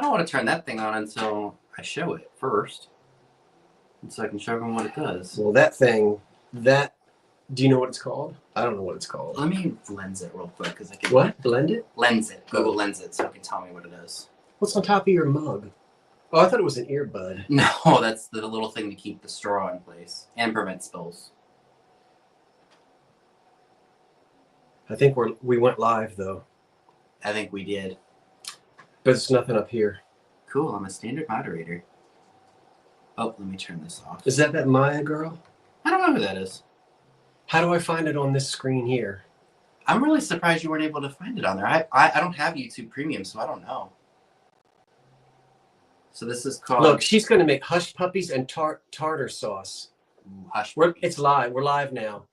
don't want to turn that thing on until I show it first. And so I can show everyone what it does. Well, that thing, do you know what it's called? I don't know what it's called. Let me lens it real quick because I can. What? Blend it? Lens it. Google lens it so you can tell me what it is. What's on top of your mug? Oh, I thought it was an earbud. No, that's the little thing to keep the straw in place and prevent spills. I think we went live though. I think we did. But there's nothing up here. Cool. I'm a standard moderator. Oh, let me turn this off. Is that Maya girl? I don't know who that is. How do I find it on this screen here? I'm really surprised you weren't able to find it on there. I don't have YouTube Premium, so I don't know. So this is called... Look, she's going to make hush puppies and tartar sauce. Ooh, hush puppies. It's live. We're live now.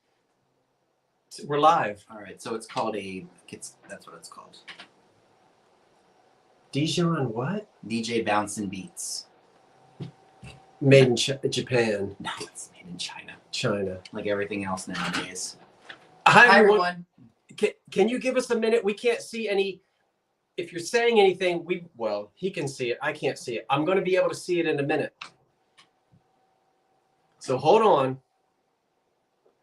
We're live. All right, so it's called that's what it's called. Dijon what? DJ Bouncin' Beats. Made in Japan. No, it's made in China. China. Like everything else nowadays. Hi everyone. Can you give us a minute? We can't see any. If you're saying anything, well, he can see it. I can't see it. I'm going to be able to see it in a minute. So hold on.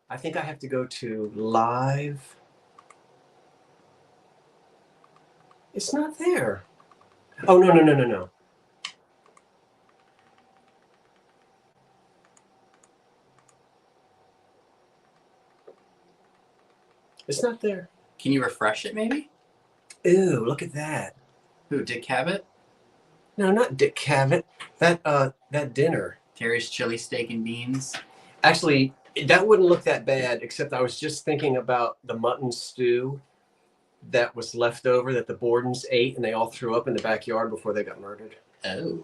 I think I have to go to live. It's not there. Oh, no. It's not there. Can you refresh it maybe? Ooh, look at that. Who, Dick Cavett? No, not Dick Cavett. That dinner. Terry's chili steak and beans. Actually, that wouldn't look that bad, except I was just thinking about the mutton stew that was left over that the Bordens ate and they all threw up in the backyard before they got murdered. Oh.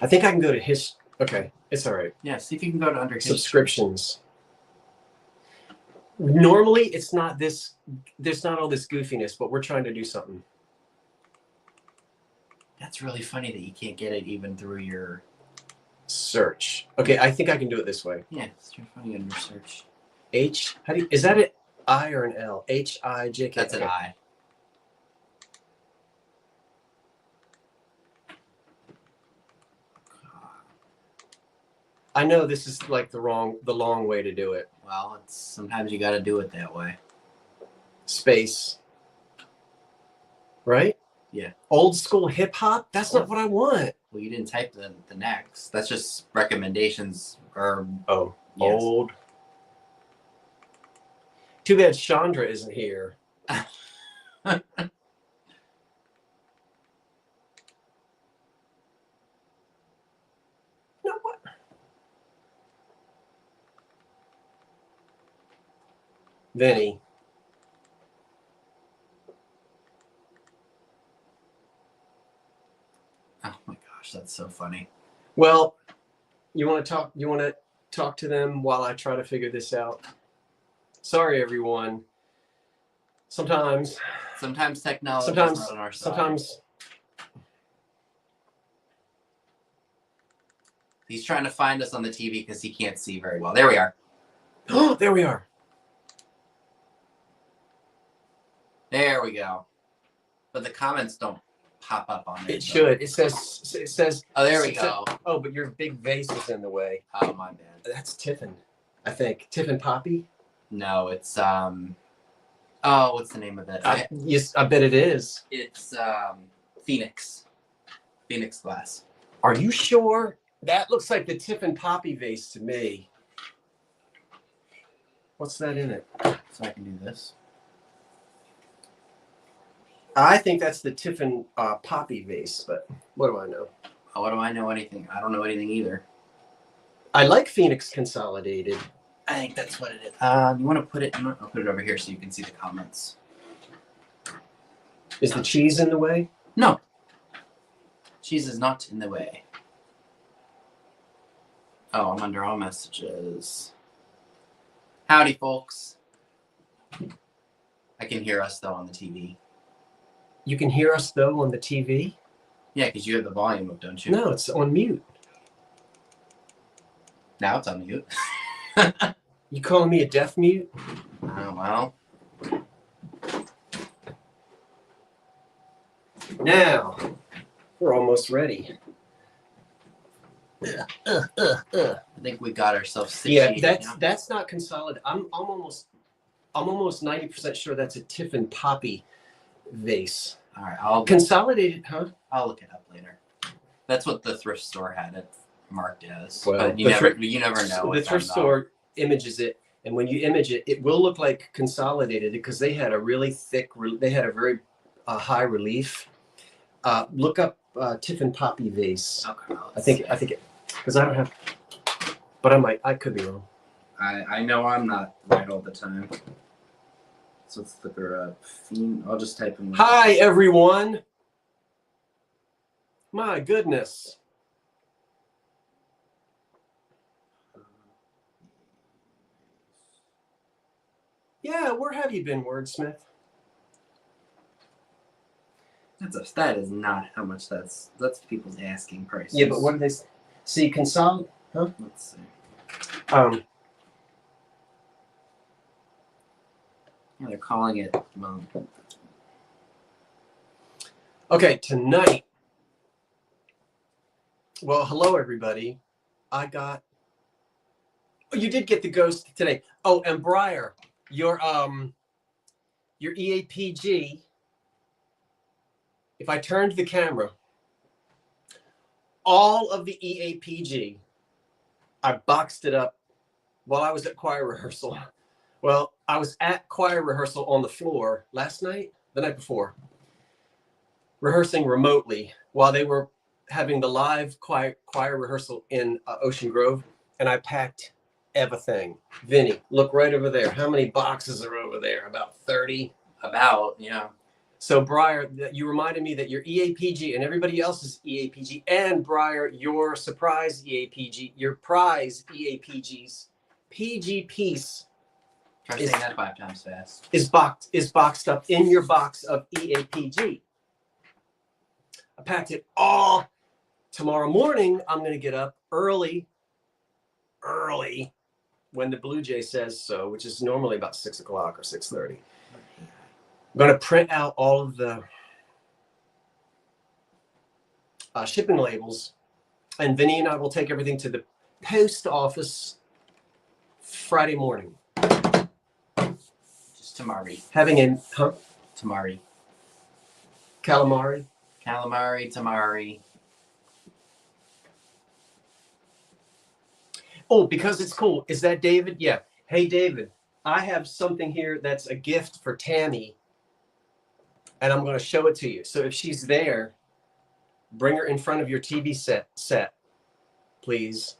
I think I can go to his... Okay, it's all right. Yeah, see if you can go to under subscriptions. Normally, it's not this... There's not all this goofiness, but we're trying to do something. That's really funny that you can't get it even through your... Search. Okay, I think I can do it this way. Yeah, it's too funny on your search. Is that an I or an L? H-I-J-K. That's an I. I know this is like the long way to do it. Well, sometimes you got to do it that way. Space. Right? Yeah. Old school hip hop? That's not what I want. Well, you didn't type the next. That's just recommendations or... Oh, yes. Old. Too bad Chandra isn't here. No, what? Vinny. Oh my gosh, that's so funny. Well, you want to talk to them while I try to figure this out? Sorry, everyone. Sometimes technology is not on our side. Sometimes he's trying to find us on the TV because he can't see very well. There we are. Oh, there we are. There we go. But the comments don't pop up on it. It should. It says. Oh, there we go. Oh, but your big vase is in the way. Oh, my bad. That's Tiffin, I think. Tiffin Poppy? No, it's what's the name of it? Yes, I bet it is. It's Phoenix glass. Are you sure? That looks like the Tiffin Poppy vase to me. What's that in it? So I can do this. I think that's the Tiffin Poppy vase, but what do I know? Oh, what do I know anything? I don't know anything either. I like Phoenix Consolidated. I think that's what it is. You want to put it? I'll put it over here so you can see the comments. Is the cheese in the way? No. Cheese is not in the way. Oh, I'm under all messages. Howdy, folks. I can hear us, though, on the TV. You can hear us, though, on the TV? Yeah, because you have the volume up, don't you? No, it's on mute. Now it's on mute. You calling me a deaf mute? Oh, well. Now, we're almost ready. I think we got ourselves Yeah, situated. that's not consolidated. I'm almost 90% sure that's a Tiffin Poppy vase. All right, Consolidated, huh? I'll look it up later. That's what the thrift store had it marked as. Well, but you never know. The thrift store images it, and when you image it, it will look like consolidated because they had a really thick. They had a very high relief. Look up Tiffin Poppy vase. Okay, I think because I don't have, but I could be wrong. I know I'm not right all the time. So let's look her up. I'll just type in. Hi everyone. My goodness. Yeah, where have you been, Wordsmith? That is not how much that's people's asking prices. Yeah, but what do they see? Huh? Let's see. Yeah, they're calling it. Okay, tonight. Well, hello everybody. I got. Oh, you did get the ghost today. Oh, and Briar, your EAPG. If I turned the camera, all of the EAPG, I boxed it up while I was at choir rehearsal. Well, I was at choir rehearsal on the floor the night before, rehearsing remotely while they were having the live choir rehearsal in Ocean Grove, and I packed everything. Vinny, look right over there. How many boxes are over there? About 30? About, yeah. So, Briar, you reminded me that your EAPG and everybody else's EAPG, and Briar, your surprise EAPG, your prize EAPG's PG piece. Try saying that 5 times fast. Is boxed up in your box of EAPG. I packed it all. Tomorrow morning, I'm going to get up early, when the Blue Jay says so, which is normally about 6 o'clock or 6:30. I'm going to print out all of the shipping labels, and Vinny and I will take everything to the post office Friday morning. Just tamari. Tamari. Calamari, tamari. Oh, because it's cool. Is that David? Yeah. Hey, David, I have something here that's a gift for Tammy, and I'm going to show it to you. So if she's there, bring her in front of your TV set, please.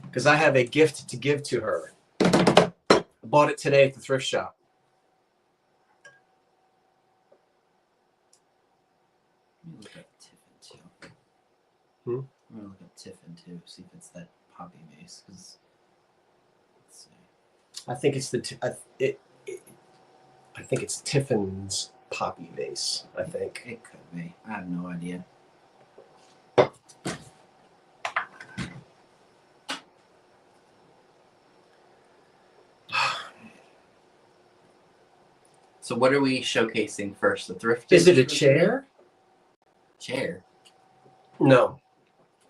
Because I have a gift to give to her. I bought it today at the thrift shop. Let me look at Tiffin too. Hmm? I'm going to look at Tiffin too, see if it's that poppy vase. Let's see. I think it's I think it's Tiffin's poppy vase. I think it could be. I have no idea. So what are we showcasing first? The thrift? Is it a chair? Chair? No.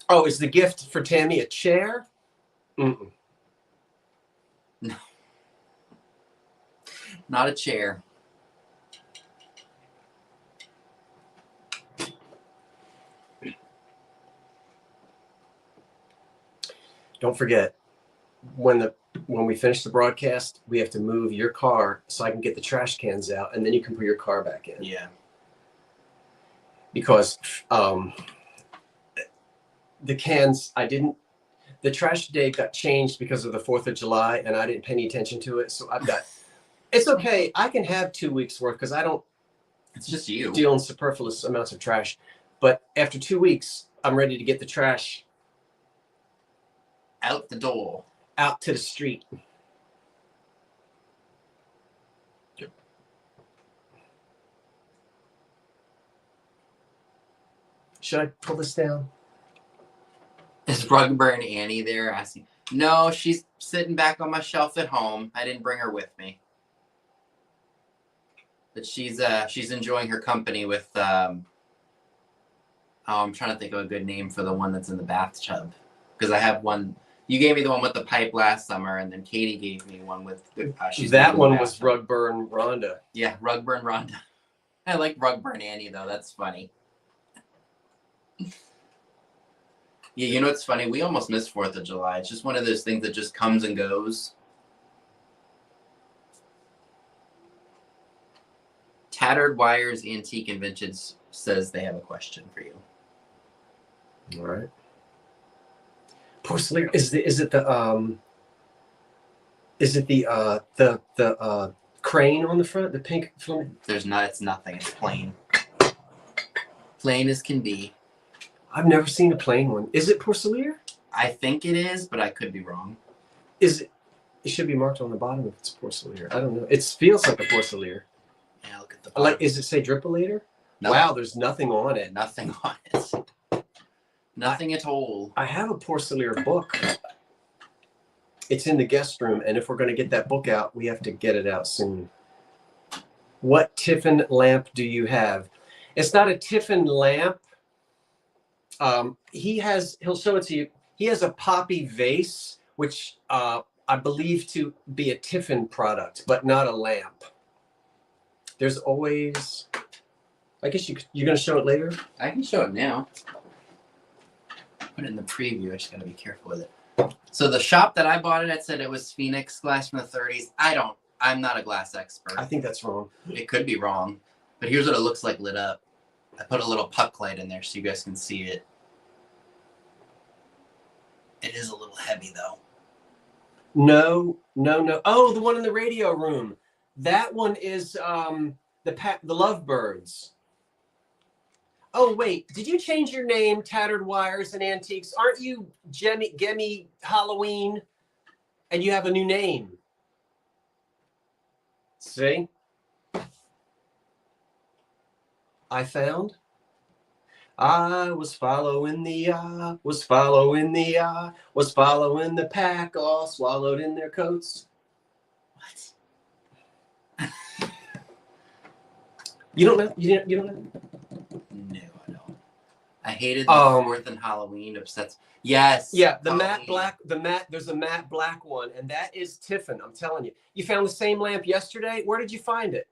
Oh, is the gift for Tammy a chair? Mm-mm. No. Not a chair. Don't forget, when we finish the broadcast, we have to move your car so I can get the trash cans out, and then you can put your car back in. Yeah. Because the cans, the trash day got changed because of the 4th of July, and I didn't pay any attention to it. So it's okay. I can have 2 weeks worth because I don't. It's just you. Deal in superfluous amounts of trash. But after 2 weeks, I'm ready to get the trash out the door. Out to the street. Yep. Should I pull this down? Is Rugburn and Annie there asking? No, she's sitting back on my shelf at home. I didn't bring her with me. But she's enjoying her company with oh, I'm trying to think of a good name for the one that's in the bathtub. Because I have one. You gave me the one with the pipe last summer, and then Katie gave me one with. That one was Rugburn Rhonda. Yeah, Rugburn Rhonda. I like Rugburn Annie though. That's funny. Yeah, you know what's funny? We almost missed 4th of July. It's just one of those things that just comes and goes. Tattered Wires Antique and Vintage says they have a question for you. All right. Porcelain is it the crane on the front, the pink flamingo? There's not. It's nothing. It's plain. Plain as can be. I've never seen a plain one. Is it porcelain? I think it is, but I could be wrong. Is it? It should be marked on the bottom if it's porcelain. I don't know. It feels like a porcelain. Yeah, look at the bottom. Like, is it say dripillator? No. Wow, there's nothing on it. Nothing on it. Nothing at all. I have a porcelain book. It's in the guest room, and if we're going to get that book out, we have to get it out soon. What Tiffin lamp do you have? It's not a Tiffin lamp. He'll show it to you. He has a poppy vase, which I believe to be a Tiffin product, but not a lamp. There's always, I guess you're going to show it later? I can show it now. Put it in the preview. I just got to be careful with it. So the shop that I bought it at said it was Phoenix glass from the 30s. I'm not a glass expert. I think that's wrong. It could be wrong, but here's what it looks like lit up. I put a little puck light in there so you guys can see it. It is a little heavy though. No. Oh, the one in the radio room. That one is the Lovebirds. Oh wait, did you change your name, Tattered Wires and Antiques? Aren't you Gemmy Halloween? And you have a new name. See? I found. I was following the pack, all swallowed in their coats. What? You don't know? You don't know? No, I don't. I hated the 4th and Halloween upsets. Yes. Yeah, the Halloween. matte black, there's a matte black one, and that is Tiffin, I'm telling you. You found the same lamp yesterday? Where did you find it?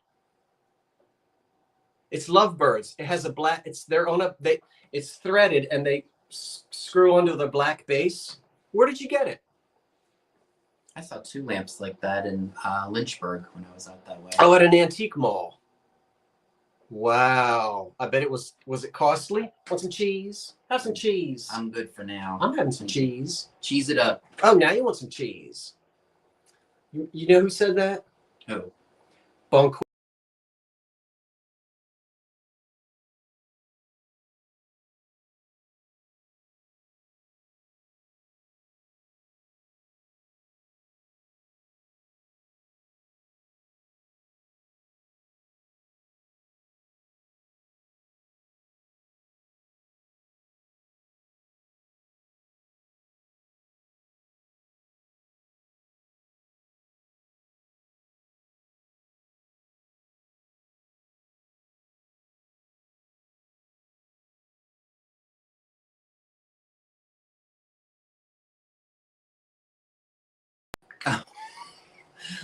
It's Lovebirds. It has a black, it's threaded and they screw onto the black base. Where did you get it? I saw 2 lamps like that in Lynchburg when I was out that way. Oh, at an antique mall. Wow. I bet it was it costly? Want some cheese? Have some cheese. I'm good for now. I'm having some cheese. Cheese it up. Oh, now you want some cheese. You know who said that? Who? Bonk.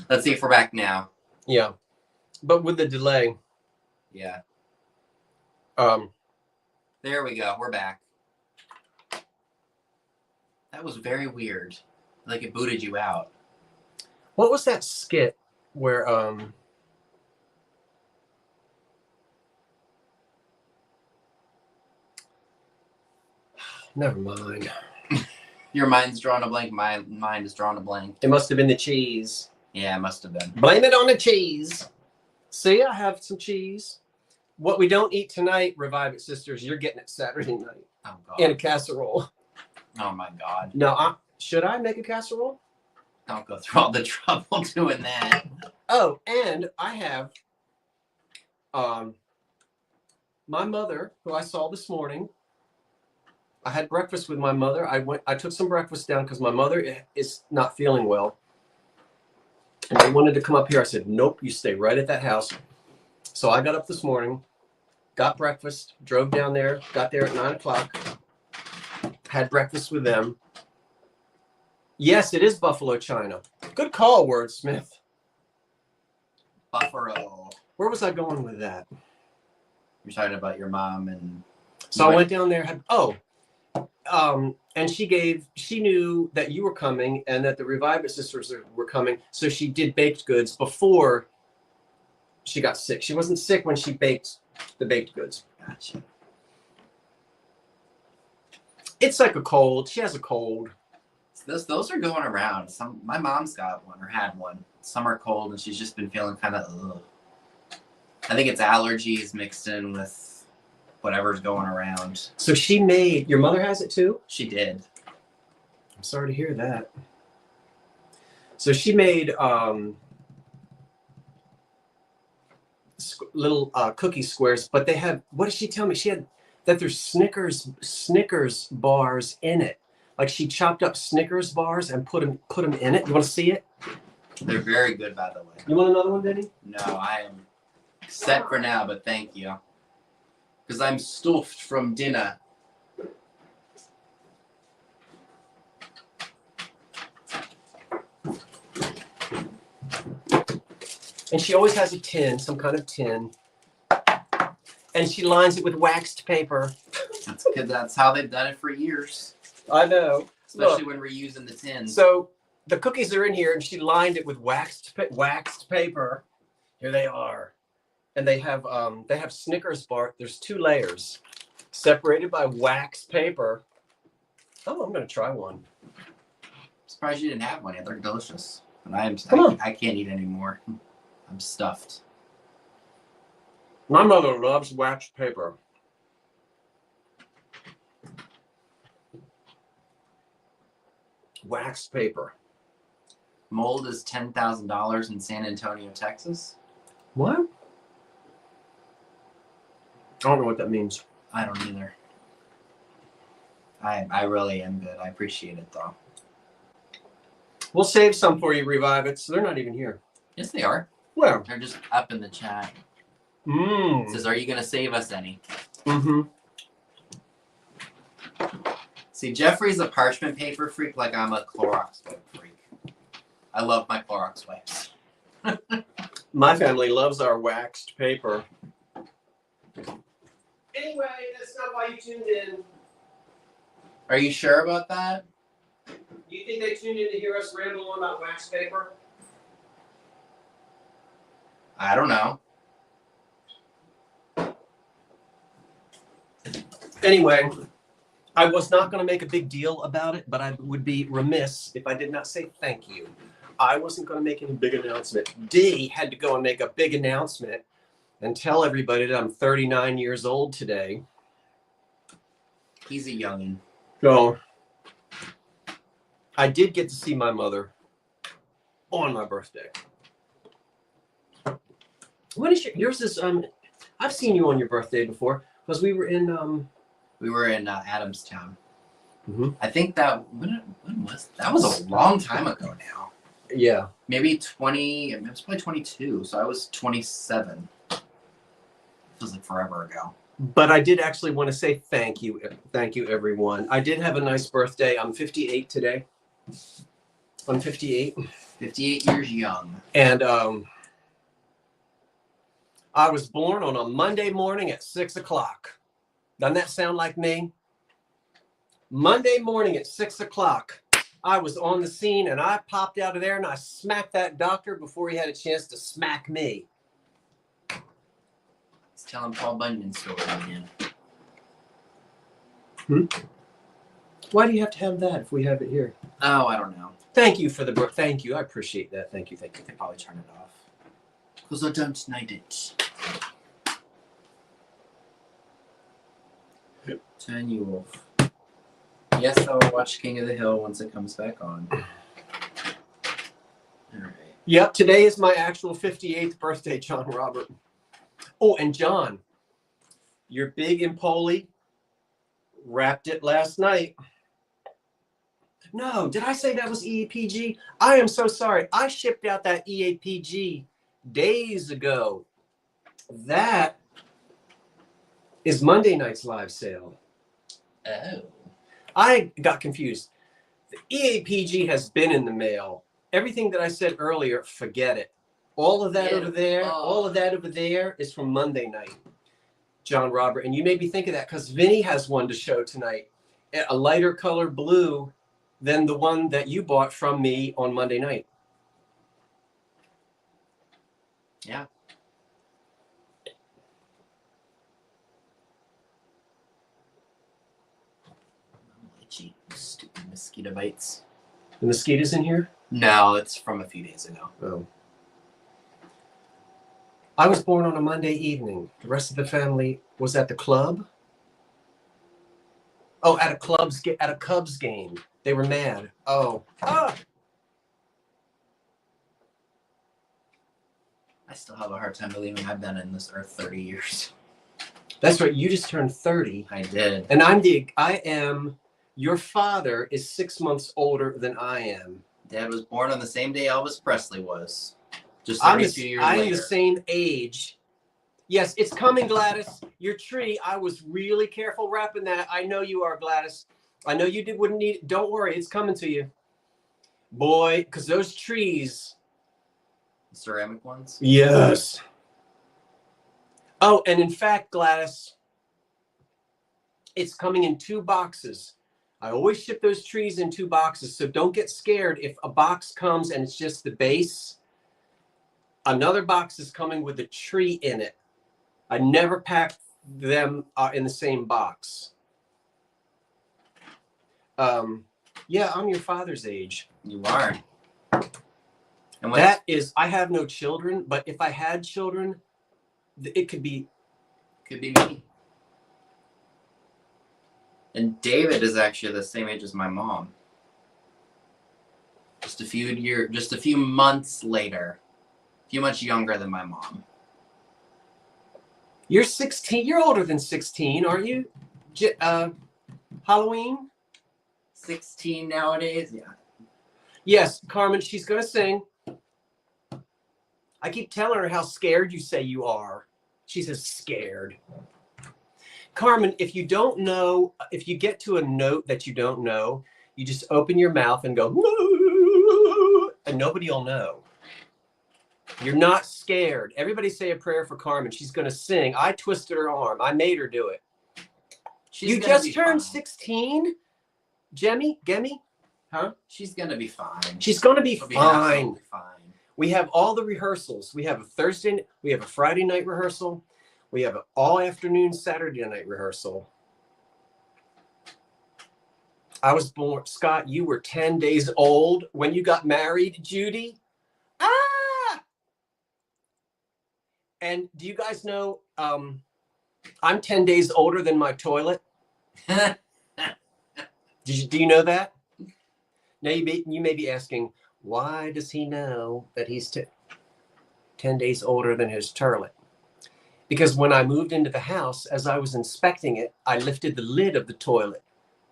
Let's see if we're back now. Yeah. But with the delay. Yeah. There we go. We're back. That was very weird. Like it booted you out. What was that skit where never mind. Your mind's drawn a blank. My mind is drawn a blank. It must have been the cheese. Yeah, it must have been. Blame it on the cheese. See, I have some cheese. What we don't eat tonight, Revive It Sisters, you're getting it Saturday night. Oh, God. In a casserole. Oh, my God. No, should I make a casserole? Don't go through all the trouble doing that. Oh, and I have my mother, who I saw this morning. I had breakfast with my mother. I took some breakfast down because my mother is not feeling well. And they wanted to come up here. I said, nope, you stay right at that house. So I got up this morning, got breakfast, drove down there, got there at 9 o'clock, had breakfast with them. Yes, it is Buffalo China. Good call, Wordsmith. Buffalo. Where was I going with that? You're talking about your mom and. So I went down there, and she knew that you were coming and that the Revive It sisters were coming. So she did baked goods before she got sick. She wasn't sick when she baked the baked goods. Gotcha. It's like a cold. She has a cold. Those are going around. My mom's got one or had one. Some are cold and she's just been feeling kind of. I think it's allergies mixed in with whatever's going around. So she made. Your mother has it too? She did. I'm sorry to hear that. So she made little cookie squares, but they have. What did she tell me? She had that there's Snickers bars in it. Like she chopped up Snickers bars and put them in it. You want to see it? They're very good, by the way. You want another one, Vinny? No, I am set for now, but thank you. Because I'm stuffed from dinner. And she always has a tin, some kind of tin. And she lines it with waxed paper. That's good. That's how they've done it for years. I know. Especially when we're using the tins. So the cookies are in here, and she lined it with waxed paper. Here they are, and they have Snickers bar. There's 2 layers, separated by wax paper. Oh, I'm gonna try one. I'm surprised you didn't have one yet. They're delicious, but I can't eat anymore. I'm stuffed. My mother loves waxed paper. Waxed paper. Mold is $10,000 in San Antonio, Texas. What? I don't know what that means. I don't either. I really am good. I appreciate it though. We'll save some for you, Revive It. So they're not even here. Yes, they are. Where? They're just up in the chat. Mmm. It says, "Are you gonna save us any?" Mm-hmm. See, Jeffrey's a parchment paper freak, like I'm a Clorox wipe freak. I love my Clorox wipes. My family loves our waxed paper. Anyway, that's not why you tuned in. Are you sure about that? Do you think they tuned in to hear us ramble on about wax paper? I don't know. Anyway, I was not going to make a big deal about it, but I would be remiss if I did not say thank you. I wasn't going to make any big announcement. Dee had to go and make a big announcement and tell everybody that I'm 39 years old today. He's a youngin'. So I did get to see my mother on my birthday. What is yours is I've seen you on your birthday before because we were in Adamstown. Mm-hmm. I think that when was that was a long time ago now. Yeah. Maybe 20. It was probably 22. So I was 27. Feels like forever ago. But I did actually want to say thank you everyone. I did have a nice birthday. I'm 58 today. I'm 58. 58 years young. And I was born on a Monday morning at 6 o'clock. Doesn't that sound like me? Monday morning at 6 o'clock, I was on the scene and I popped out of there and I smacked that doctor before he had a chance to smack me. He's telling Paul Bunyan's story again. Why do you have to have that if we have it here? Oh, I don't know. Thank you for the book. Thank you. I appreciate that. Thank you. Thank you. They probably turn it off. Because I don't need it. Turn you off. Yes, I will watch King of the Hill once it comes back on. All right. Yep, today is my actual 58th birthday, John Robert. Oh, and John, your big Empoli wrapped it last night. No, did I say that was EAPG? I am so sorry. I shipped out that EAPG days ago. That is Monday night's live sale. Oh. I got confused. The EAPG has been in the mail. Everything that I said earlier, forget it. All of that over there, all of that over there is from Monday night, John Robert. And you made me think of that because Vinny has one to show tonight, a lighter color blue than the one that you bought from me on Monday night. Yeah. Itchy, stupid mosquito bites. The mosquitoes in here? No, it's from a few days ago. Oh. I was born on a Monday evening. The rest of the family was at the club. Oh, at a Cubs game. They were mad. Oh. Ah! I still have a hard time believing I've been in this earth 30 years. That's right. You just turned 30. I did. And your father is 6 months older than I am. Dad was born on the same day Elvis Presley was. Just a few years later. I'm the same age. Yes, it's coming, Gladys. Your tree, I was really careful wrapping that. I know you are, Gladys. I know you wouldn't need it. Don't worry, it's coming to you. Boy, because those trees. The ceramic ones? Yes. Oh, and in fact, Gladys, it's coming in 2 boxes. I always ship those trees in 2 boxes, so don't get scared if a box comes and it's just the base. Another box is coming with a tree in it. I never pack them in the same box. Yeah, I'm your father's age. You are. And I have no children, but if I had children, it could be. Could be me. And David is actually the same age as my mom. Just a few months later. A few months younger than my mom. You're 16. You're older than 16, aren't you? Halloween? 16 nowadays? Yeah. Yes, Carmen, she's going to sing. I keep telling her how scared you say you are. She says scared. Carmen, if you don't know, if you get to a note that you don't know, you just open your mouth and go, and nobody will know. You're not scared. Everybody say a prayer for Carmen. She's going to sing. I twisted her arm. I made her do it. You just turned 16? Gemmy? Huh? She's going to be fine. She's going to be She'll fine. Be fine. We have all the rehearsals. We have a Thursday, we have a Friday night rehearsal. We have an all afternoon Saturday night rehearsal. I was born, Scott, you were 10 days old when you got married, Judy. Ah! And do you guys know, I'm 10 days older than my toilet. Do you know that? Now you may be asking, why does he know that he's 10 days older than his toilet? Because when I moved into the house, as I was inspecting it, I lifted the lid of the toilet.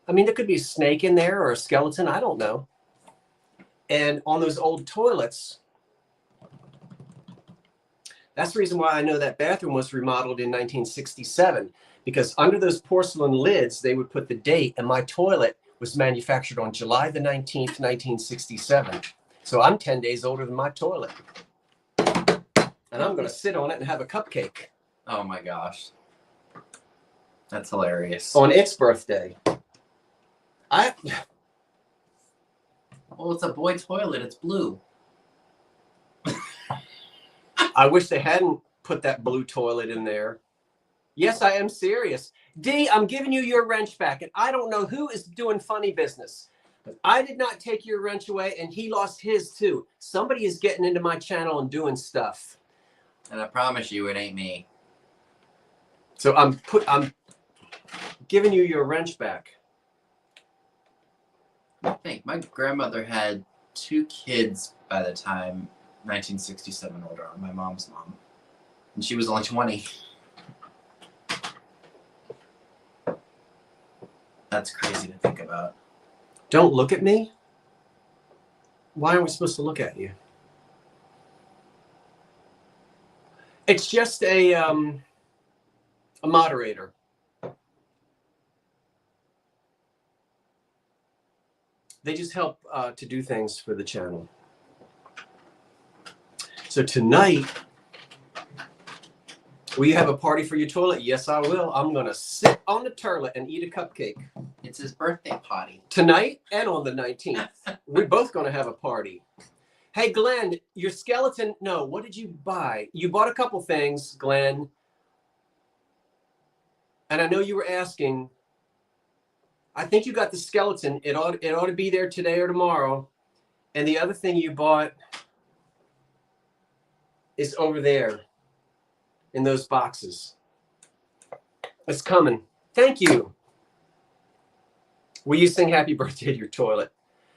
I mean, there could be a snake in there or a skeleton. I don't know. And on those old toilets, that's the reason why I know that bathroom was remodeled in 1967, because under those porcelain lids, they would put the date, and my toilet was manufactured on July the 19th, 1967. So I'm 10 days older than my toilet. And I'm going to sit on it and have a cupcake. Oh my gosh. That's hilarious. On its birthday. Well, it's a boy toilet. It's blue. I wish they hadn't put that blue toilet in there. Yes, I am serious. D, I'm giving you your wrench back, and I don't know who is doing funny business. But I did not take your wrench away, and he lost his too. Somebody is getting into my channel and doing stuff. And I promise you, it ain't me. So I'm giving you your wrench back. I think my grandmother had 2 kids by the time 1967 rolled around, my mom's mom. And she was only 20. That's crazy to think about. Don't look at me. Why are we supposed to look at you? It's just a moderator. They just help to do things for the channel. So tonight, will you have a party for your toilet? Yes, I will. I'm going to sit on the toilet and eat a cupcake. It's his birthday party. Tonight and on the 19th. We're both going to have a party. Hey, Glenn, your skeleton. No, what did you buy? You bought a couple things, Glenn. And I know you were asking. I think you got the skeleton. It ought to be there today or tomorrow. And the other thing you bought is over there in those boxes. It's coming. Thank you. Will you sing happy birthday to your toilet?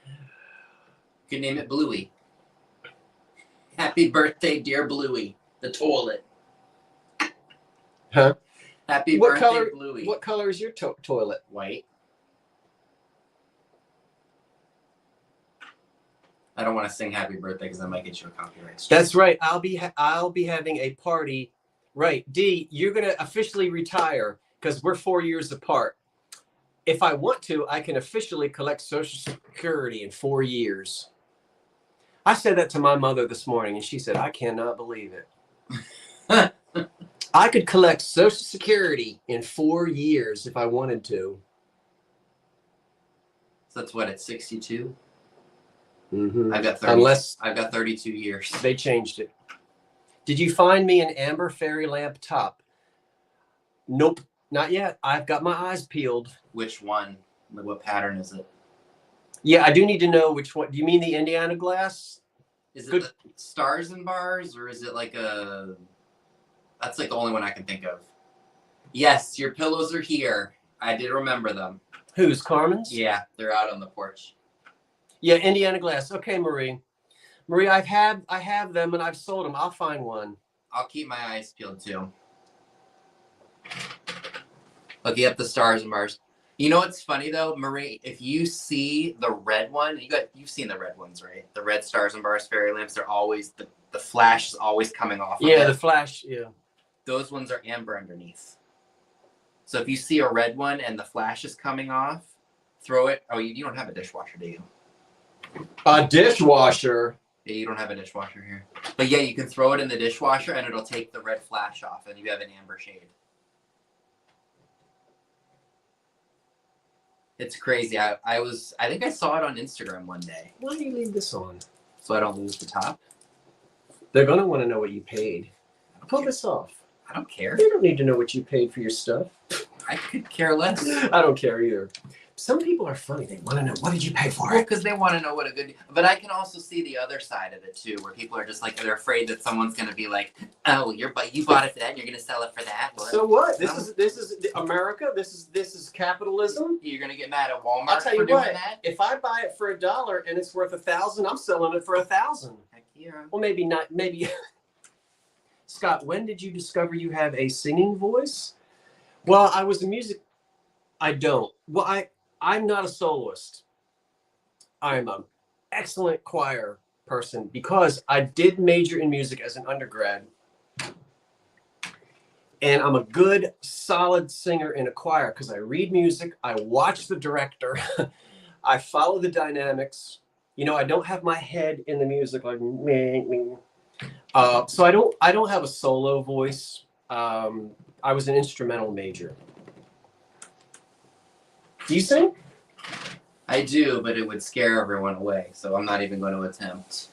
You can name it Bluey. Happy birthday, dear Bluey. The toilet. Huh? Happy birthday, Bluey. What color is your toilet? White. I don't want to sing happy birthday because I might get you a copyright strike. That's right. I'll be having a party. Right. D, you're going to officially retire because we're 4 years apart. If I want to, I can officially collect Social Security in 4 years. I said that to my mother this morning, and she said, I cannot believe it. I could collect Social Security in 4 years if I wanted to. So that's what, at 62? Mm-hmm. I've got 32 years. They changed it. Did you find me an amber fairy lamp top? Nope, not yet. I've got my eyes peeled. Which one? What pattern is it? Yeah, I do need to know which one. Do you mean the Indiana glass? Is it the stars and bars, or is it like a... That's like the only one I can think of. Yes, your pillows are here. I did remember them. Whose? Carmen's? Yeah, they're out on the porch. Yeah, Indiana glass. Okay, Marie. Marie, I have them and I've sold them. I'll find one. I'll keep my eyes peeled too. Looking up the stars and bars. You know what's funny though, Marie? If you see the red one, you've seen the red ones, right? The red stars and bars fairy lamps. They're always the flash is always coming off. Yeah, of the flash. Yeah. Those ones are amber underneath. So if you see a red one and the flash is coming off, throw it. Oh, you don't have a dishwasher, do you? A dishwasher? Yeah, you don't have a dishwasher here. But yeah, you can throw it in the dishwasher and it'll take the red flash off and you have an amber shade. It's crazy. I think I saw it on Instagram one day. Why do you leave this on? So I don't lose the top. They're going to want to know what you paid. Pull this off. I don't care. You don't need to know what you paid for your stuff. I could care less. I don't care either. Some people are funny. They want to know, what did you pay for it? Because they want to know what a good... But I can also see the other side of it, too, where people are just like, they're afraid that someone's going to be like, oh, you bought it for that, and you're going to sell it for that. Well, so what? This is America. This is capitalism. You're going to get mad at Walmart I'll tell you for doing what, that? if I buy it for $1 and it's worth $1,000, I'm selling it for $1,000. Heck yeah. Well, maybe not. Maybe... Scott, when did you discover you have a singing voice? Well, I was a music... I don't. Well, I'm not a soloist. I'm an excellent choir person because I did major in music as an undergrad. And I'm a good, solid singer in a choir because I read music, I watch the director, I follow the dynamics. You know, I don't have my head in the music like me. So I don't have a solo voice. I was an instrumental major. Do you sing? I do, but it would scare everyone away, so I'm not even going to attempt.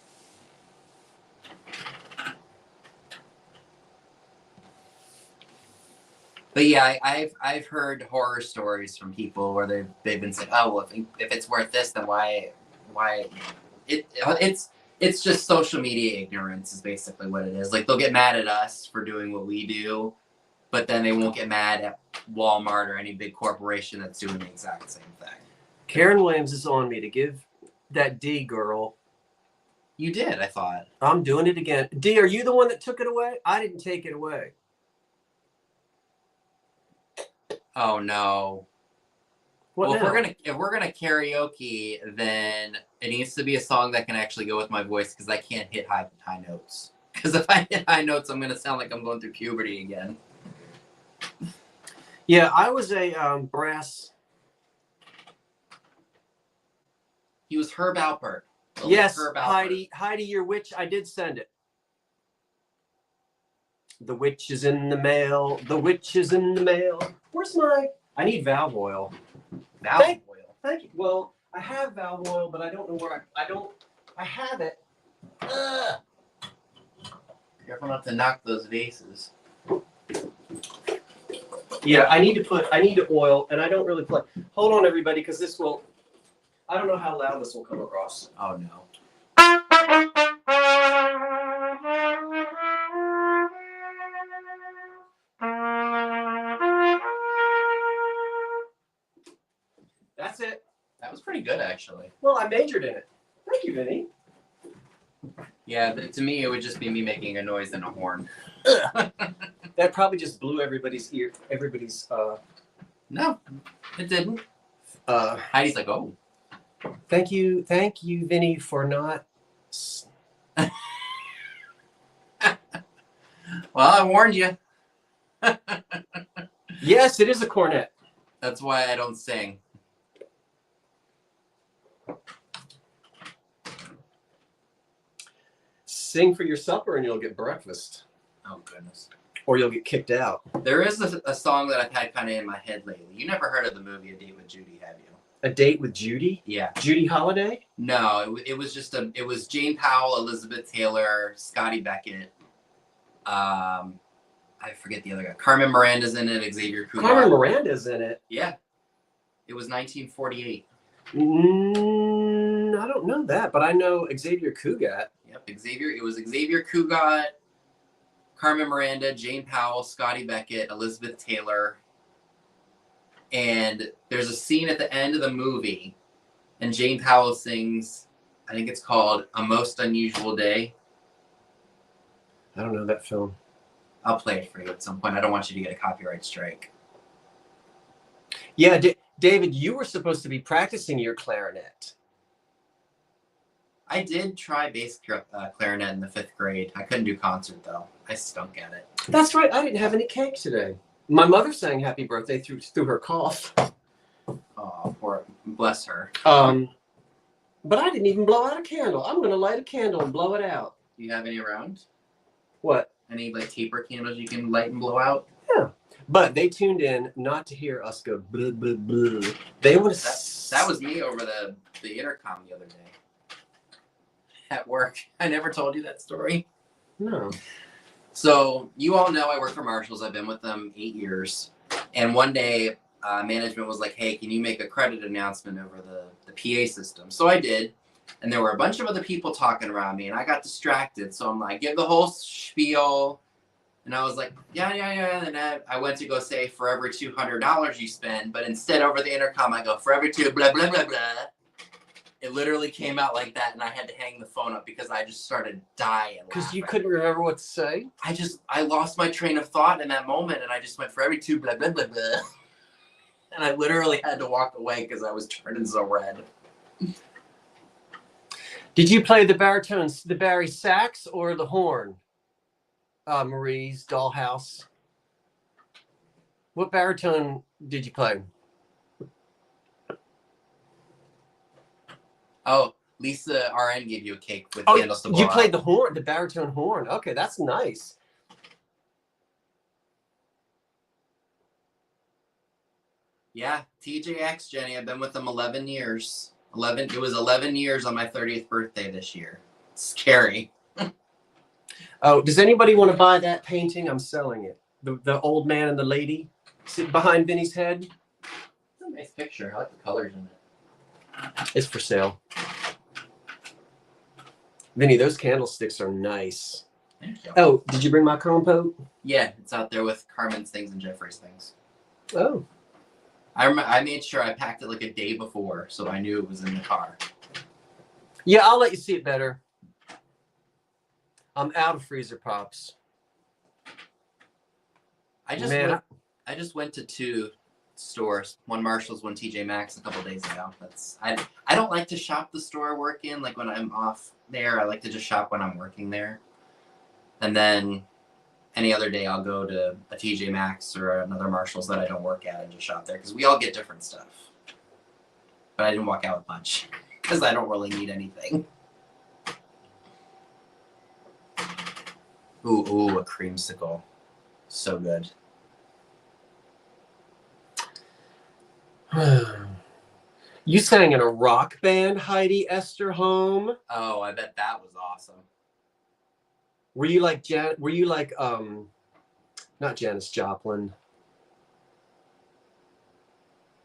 But yeah, I've heard horror stories from people where they've been saying, oh well, if it's worth this, then why it's just social media ignorance is basically what it is. Like they'll get mad at us for doing what we do, but then they won't get mad at Walmart or any big corporation that's doing the exact same thing. Karen Williams is on me to give that D girl. You did, I thought. I'm doing it again. D, are you the one that took it away? I didn't take it away. Oh no. What well, now? if we're gonna karaoke, then it needs to be a song that can actually go with my voice because I can't hit high notes. Because if I hit high notes, I'm going to sound like I'm going through puberty again. Yeah, I was a brass. He was Herb Alpert. Yes, Herb Alpert. Heidi, your witch. I did send it. The witch is in the mail. The witch is in the mail. Where's my? I need valve oil. Valve oil. Thank you. Well, I have valve oil, but I don't know where I don't. I have it. Ugh. Careful not to knock those vases. Yeah, I need to oil, and I don't really play. Hold on, everybody, because this will. I don't know how loud this will come across. Oh no. That's it. That was pretty good, actually. Well, I majored in it. Thank you, Vinny. Yeah, but to me, it would just be me making a noise and a horn. That probably just blew everybody's ear. Everybody's. No, it didn't. Heidi's like, oh. Thank you, Vinny, for not. Well, I warned you. Yes, it is a cornet. That's why I don't sing. Sing for your supper and you'll get breakfast. Oh, goodness. Or you'll get kicked out. There is a song that I've had kind of in my head lately. You never heard of the movie A Date with Judy, have you? A Date with Judy? Yeah. Judy Holiday? No, it was just it was Jane Powell, Elizabeth Taylor, Scotty Beckett. I forget the other guy. Carmen Miranda's in it, Xavier Cugat. Carmen Miranda's in it. Yeah. It was 1948. I don't know that, but I know Xavier Cugat. Yep, it was Xavier Cugat, Carmen Miranda, Jane Powell, Scotty Beckett, Elizabeth Taylor. And there's a scene at the end of the movie, and Jane Powell sings, I think it's called A Most Unusual Day. I don't know that film. I'll play it for you at some point. I don't want you to get a copyright strike. Yeah, David, you were supposed to be practicing your clarinet. I did try bass clarinet in the 5th grade. I couldn't do concert, though. I stunk at it. That's right. I didn't have any cake today. My mother sang happy birthday through her cough. Oh, poor, bless her. But I didn't even blow out a candle. I'm going to light a candle and blow it out. Do you have any around? What? Any like taper candles you can light and blow out? Yeah. But they tuned in not to hear us go blah, blah, blah. They want to... That was me over the intercom the other day. At work. I never told you that story. No. So you all know I work for Marshalls. I've been with them 8 years. And one day, management was like, hey, can you make a credit announcement over the PA system? So I did. And there were a bunch of other people talking around me, and I got distracted. So I'm like, give the whole spiel. And I was like, yeah. And then I went to go say, for every $200 you spend. But instead, over the intercom, I go, for every two, blah, blah, blah, blah. It literally came out like that, and I had to hang the phone up because I just started dying. Because you couldn't remember what to say? I lost my train of thought in that moment, and I just went for every two, blah, blah, blah, blah. And I literally had to walk away because I was turning so red. Did you play the baritones, the Barry sax or the horn? Marie's Dollhouse. What baritone did you play? Oh, Lisa RN gave you a cake with candles to blow you played out. the horn, the baritone horn. Okay, that's nice. Yeah, TJX, Jenny. I've been with them 11 years. It was 11 years on my 30th birthday this year. Scary. Oh, does anybody want to buy that painting? I'm selling it. The old man and the lady sitting behind Vinny's head. It's a nice picture. I like the colors in it. It's for sale. Vinny, those candlesticks are nice. Thank you. Oh, did you bring my compote? Yeah, it's out there with Carmen's things and Jeffrey's things. Oh. I made sure I packed it like a day before, so I knew it was in the car. Yeah, I'll let you see it better. I'm out of freezer pops. I just went to 2 stores, one Marshalls, one TJ Maxx a couple days ago. I don't like to shop the store I work in. Like when I'm off there, I like to just shop when I'm working there. And then any other day I'll go to a TJ Maxx or another Marshall's that I don't work at and just shop there because we all get different stuff. But I didn't walk out with much because I don't really need anything. Ooh, a creamsicle. So good. You sang in a rock band, Heidi Esterholm. Oh, I bet that was awesome. Were you like not Janis Joplin?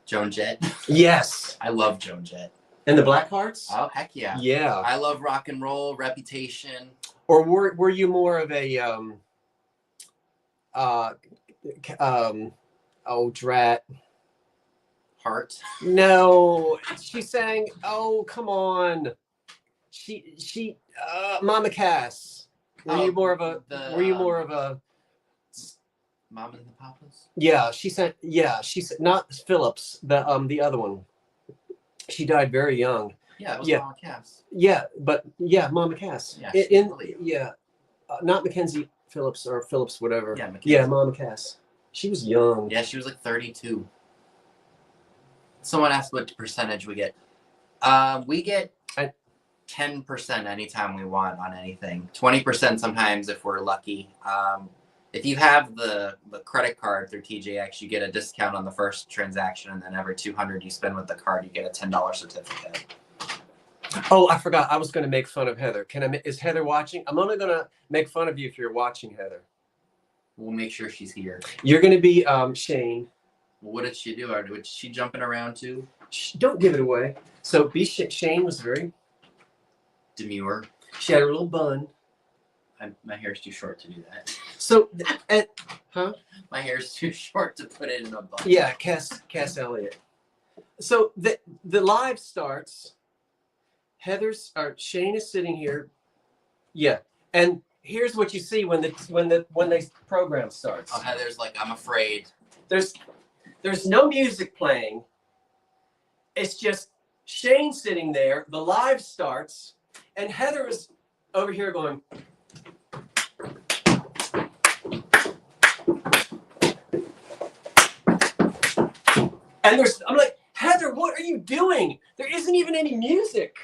Joan Jett. Yes. I love Joan Jett. And the Blackhearts? Oh, heck yeah. Yeah. I love rock and roll, Reputation. Or were you more of a oh drat. Heart. No, she sang, oh come on. She Mama Cass. Were you more of a Mom and the Papas? Yeah, she said not Phillips, the other one. She died very young. Yeah, it was Yeah. Mama Cass. Yeah, but yeah, Mama Cass. Yeah, Not Mackenzie Phillips or Phillips whatever. Yeah, Mackenzie. Yeah, Mama Cass. She was young. Yeah, she was like 32. Someone asked what percentage we get. We get 10% anytime we want on anything. 20% sometimes if we're lucky. If you have the credit card through TJX, you get a discount on the first transaction, and then every $200 you spend with the card, you get a $10 certificate. Oh, I forgot. I was going to make fun of Heather. Is Heather watching? I'm only going to make fun of you if you're watching, Heather. We'll make sure she's here. You're going to be Shane. Well, what did she do? Or was she jumping around too? Don't give it away. So Shane was very demure. She had a little bun. My hair's too short to do that. So, My hair's too short to put it in a bun. Yeah, Cass Elliott. So the live starts. Shane is sitting here. Yeah, and here's what you see when the program starts. Oh, Heather's like, I'm afraid. There's no music playing. It's just Shane sitting there. The live starts, and Heather is over here going. And I'm like, Heather, what are you doing? There isn't even any music.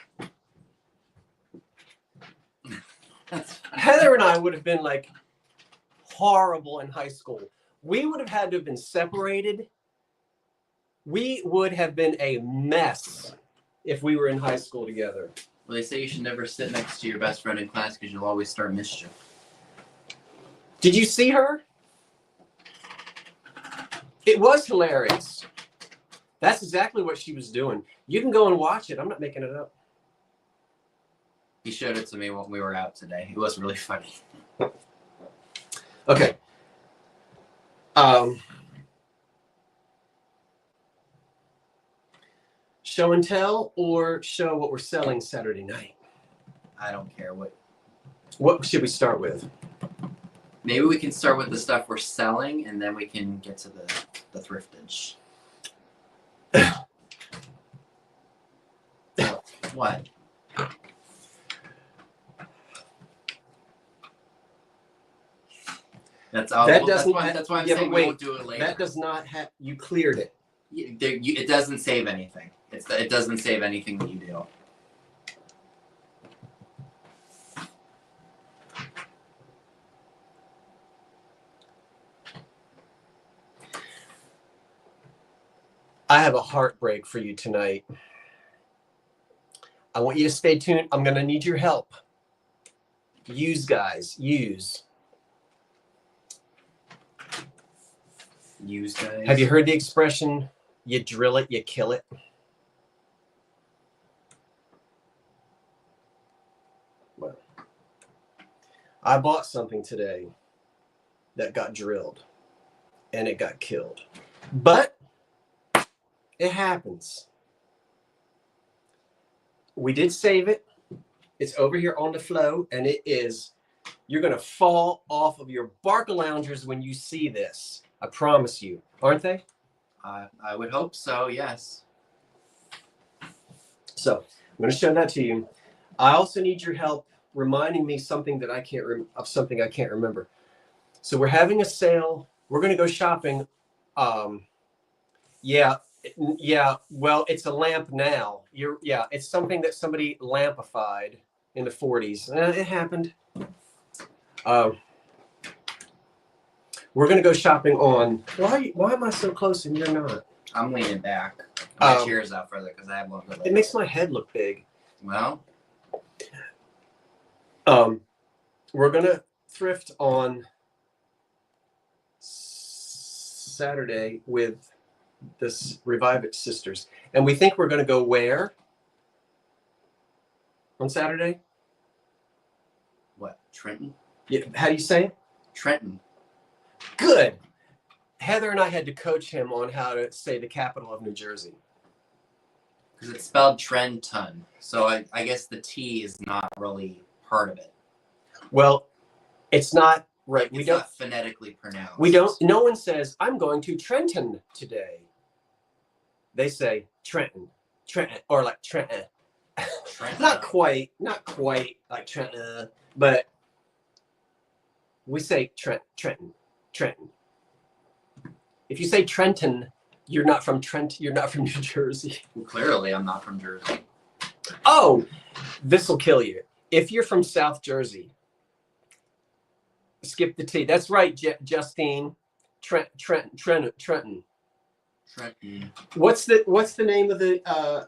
Heather and I would have been like horrible in high school. We would have had to have been separated. We would have been a mess if we were in high school together. Well, they say you should never sit next to your best friend in class because you'll always start mischief. Did you see her? It was hilarious. That's exactly what she was doing. You can go and watch it. I'm not making it up. He showed it to me when we were out today. It was really funny. Okay. Show and tell or show what we're selling Saturday night? I don't care What should we start with? Maybe we can start with the stuff we're selling, and then we can get to the thriftage. What? That's all. That's why I'm saying we won't do it later. That does not have. You cleared it. It doesn't save anything. It doesn't save anything that you do. I have a heartbreak for you tonight. I want you to stay tuned. I'm going to need your help. Use, guys. Use. Use, guys. Have you heard the expression, you drill it, you kill it? Well, I bought something today that got drilled and it got killed. But it happens. We did save it. It's over here on the flow, and it is, you're going to fall off of your Barca loungers when you see this. I promise you. Aren't they? I would hope so, yes. So I'm going to show that to you. I also need your help reminding me something that I can't of something I can't remember. So we're having a sale. We're going to go shopping. Yeah. Well, it's a lamp now. It's something that somebody lampified in the 40s. It happened. We're going to go shopping on. Why am I so close and you're not? I'm leaning back. My chair's out further because I have longer legs. It makes my head look big. Well, we're going to thrift on Saturday with this Revive It sisters. And we think we're going to go where on Saturday? What? Trenton? Yeah, how do you say it? Trenton. Good. Heather and I had to coach him on how to say the capital of New Jersey. Because it's spelled Trenton. So I guess the T is not really part of it. Well, it's not right. It's not phonetically pronounced. No one says, I'm going to Trenton today. They say Trenton, or like Trenton. Not quite like Trenton, but we say Trenton. If you say Trenton, you're not from Trent. You're not from New Jersey. Well, clearly, I'm not from Jersey. Oh, this will kill you. If you're from South Jersey, skip the T. That's right, Justine. Trenton. Trenton. What's the name of the?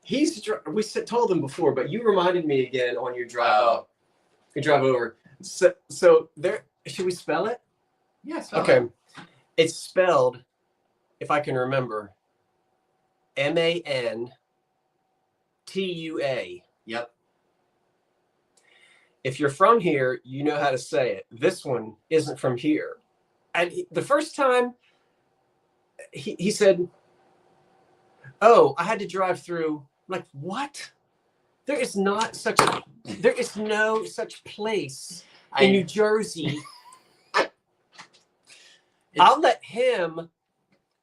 We told him before, but you reminded me again on your drive up. You drive over. So there. Should we spell it? Yes. Yeah, okay. It's spelled, if I can remember, Mantua. Yep. If you're from here, you know how to say it. This one isn't from here. And the first time he said, oh, I had to drive through. I'm like, what? There is no such place in New Jersey. I'll let him.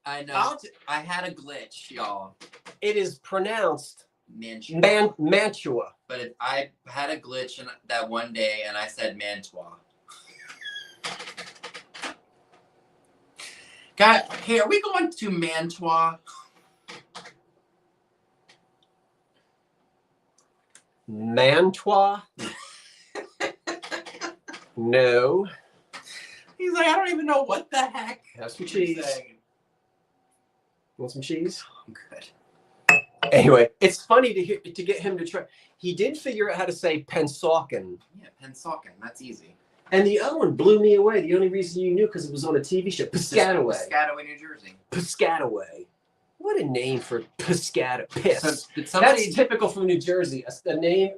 I know. I had a glitch, y'all. It is pronounced Mantua. But I had a glitch that one day, and I said Mantua. God, hey, are we going to Mantua? Mantua? No. He's like, I don't even know what the heck. Have some cheese. Want some cheese? I'm good. Anyway, it's funny to get him to try. He did figure out how to say Pensauken. Yeah, Pensauken. That's easy. And the other one blew me away. The only reason you knew because it was on a TV show. Piscataway. Piscataway, New Jersey. Piscataway. What a name for Piscataway. Piss. So that's typical from New Jersey. A city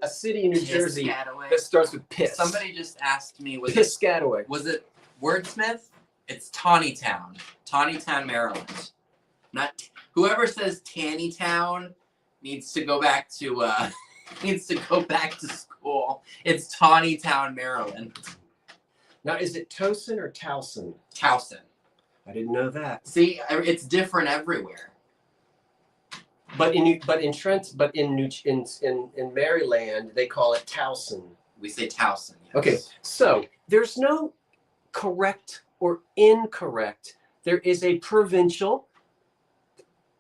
in New Jersey that starts with piss. Somebody just asked me, Piscataway. Was it Wordsmith? It's Tawnytown. Tawnytown, Maryland. Not whoever says Tannytown needs to go back to school. It's Tawnytown, Maryland. Now, is it Towson or Towson? Towson. I didn't know that. See, it's different everywhere. But in Maryland, they call it Towson. We say Towson. Yes. Okay, so there's no correct or incorrect. There is a provincial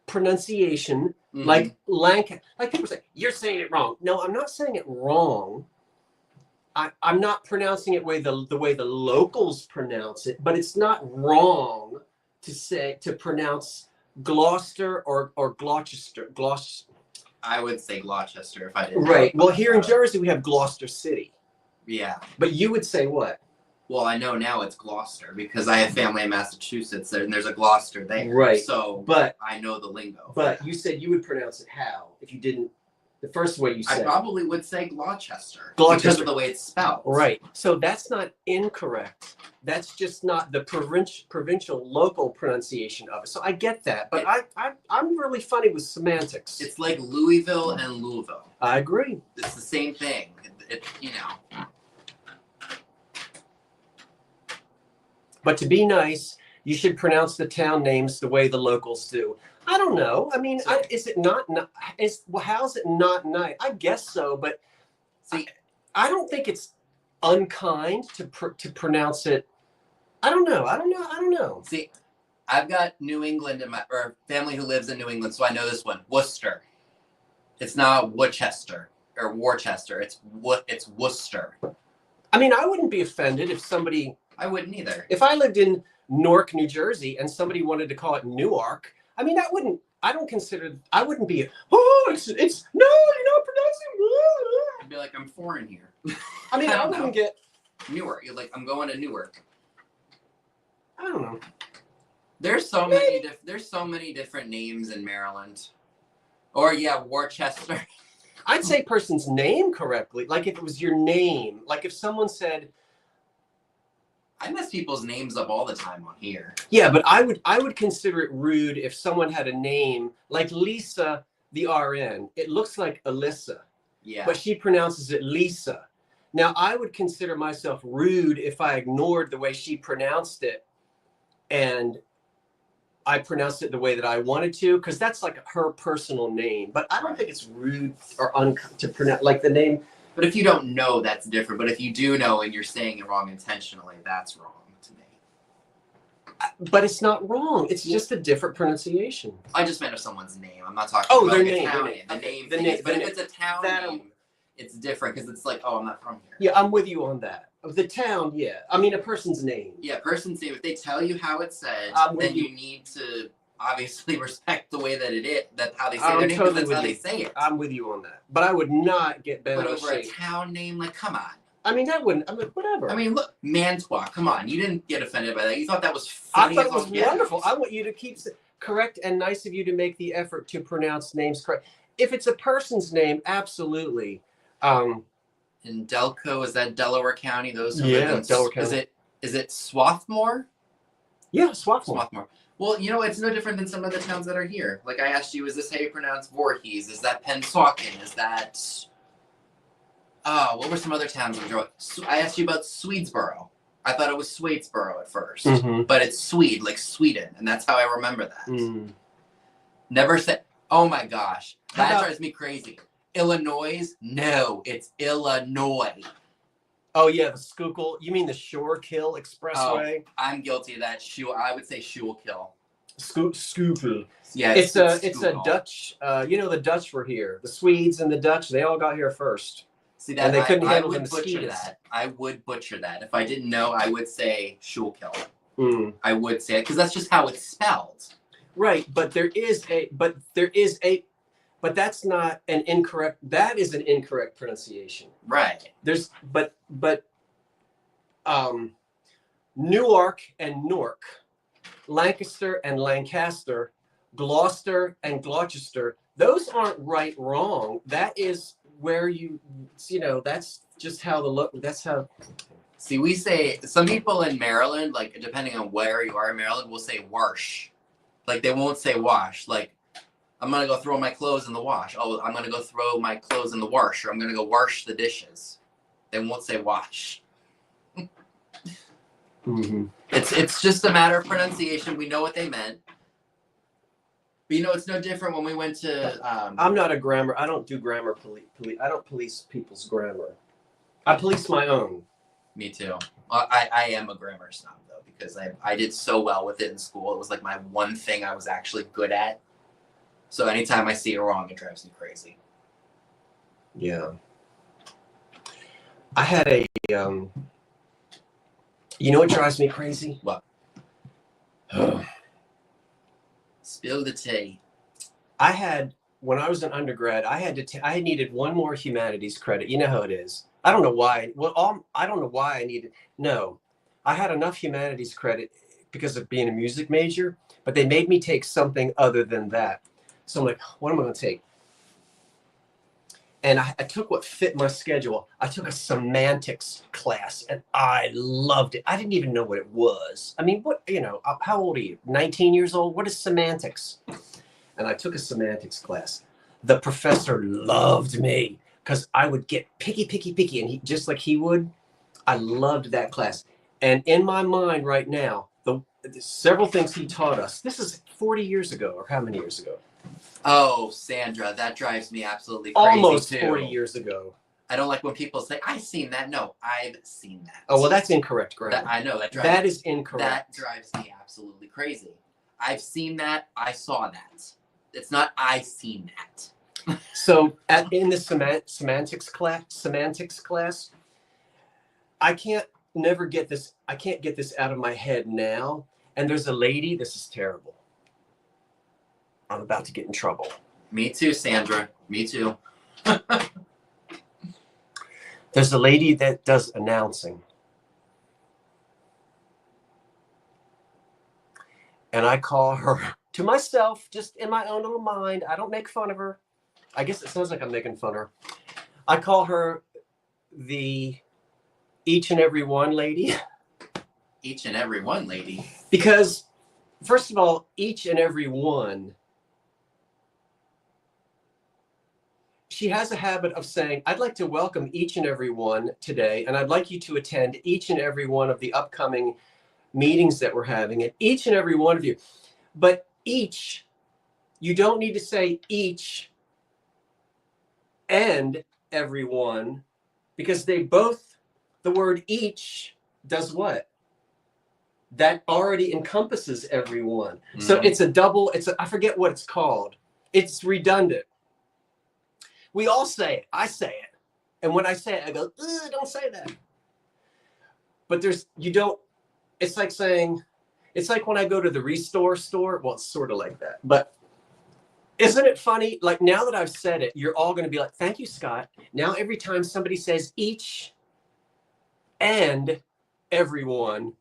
pronunciation, like people say, you're saying it wrong. No, I'm not saying it wrong. I'm not pronouncing it the way the locals pronounce it, but it's not wrong to pronounce Gloucester or Gloucester. I would say Gloucester if I didn't. Right. Well, here in Jersey we have Gloucester City. Yeah. But you would say what? Well, I know now it's Gloucester because I have family in Massachusetts and there's a Gloucester there. Right. So, I know the lingo. But you said you would pronounce it how if you didn't. The first way you said. I probably would say Gloucester. Gloucester. Because of the way it's spelled. Right. So that's not incorrect. That's just not the provincial local pronunciation of it. So I get that. But I'm really funny with semantics. It's like Louisville and Louisville. I agree. It's the same thing. But to be nice, you should pronounce the town names the way the locals do. I don't know. I mean, is it not? How's it not nice? I guess so. But see, I don't think it's unkind to pronounce it. I don't know. See, I've got New England in my or family who lives in New England, so I know this one. Worcester. It's not Worcester or Worcester. It's Worcester. I mean, I wouldn't be offended if somebody. I wouldn't either. If I lived in Newark, New Jersey, and somebody wanted to call it Newark, I mean, that wouldn't. I don't consider. I wouldn't be. Oh, it's no, you're not pronouncing. I'd be like, I'm foreign here. I mean, I wouldn't get Newark. You're like, I'm going to Newark. I don't know. There's so many different names in Maryland. Or yeah, Worcester. I'd say person's name correctly. Like if it was your name. Like if someone said. I mess people's names up all the time on here. Yeah, but I would consider it rude if someone had a name like Lisa the RN. It looks like Alyssa. Yeah. But she pronounces it Lisa. Now I would consider myself rude if I ignored the way she pronounced it and I pronounced it the way that I wanted to, because that's like her personal name. But I don't think it's rude or to pronounce like the name. But if you don't know, that's different. But if you do know and you're saying it wrong intentionally, that's wrong to me. But it's not wrong. It's just a different pronunciation. I just meant of someone's name. I'm not talking about their like name. A town name. The name. The thing name. is, but The if it's a town name, it's different because it's like, oh, I'm not from here. Yeah, I'm with you on that. Of the town, yeah. I mean, a person's name. Yeah, person's name. If they tell you how it's said, then you need to obviously respect the way that it is, that how they say their name, because that's how they say it. I'm with you on that. But I would not get bent But out of over a shape. town name, like, come on. I mean, that wouldn't. I mean, whatever. I mean, look, Mantua. Come on, you didn't get offended by that. You thought that was funny. I thought it was wonderful. I want you to keep correct and nice of you to make the effort to pronounce names correct. If it's a person's name, absolutely. In Delco, is that Delaware County? Those who yeah, live in, Delaware County. Is it Swarthmore? Yeah, Swarthmore. Well, you know, it's no different than some of the towns that are here. Like I asked you, is this how you pronounce Voorhees? Is that Pennsauken? Is that what were some other towns in Georgia? I asked you about Swedesboro. I thought it was Swedesboro at first, but it's Swede, like Sweden, and that's how I remember that. Never said. Oh my gosh, that drives me crazy. Illinois? No, it's Illinois. Oh yeah, the Schuylkill. You mean the Shorekill Expressway? Oh, I'm guilty of that. I would say Schuylkill. Schuylkill. Yeah, it's a Dutch. You know, the Dutch were here. The Swedes and the Dutch, they all got here first. See that? And they couldn't handle the mosquitoes. I would butcher that. If I didn't know, I would say Schuylkill. I would say it because that's just how it's spelled. Right, but but that's not an incorrect. That is an incorrect pronunciation. Right. But Newark and Newark, Lancaster and Lancaster, Gloucester and Gloucester. Those aren't right, wrong. That is where you know. That's just how the look. That's how. See, we say some people in Maryland, like depending on where you are in Maryland, will say wash. Like they won't say wash. Like I'm gonna go throw my clothes in the wash. Oh, I'm gonna go throw my clothes in the wash, or I'm gonna go wash the dishes. They won't say wash. It's just a matter of pronunciation. We know what they meant. But you know, it's no different when we went to. I'm not a grammar. I don't do grammar police. I don't police people's grammar. I police my own. Me too. Well, I am a grammar snob though, because I did so well with it in school. It was like my one thing I was actually good at. So anytime I see it wrong, it drives me crazy. Yeah. I had a. You know what drives me crazy? What? Spill the tea. I had, when I was an undergrad, I needed one more humanities credit. You know how it is. I don't know why. Well, I don't know why I needed. No, I had enough humanities credit because of being a music major, but they made me take something other than that. So I'm like, what am I going to take? And I took what fit my schedule. I took a semantics class, and I loved it. I didn't even know what it was. I mean, how old are you? 19 years old? What is semantics? And I took a semantics class. The professor loved me because I would get picky, and he, just like he would, I loved that class. And in my mind right now, the several things he taught us, this is 40 years ago, or how many years ago? Oh, Sandra, that drives me absolutely crazy Almost too. 40 years ago. I don't like when people say, "I've seen that." No, I've seen that. Oh, well, that's incorrect, Graham. That, I know that is incorrect. That drives me absolutely crazy. I've seen that. I saw that. It's not I seen that. So in the semantics class, I can't get this out of my head now. And there's a lady. This is terrible. I'm about to get in trouble. Me too, Sandra. Me too. There's a lady that does announcing. And I call her to myself, just in my own little mind. I don't make fun of her. I guess it sounds like I'm making fun of her. I call her the each and every one lady. Each and every one lady. Because, first of all, each and every one, she has a habit of saying, I'd like to welcome each and every one today, and I'd like you to attend each and every one of the upcoming meetings that we're having, and each and every one of you. But each, you don't need to say each and every one, because they both, the word each does what? That already encompasses everyone. Mm-hmm. So it's a double, I forget what it's called. It's redundant. We all say it. I say it. And when I say it, I go, don't say that. But it's like saying, it's like when I go to the Restore store. Well, it's sort of like that. But isn't it funny? Like, now that I've said it, you're all going to be like, thank you, Scott. Now, every time somebody says each and everyone.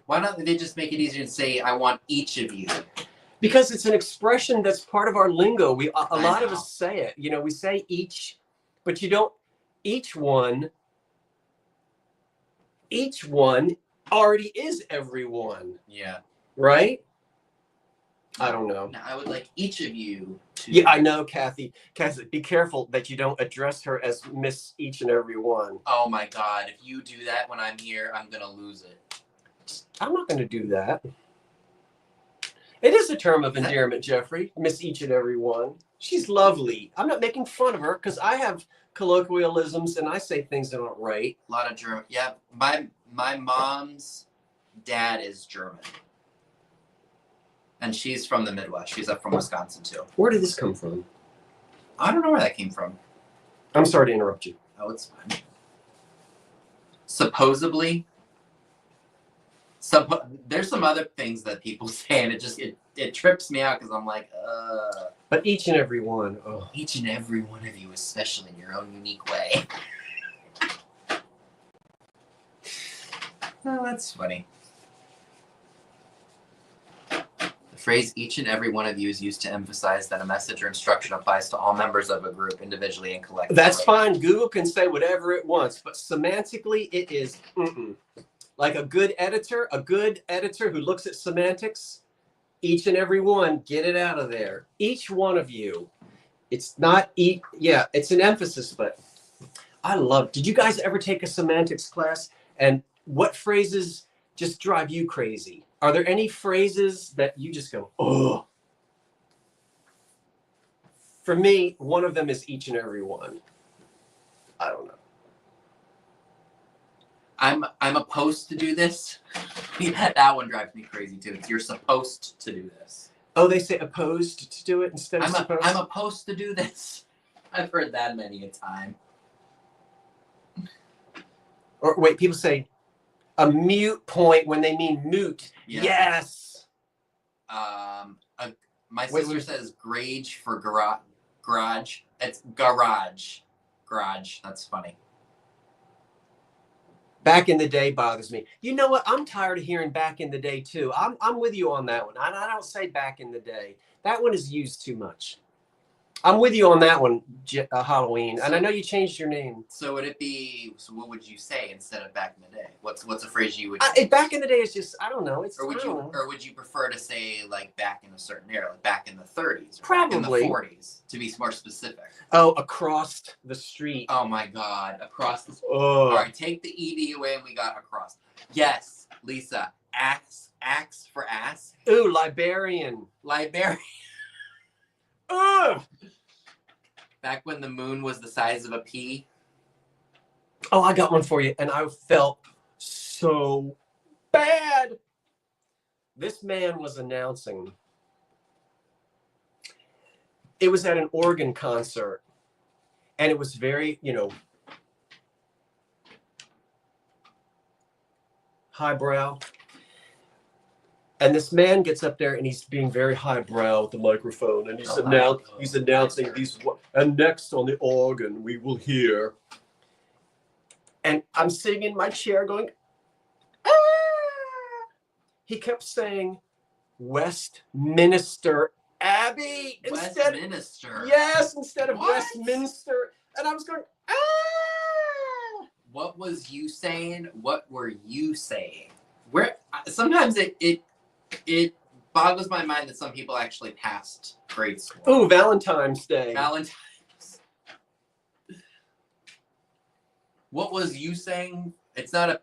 Why don't they just make it easier to say, I want each of you? Because it's an expression that's part of our lingo. A lot of us say it. You know, we say each, but you don't. Each one already is everyone. Yeah. Right? I don't know. Now, I would like each of you to... Yeah, I know, Kathy. Kathy, be careful that you don't address her as Miss Each and Every One. Oh, my God. If you do that when I'm here, I'm going to lose it. I'm not going to do that. It is a term of endearment, Jeffrey. Miss Each and Every One. She's lovely. I'm not making fun of her because I have colloquialisms and I say things that aren't right. A lot of German. Yeah, my mom's dad is German. And she's from the Midwest. She's up from Wisconsin, too. Where did this come from? I don't know where that came from. I'm sorry to interrupt you. Oh, it's fine. Supposedly... there's some other things that people say, and it trips me out because I'm like, But each and every one. Oh. Each and every one of you, especially in your own unique way. Oh, that's funny. The phrase "each and every one of you" is used to emphasize that a message or instruction applies to all members of a group, individually and collectively. That's fine. Google can say whatever it wants, but semantically, it is like a good editor who looks at semantics. Each and every one, get it out of there. Each one of you. It's not each. Yeah, it's an emphasis, but I love. Did you guys ever take a semantics class? And what phrases just drive you crazy? Are there any phrases that you just go, oh? For me, one of them is each and every one. I don't know. I'm opposed to do this. That one drives me crazy too. You're supposed to do this. Oh, they say opposed to do it instead of supposed? I'm opposed to do this. I've heard that many a time. Or wait, people say a mute point when they mean moot. Yeah. Yes. My sister says garage for garage. It's garage. Garage. That's funny. Back in the day bothers me. You know what? I'm tired of hearing back in the day too. I'm with you on that one. I don't say back in the day. That one is used too much. I'm with you on that one, Halloween. And I know you changed your name. So would it be? So what would you say instead of back in the day? What's a phrase you would? Back in the day is just I don't know. Or would you prefer to say like back in a certain era, like back in the 30s, or probably back in the 40s, to be more specific? Oh, across the street. Oh my God, across the. Oh. All right, take the ed away, and we got across. Yes, Lisa. Axe for ass. Ooh, librarian. Ugh. Librarian. Librarian. Librarian. Librarian. Librarian. Librarian. Librarian. Librarian. Librarian. Librarian. Librarian. Librarian. Librarian. Librarian. Librarian. Librarian. Back when the moon was the size of a pea. Oh, I got one for you, and I felt so bad. This man was announcing. It was at an organ concert, and it was very, highbrow. And this man gets up there, and he's being very highbrow with the microphone, and he's announcing these. And next on the organ, we will hear. And I'm sitting in my chair going, ah! He kept saying, Westminster Abbey Westminster. Yes, instead of What? Westminster. And I was going, ah! What was you saying? What were you saying? Where sometimes it boggles my mind that some people actually passed grade school. Ooh, Valentine's Day. Valentine's. What was you saying? It's a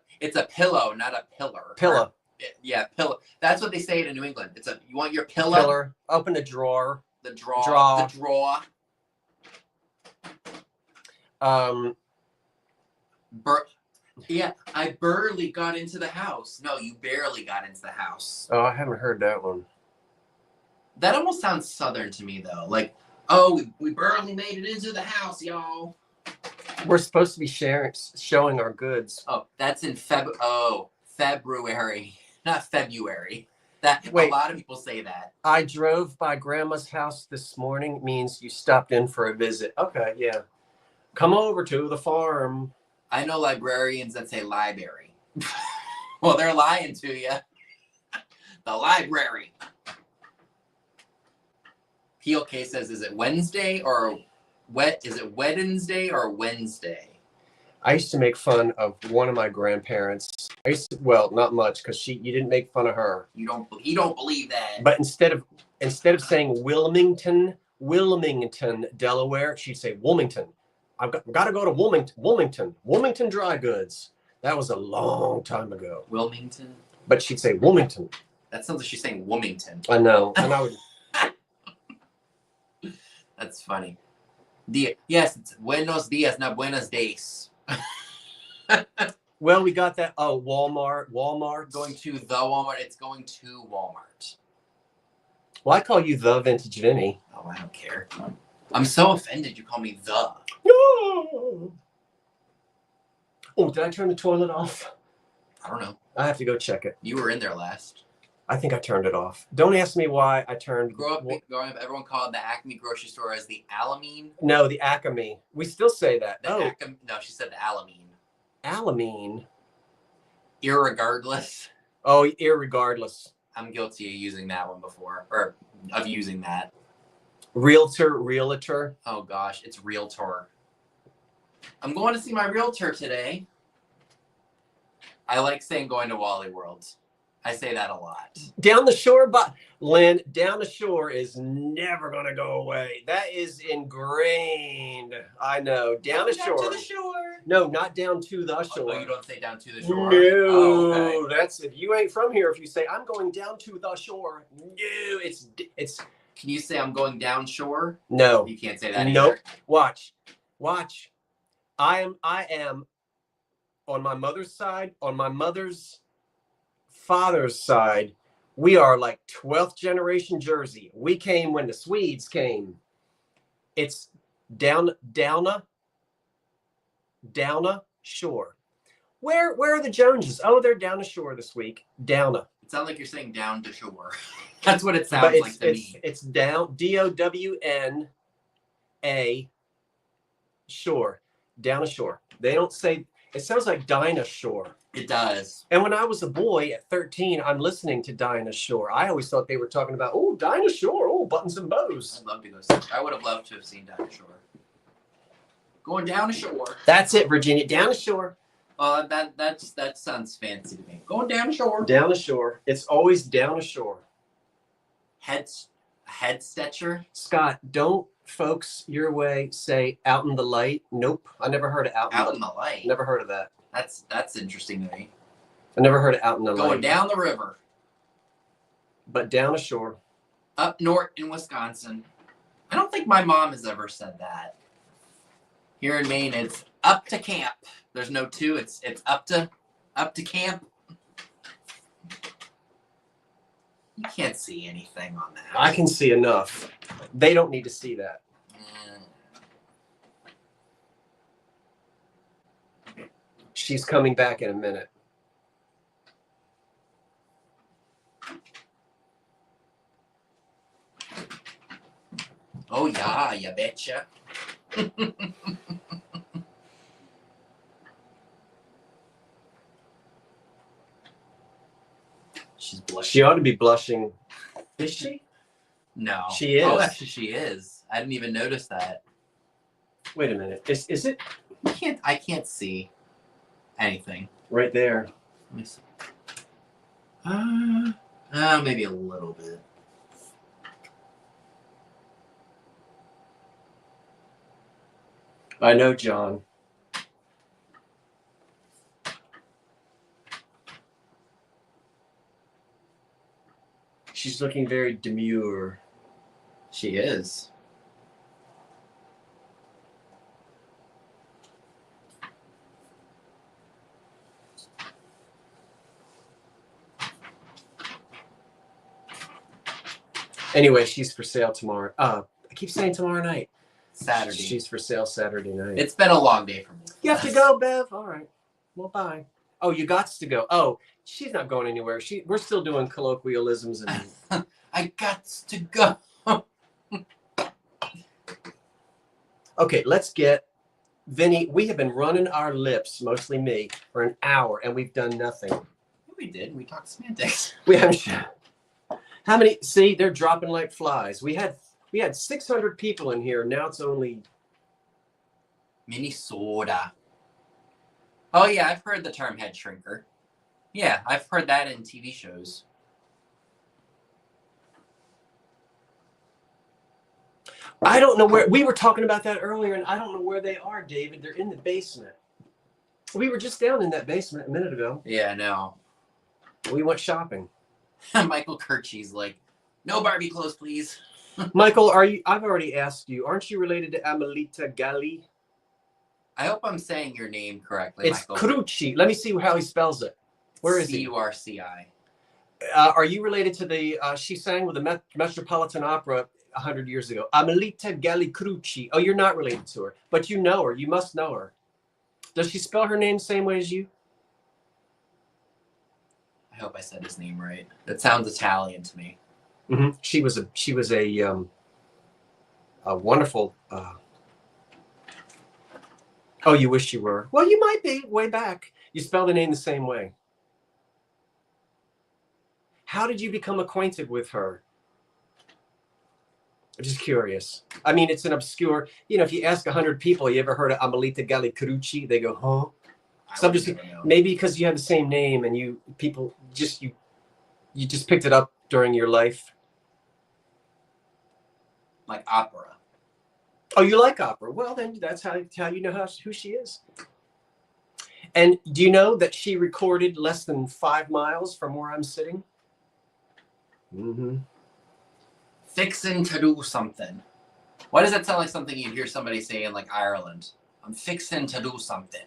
pillow, not a pillar. Pillow. Yeah, pillow. That's what they say in New England. You want your pillow? Pillar. Open a drawer. The drawer. The drawer. Yeah, I barely got into the house. No, you barely got into the house. Oh, I haven't heard that one. That almost sounds Southern to me, though. Like, oh, we barely made it into the house, y'all. We're supposed to be showing our goods. Oh, that's in February, not February. Wait. A lot of people say that. I drove by Grandma's house this morning means you stopped in for a visit. Okay, yeah. Come over to the farm. I know librarians that say library. Well, they're lying to you. The library. PLK says, is it Wednesday or is it Wednesday or Wednesday? I used to make fun of one of my grandparents. Well, not much because you didn't make fun of her. You don't believe that. But instead of saying Wilmington, Delaware, she'd say Wilmington. I've got to go to Wilmington Dry Goods. That was a long time ago. Wilmington? But she'd say Wilmington. That sounds like she's saying Wilmington. I know. And I would. That's funny. Yes, it's buenos dias, not buenos days. Well, we got that. Oh, Walmart. Going to the Walmart. It's going to Walmart. Well, I call you the Vintage Vinny. Oh, I don't care. I'm so offended you call me the. No. Oh, did I turn the toilet off? I don't know. I have to go check it. You were in there last. I think I turned it off. Don't ask me why I turned. Growing up, everyone called the Acme grocery store as the Alamine. No, the Acme. We still say that. No, she said the Alamine. Alamine. Irregardless. Oh, irregardless. I'm guilty of using that one before, or of using that. Realtor. Oh gosh, it's realtor. I'm going to see my realtor today. I like saying going to Wally World. I say that a lot. Down the shore, but Lynn, down the shore is never going to go away. That is ingrained. I know. Down the shore. Down to the shore. No, not down to the shore. Oh, you don't say down to the shore? No. Oh, okay. That's if you ain't from here. If you say I'm going down to the shore, no, it's. Can you say I'm going down shore? No. You can't say that Nope. either. Watch. I am on my mother's side, on my mother's father's side, we are like 12th generation Jersey. We came when the Swedes came. It's Downa shore. Where are the Joneses? Oh, they're down the shore this week. Downa. It sounds like you're saying down to shore. That's what it sounds like to me. It's down, DOWNA shore. Down a shore. They don't say, it sounds like Dinah Shore. It does. And when I was a boy at 13, I'm listening to Dinah Shore. I always thought they were talking about, oh, Dinah Shore, oh, buttons and bows. I'd love to go see. I would have loved to have seen Dinah Shore. Going down the shore. That's it, Virginia. Down the shore. That sounds fancy to me. Going down the shore. Down the shore. It's always down the shore. Head stretcher. Scott, don't folks your way say out in the light? Nope. I never heard of out in the light. Never heard of that. That's interesting to me. I never heard of out in the light. Going down the river. But down the shore. Up north in Wisconsin. I don't think my mom has ever said that. Here in Maine, it's up to camp. There's no two. It's up to camp. You can't see anything on that. I can see enough. They don't need to see that. She's coming back in a minute. Oh yeah, you betcha. She's blushing. She ought to be blushing. Is she? No. She is. Oh, actually, she is. I didn't even notice that. Wait a minute. Is it? I can't see anything. Right there. Let me see. Maybe a little bit. I know, John. She's looking very demure. She is. Anyway, she's for sale tomorrow. I keep saying tomorrow night. Saturday. She's for sale Saturday night. It's been a long day for me. You have to go, Bev. All right. Well, bye. Oh, you got to go. Oh, she's not going anywhere. We're still doing colloquialisms and. I got to go. Okay, let's get Vinny. We have been running our lips, mostly me, for an hour, and we've done nothing. We did. We talked semantics. We haven't. How many? See, they're dropping like flies. We had 600 people in here. Now it's only Minnesota. Oh yeah, I've heard the term head shrinker. Yeah, I've heard that in TV shows. I don't know where we were talking about that earlier, and I don't know where they are, David. They're in the basement. We were just down in that basement a minute ago. Yeah, no. We went shopping. Michael Kirchy's like, no Barbie clothes, please. Michael, are you? I've already asked you. Aren't you related to Amelita Galli? I hope I'm saying your name correctly, It's Michael. Crucci. Let me see how he spells it. Where is he? C-U-R-C-I. Are you related to the? She sang with the Metropolitan Opera 100 years ago. Amelita Galli Crucci. Oh, you're not related to her, but you know her. You must know her. Does she spell her name the same way as you? I hope I said his name right. That sounds Italian to me. Mm-hmm. She was a wonderful. Oh, you wish you were. Well, you might be way back. You spell the name the same way. How did you become acquainted with her? I'm just curious. I mean, it's an obscure. If you ask 100 people, you ever heard of Amelita Galli Crucci? They go, huh? So I'm just maybe because you have the same name and you just picked it up during your life. Like opera. Oh, you like opera? Well, then that's how you know who she is. And do you know that she recorded less than 5 miles from where I'm sitting? Mm-hmm. Fixin' to do something. Why does that sound like something you'd hear somebody say in like Ireland? I'm fixin' to do something.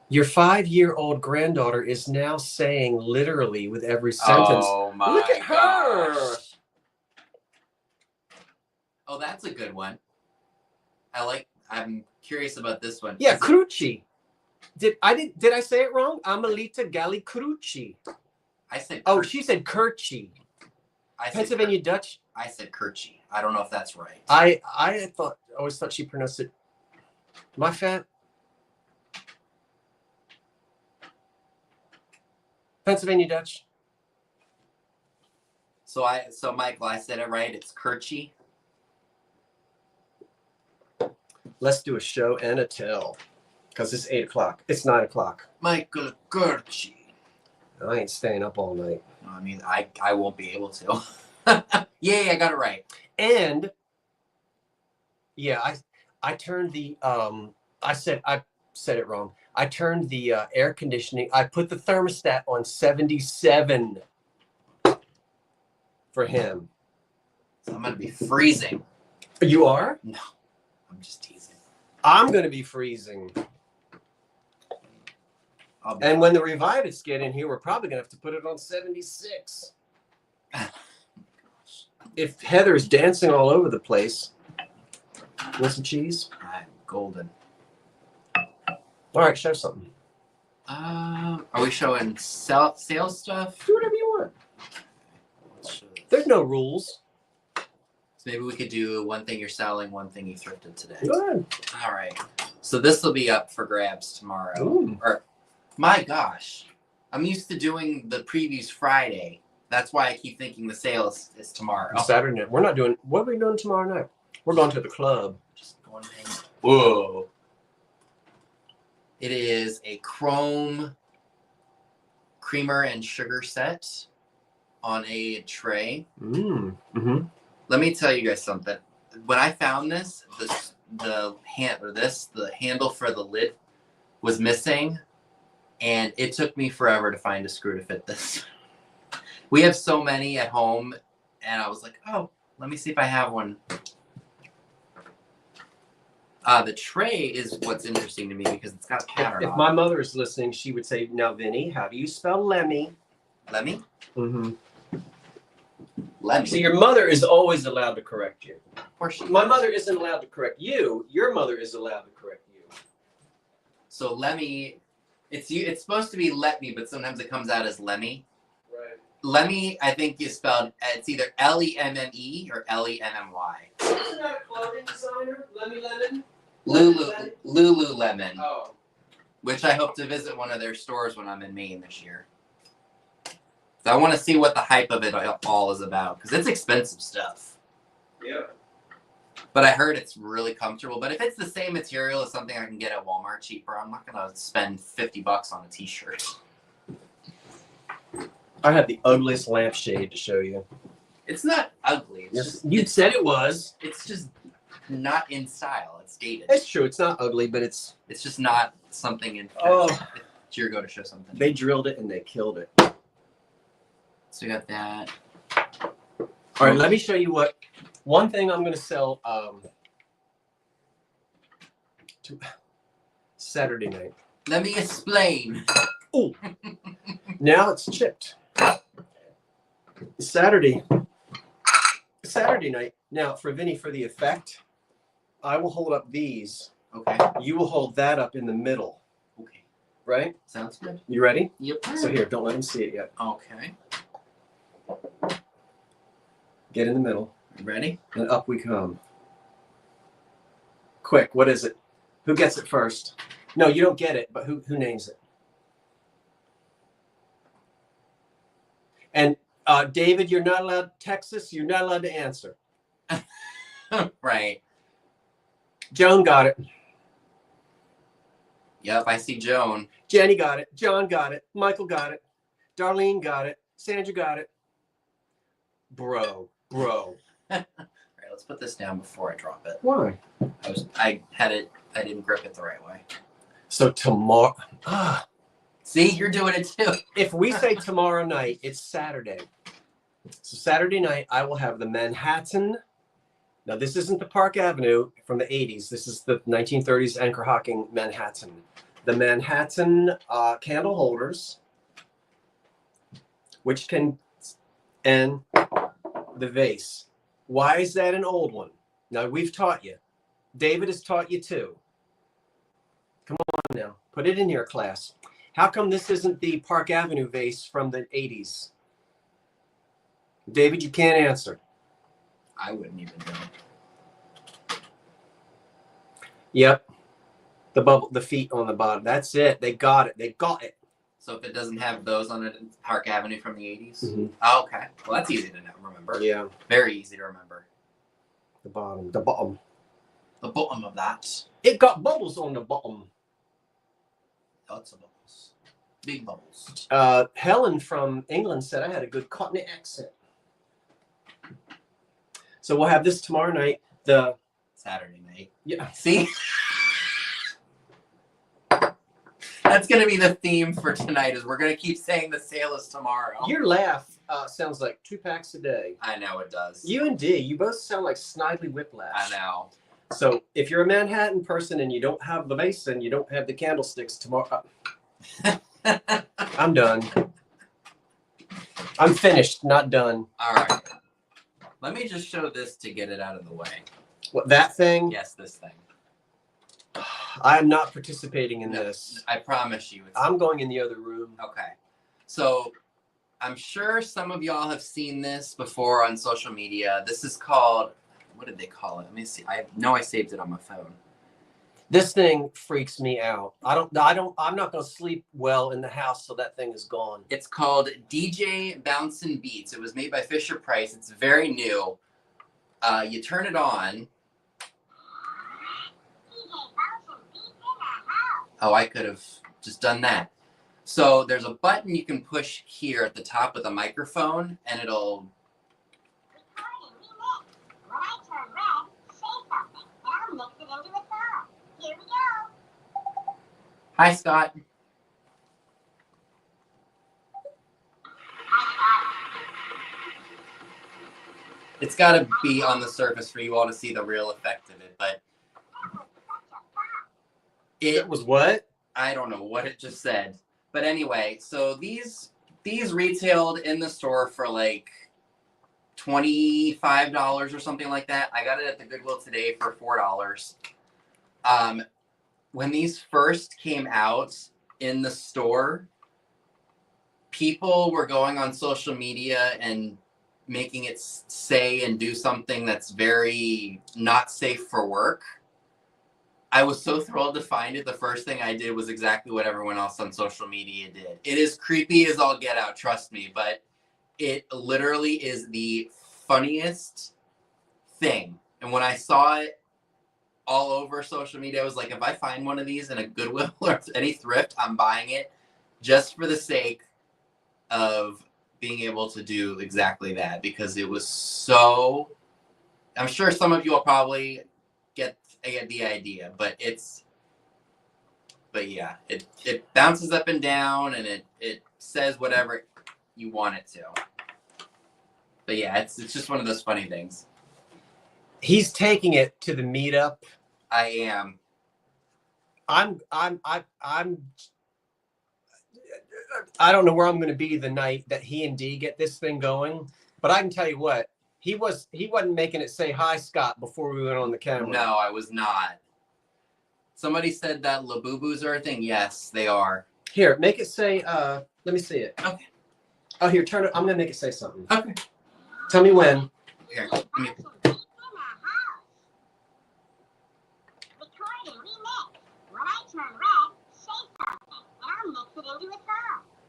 Your 5-year-old granddaughter is now saying literally with every sentence. Oh my Look at her. gosh. Oh, that's a good one. I'm curious about this one. Yeah, Crucci. Did I say it wrong? Amelita Galli Crucci. I said. Oh, she said Kirchy. Pennsylvania Dutch. I said Kirchy. I don't know if that's right. I always thought she pronounced it. Am I fat? Pennsylvania Dutch. So Michael, I said it right. It's Kirchy. Let's do a show and a tell. Because it's 8 o'clock. It's 9 o'clock. Michael Kirchy. I ain't staying up all night. No, I mean, I won't be able to. Yay, I got it right. And yeah, I turned the I said it wrong. I turned the air conditioning. I put the thermostat on 77 for him. So I'm gonna be freezing. You are? No, I'm just teasing. I'm going to be freezing. And when the Revivists get in here, we're probably going to have to put it on 76. If Heather's dancing all over the place. Want some cheese? I'm golden. All right, show something. Are we showing sales stuff? Do whatever you want. Let's show this. There's no rules. So maybe we could do one thing you're selling, one thing you thrifted today. Go ahead. All right. So this will be up for grabs tomorrow. Ooh. Or, my gosh, I'm used to doing the previews Friday. That's why I keep thinking the sales is tomorrow. Saturday night. We're not doing. What are we doing tomorrow night? We're going to the club. Just going to hang out. Whoa. It is a chrome creamer and sugar set on a tray. Mm-hmm. Let me tell you guys something. When I found this, the handle for the lid was missing, and it took me forever to find a screw to fit this. We have so many at home, and I was like, oh, let me see if I have one. The tray is what's interesting to me because it's got a pattern If on my it. mother is listening, she would say, "Now, Vinny, how do you spell Lemmy?" Lemmy? Mm-hmm. Lemmy. See, your mother is always allowed to correct you. Of course she My is. mother isn't allowed to correct you. Your mother is allowed to correct you. So Lemmy, it's supposed to be let me, but sometimes it comes out as Lemmy. Right. Lemmy, I think is spelled, it's either Lemme or Lemmy. Isn't that a clothing designer, Lemmy Lemon? Lululemon, Oh. which I hope to visit one of their stores when I'm in Maine this year. So I want to see what the hype of it all is about, because it's expensive stuff. Yeah. But I heard it's really comfortable. But if it's the same material as something I can get at Walmart cheaper, I'm not going to spend $50 on a t-shirt. I have the ugliest lampshade to show you. It's not ugly. It's just, You said it was. it's just not in style. It's dated. It's true. It's not ugly, but it's. It's just not something in Oh. It's your go to show something. They drilled it and they killed it. So we got that. All right, let me show you what. One thing I'm going to sell Saturday night. Let me explain. Oh, now it's chipped. Saturday night. Now for Vinny, for the effect, I will hold up these. Okay. You will hold that up in the middle. Okay. Right? Sounds good. You ready? Yep. So here, don't let him see it yet. Okay. Get in the middle, You ready? and up we come. Quick, what is it? Who gets it first? No, you don't get it, but who names it? And David, you're not allowed, Texas, you're not allowed to answer. Right. Joan got it. Yep, I see Joan. Jenny got it. John got it. Michael got it. Darlene got it. Sandra got it. Bro. All right, let's put this down before I drop it. Why? I didn't grip it the right way. So tomorrow. See, you're doing it too. If we say tomorrow night, it's Saturday. So Saturday night, I will have the Manhattan. Now, this isn't the Park Avenue from the 80s. This is the 1930s Anchor Hocking Manhattan. The Manhattan candle holders, which can, and the vase. Why is that an old one? Now, we've taught you. David has taught you too. Come on now. Put it in your class. How come this isn't the Park Avenue vase from the 80s? David, you can't answer. I wouldn't even know. Yep. The bubble, the feet on the bottom. That's it. They got it. They got it. So if it doesn't have those on it, it's Park Avenue from the 80s? Mhm. Oh, okay. Well, that's easy to remember. Yeah. Very easy to remember. The bottom. The bottom. The bottom of that. It got bubbles on the bottom. Lots of bubbles. Big bubbles. Helen from England said I had a good Cockney accent. So we'll have this tomorrow night. The Saturday night. yeah. See? That's going to be the theme for tonight is we're going to keep saying the sale is tomorrow. Your laugh sounds like 2 packs a day. I know it does. You and D, you both sound like Snidely Whiplash. I know. So if you're a Manhattan person and you don't have the basin, you don't have the candlesticks tomorrow. I'm done. I'm finished, not done. All right. Let me just show this to get it out of the way. What, that thing? Yes, this thing. I am not participating in this. I promise you. I'm going in the other room. Okay. So I'm sure some of y'all have seen this before on social media. This is called, what did they call it? Let me see. I know I saved it on my phone. This thing freaks me out. I'm not going to sleep well in the house till that thing is gone. It's called DJ Bouncin' Beats. It was made by Fisher Price. It's very new. You turn it on. Oh, I could have just done that. So there's a button you can push here at the top of the microphone, and it'll. When I turn red, say something, and I'll mix it into a song. Here we go. Hi, Scott. It's got to be on the surface for you all to see the real effect of it, but it was what? I don't know what it just said. But anyway, so these retailed in the store for like $25 or something like that. I got it at the Goodwill today for $4. When these first came out in the store, people were going on social media and making it say and do something that's very not safe for work. I was so thrilled to find it. The first thing I did was exactly what everyone else on social media did. It is creepy as all get out, trust me, but it literally is the funniest thing. And when I saw it all over social media, I was like, if I find one of these in a Goodwill or any thrift, I'm buying it just for the sake of being able to do exactly that, because it was so, I'm sure some of you will probably get the idea, but yeah, it bounces up and down, and it says whatever you want it to. But yeah, it's just one of those funny things. He's taking it to the meetup. I am. I don't know where I'm going to be the night that he and D get this thing going, but I can tell you what, he wasn't making it say hi, Scott, before we went on the camera. No, I was not. Somebody said that Labubus are a thing. Yes, they are. Here, make it say, let me see it. Okay. Oh, here, turn it. I'm going to make it say something. Okay. Tell me when. Here,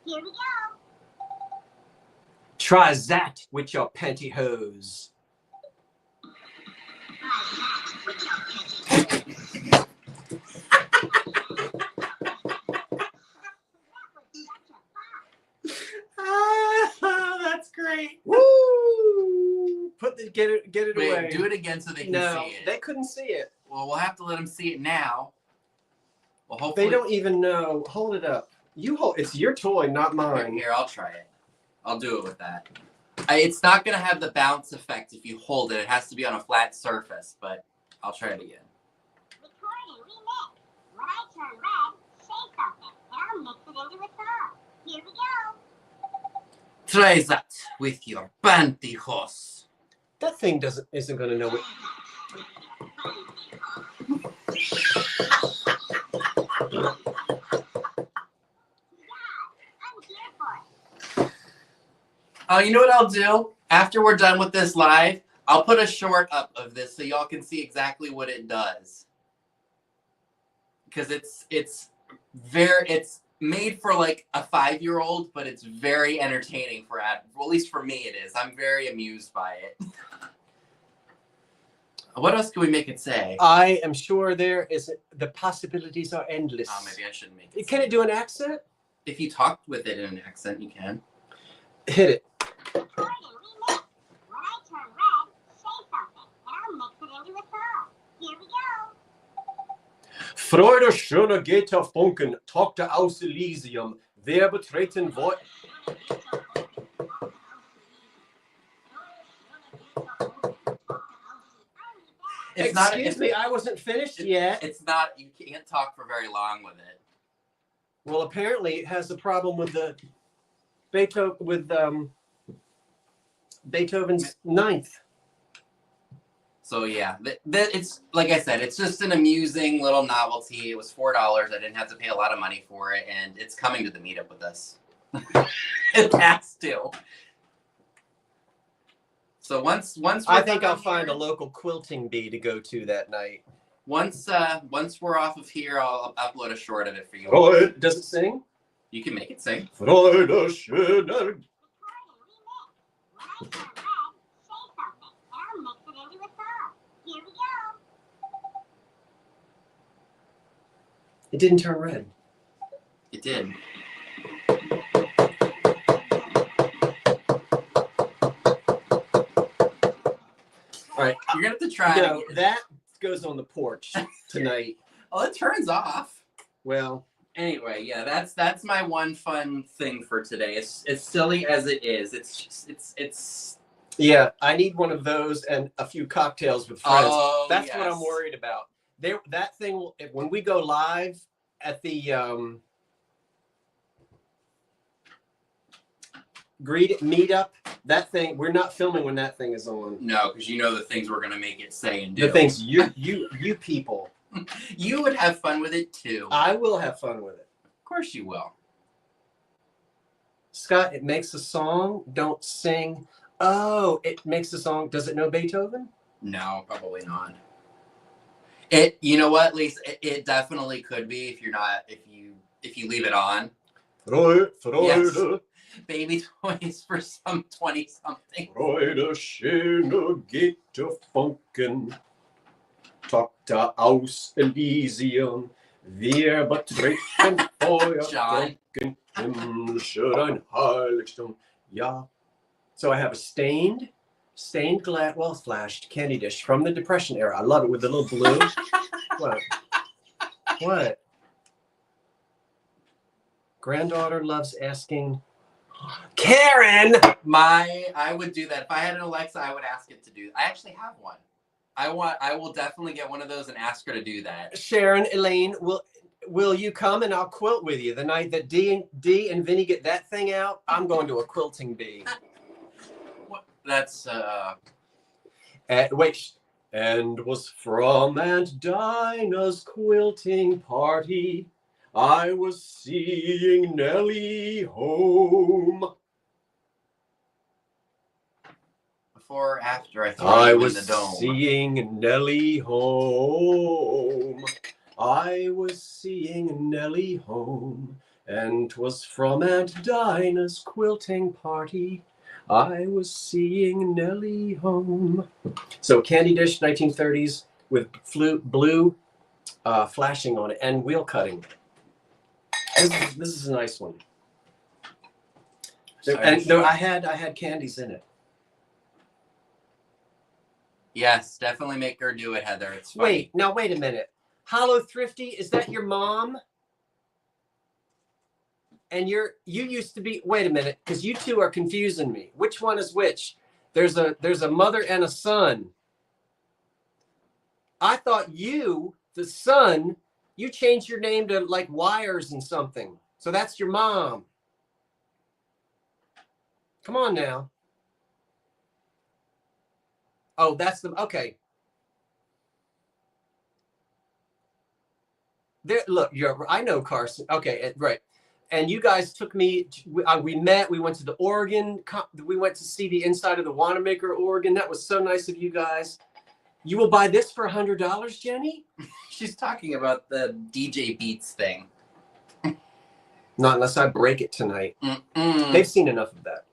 Here we go. Try that with your pantyhose. That's great. Woo! Get it Wait, away. do it again so they can see it. They couldn't see it. Well, we'll have to let them see it now. Well, hopefully they don't even know. Hold it up. You hold. It's your toy, not mine. Here, I'll try it. I'll do it with that. It's not going to have the bounce effect if you hold it. It has to be on a flat surface, but I'll try it again. Recording remix. When I turn red, say something, and I'll mix it into a song. Here we go. Try that with your pantyhose. That thing isn't going to know what. You know what I'll do? After we're done with this live, I'll put a short up of this so y'all can see exactly what it does. Because it's made for like a 5-year-old, but it's very entertaining well, at least for me it is. I'm very amused by it. What else can we make it say? I am sure the possibilities are endless. Oh, maybe I shouldn't make it. Can it do an accent? If you talk with it in an accent, you can. Hit it. When I turn red, say something, and I'll mix it into a song. Here we go. Freude schöner Geta Funken, talk to aus Elysium, wer betreten Wort. Excuse me, I wasn't finished yet. It's not. You can't talk for very long with it. Well, apparently it has a problem with the Beethoven's ninth. So yeah, it's like I said, it's just an amusing little novelty. It was $4. I didn't have to pay a lot of money for it, and it's coming to the meetup with us. It has to. So once I think I'll find a local quilting bee to go to that night. Once we're off of here, I'll upload a short of it for you. Oh, does it sing? You can make it sing. It didn't turn red. It did. All right, you're gonna have to try. No, that goes on the porch tonight. Oh, it turns off. Well, anyway, yeah, that's my one fun thing for today. It's as silly as it is. It's. Yeah, I need one of those and a few cocktails with friends. Oh, that's yes. what I'm worried about. That thing will, when we go live at the meetup, that thing, we're not filming when that thing is on. No, because you know the things we're gonna make it say and do. The things you people. You would have fun with it too. I will have fun with it. Of course you will. Scott, it makes a song. Don't sing. Oh, it makes a song. Does it know Beethoven? No, probably not. It. You know what, Lisa? It definitely could be if you leave it on. Yes. Baby toys for some 20-something. Freude, schöne Gitte funken. Tochter aus Elysium. Wir betreten Feuer. Himmlischer ein Heiligtum. Ja. So I have a stained glass, well, flashed candy dish from the Depression era. I love it with the little blue. What? Granddaughter loves asking. Karen! I would do that. If I had an Alexa, I would ask it to do. I actually have one. I will definitely get one of those and ask her to do that. Sharon, Elaine, will you come and I'll quilt with you the night that D and Vinny get that thing out? I'm going to a quilting bee. That's wait, and was from Aunt Dinah's quilting party. I was seeing Nellie home. Before or after I was seeing Nellie home. I was seeing Nellie home, and 'twas from Aunt Dinah's quilting party. I was seeing Nellie home. So candy dish, 1930s, with blue flashing on it and wheel cutting. This is a nice one. I had candies in it. Yes, definitely make her do it, Heather. It's funny. Wait a minute. Hollow Thrifty, is that your mom? And you used to be, wait a minute, because you two are confusing me. Which one is which? There's a mother and a son. I thought you, the son, you changed your name to like Wires and something. So that's your mom. Come on now. Oh, that's the, okay. There, look, I know Carson. Okay, right. And you guys took me, we met, we went to the organ, we went to see the inside of the Wanamaker organ. That was so nice of you guys. You will buy this for $100, Jenny? She's talking about the DJ Beats thing. Not unless I break it tonight. They've seen enough of that.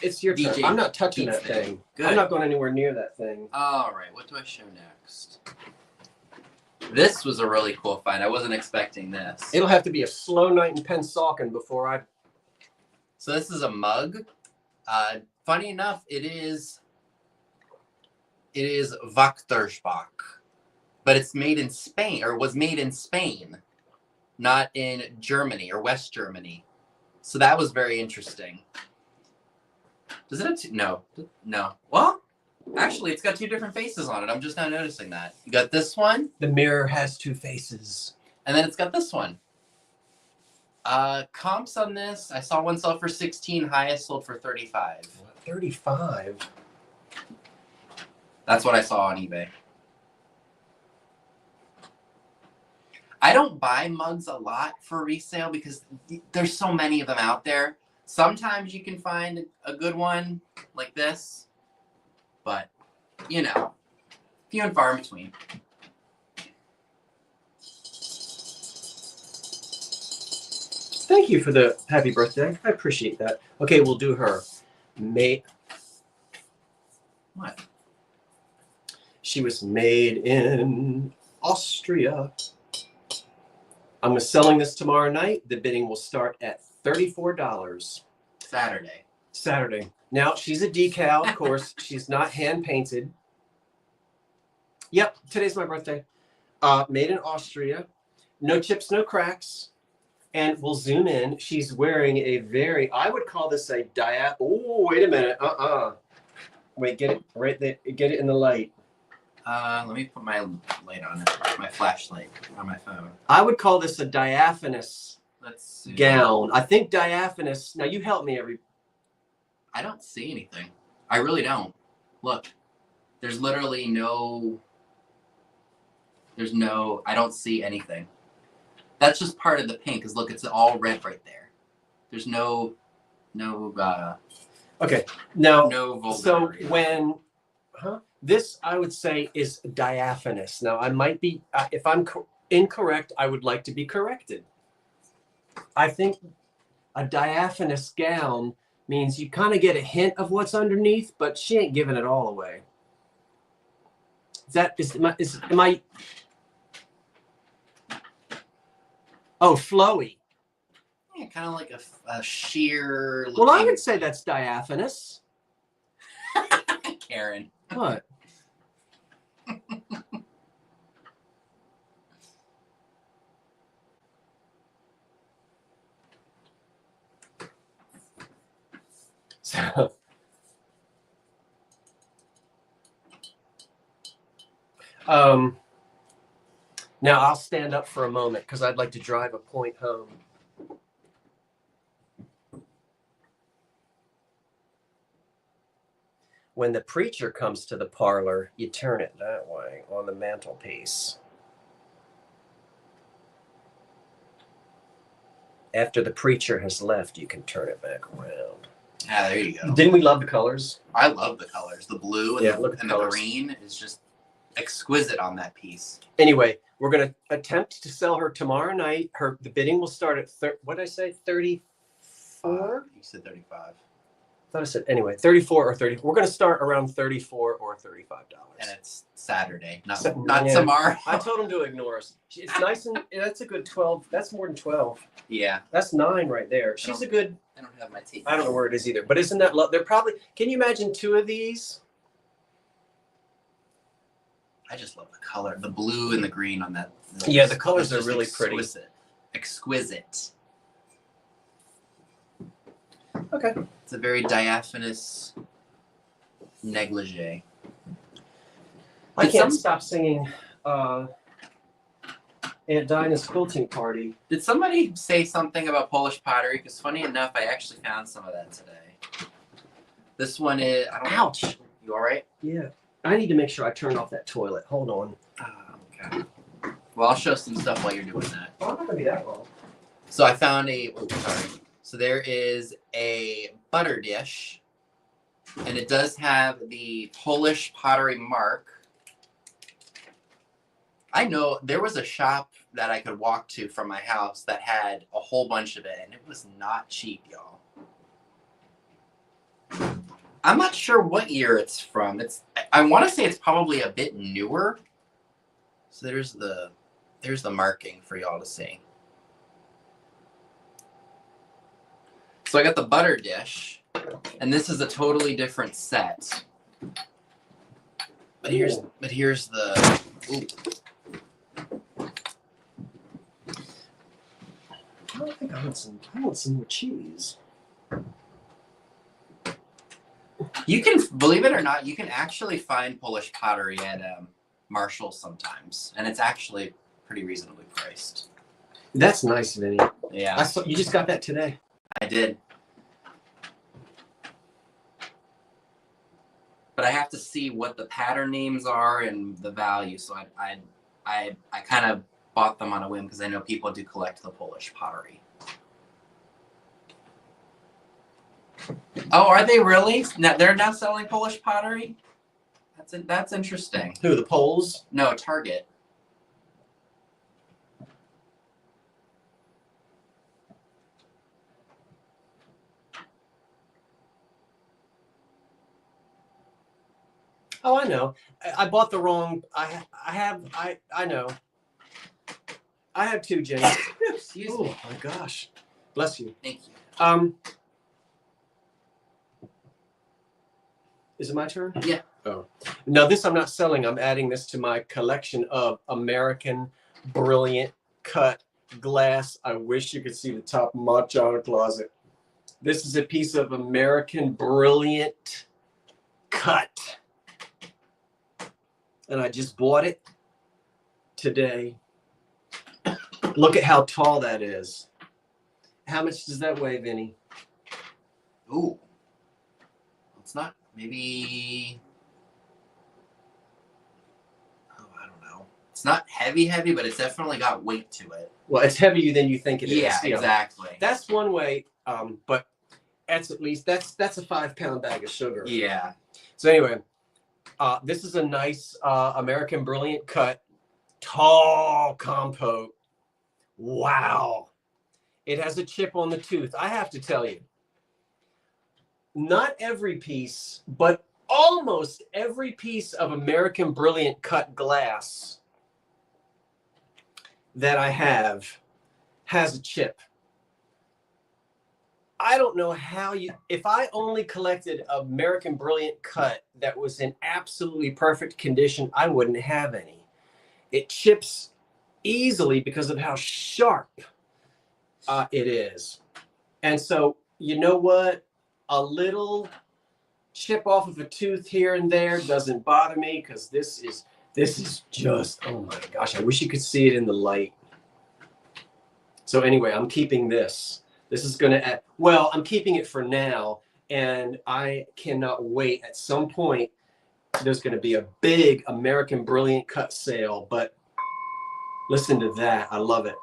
It's your turn. I'm not touching that thing. Good. I'm not going anywhere near that thing. All right, what do I show next? This was a really cool find. I wasn't expecting this. It'll have to be a slow night in Pennsauken before I... So this is a mug. Funny enough, it is Wachtersbach, but it's made in Spain, or was made in Spain, not in Germany or West Germany. So that was very interesting. Does it have no. Well, Actually, it's got two different faces on it. I'm just now noticing that. You got this one. The mirror has two faces. And then it's got this one. Comps on this, I saw one sell for 16, highest sold for 35. 35? That's what I saw on eBay. I don't buy mugs a lot for resale because there's so many of them out there. Sometimes you can find a good one like this, but, you know, few and far in between. Thank you for the happy birthday. I appreciate that. Okay, we'll do her. What? She was made in Austria. I'm selling this tomorrow night. The bidding will start at $34. Saturday. Now, she's a decal, of course. She's not hand-painted. Yep, today's my birthday. Made in Austria. No chips, no cracks. And we'll zoom in. She's wearing a very, I would call this a oh, wait a minute. Wait, get it right there. Get it in the light. Let me put my light on it. My flashlight on my phone. I would call this a diaphanous gown. I think diaphanous. Now you help me I don't see anything. I really don't. Look, there's literally no. I don't see anything. That's just part of the pink. Cause look, it's all red right there. There's no. Okay. Now. No So vulgarity. this I would say is diaphanous. Now I might be, if I'm incorrect, I would like to be corrected. I think a diaphanous gown means you kind of get a hint of what's underneath, but she ain't giving it all away. Am I? Oh, flowy. Yeah, kind of like a sheer. Well, I would say that's diaphanous. Karen. What? So, now I'll stand up for a moment because I'd like to drive a point home. When the preacher comes to the parlor, you turn it that way on the mantelpiece. After the preacher has left, you can turn it back around. Yeah, there you go. Didn't we love the colors? I love the colors. The blue and, the green is just exquisite on that piece. Anyway, we're going to attempt to sell her tomorrow night. The bidding will start at, what did I say, 34? You said 35. I thought I said, anyway, 34 or 30. We're going to start around $34 or $35. And it's Saturday, not Yeah. tomorrow. I told him to ignore us. It's nice and that's a good 12. That's more than 12. Yeah. That's 9 right there. She's a good. I don't have my teeth. I don't know where it is either. But isn't that they're probably, can you imagine 2 of these? I just love the color. The blue and the green on that. Yeah, the colors are really pretty. Exquisite. Okay. It's a very diaphanous negligee. I can't stop singing Aunt Dinah's quilting party. Did somebody say something about Polish pottery? Because funny enough, I actually found some of that today. This one is. Ouch. You all right? Yeah. I need to make sure I turn off that toilet. Hold on. Okay. Well, I'll show some stuff while you're doing that. Oh, I'm not gonna be that long. So I found So there is a butter dish, and it does have the Polish pottery mark. I know there was a shop that I could walk to from my house that had a whole bunch of it, and it was not cheap, y'all. I'm not sure what year it's from. I want to say it's probably a bit newer. So there's the marking for y'all to see. So I got the butter dish, and this is a totally different set. But here's the. Ooh. I think I want some more cheese. You can, believe it or not, you can actually find Polish pottery at Marshall's sometimes, and it's actually pretty reasonably priced. That's nice, Vinny. Yeah, You just got that today. I did. But I have to see what the pattern names are and the value. So I kind of bought them on a whim because I know people do collect the Polish pottery. Oh, are they really? Now, they're not selling Polish pottery? That's interesting. Who, the Poles? No, Target. Oh, I know. I bought the wrong. I know. I have two, James. Excuse Oh me. my gosh. Bless you. Thank you. Is it my turn? Yeah. Oh. Now this I'm not selling. I'm adding this to my collection of American Brilliant cut glass. I wish you could see the top of my china closet. This is a piece of American Brilliant cut. And I just bought it today. Look at how tall that is. How much does that weigh, Vinny? Ooh. It's not, maybe, oh, I don't know. It's not heavy, but it's definitely got weight to it. Well, it's heavier than you think it is. Yeah, exactly. That's one way, but that's at least, that's a 5-pound bag of sugar. Yeah. So anyway, this is a nice American Brilliant cut, tall compote. Wow. It has a chip on the tooth. I have to tell you, not every piece, but almost every piece of American Brilliant cut glass that I have has a chip. I don't know how if I only collected American Brilliant cut that was in absolutely perfect condition, I wouldn't have any. It chips easily because of how sharp it is. And so, you know what? A little chip off of a tooth here and there doesn't bother me because this is just, oh my gosh, I wish you could see it in the light. So anyway, I'm keeping this. This is going to, well, I'm keeping it for now, and I cannot wait. At some point, there's going to be a big American Brilliant cut sale, but listen to that. I love it.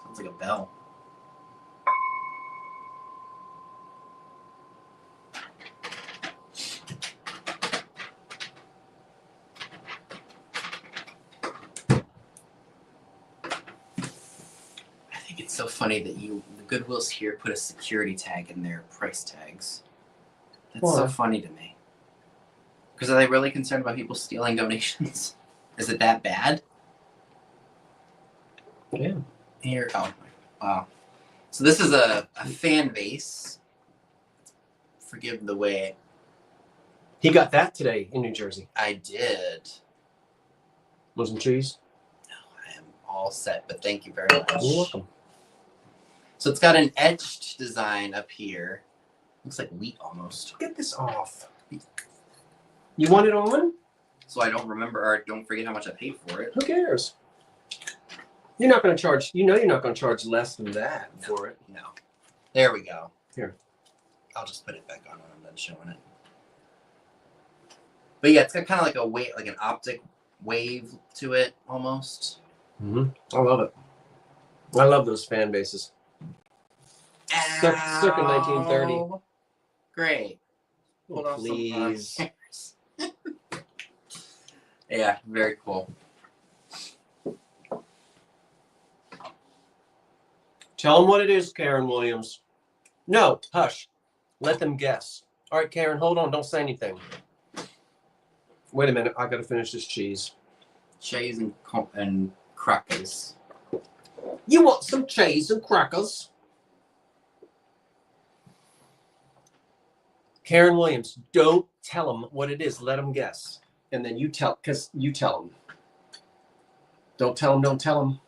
Sounds like a bell. It's so funny that the Goodwills here put a security tag in their price tags. That's so funny to me. Because are they really concerned about people stealing donations? Is it that bad? Yeah. Here, oh, wow. So this is a fan base. Forgive the way. He got that today in New Jersey. I did. Want some cheese? No, I am all set, but thank you very much. You're welcome. So it's got an etched design up here. Looks like wheat almost. Get this off. You want it on? So I don't remember, or don't forget how much I paid for it. Who cares? You're not going to charge, you're not going to charge less than that for it. No. There we go. Here. I'll just put it back on when I'm done showing it. But yeah, it's got kind of like a wave, like an optic wave to it almost. Mm-hmm. I love it. I love those fan bases. Circa 1930. Great. Oh, please. Yeah, very cool. Tell them what it is, Karen Williams. No, hush. Let them guess. All right, Karen, hold on. Don't say anything. Wait a minute. I got to finish this cheese. Cheese and crackers. You want some cheese and crackers? Karen Williams, don't tell them what it is. Let them guess. And then you tell, because you tell them. Don't tell them, don't tell them.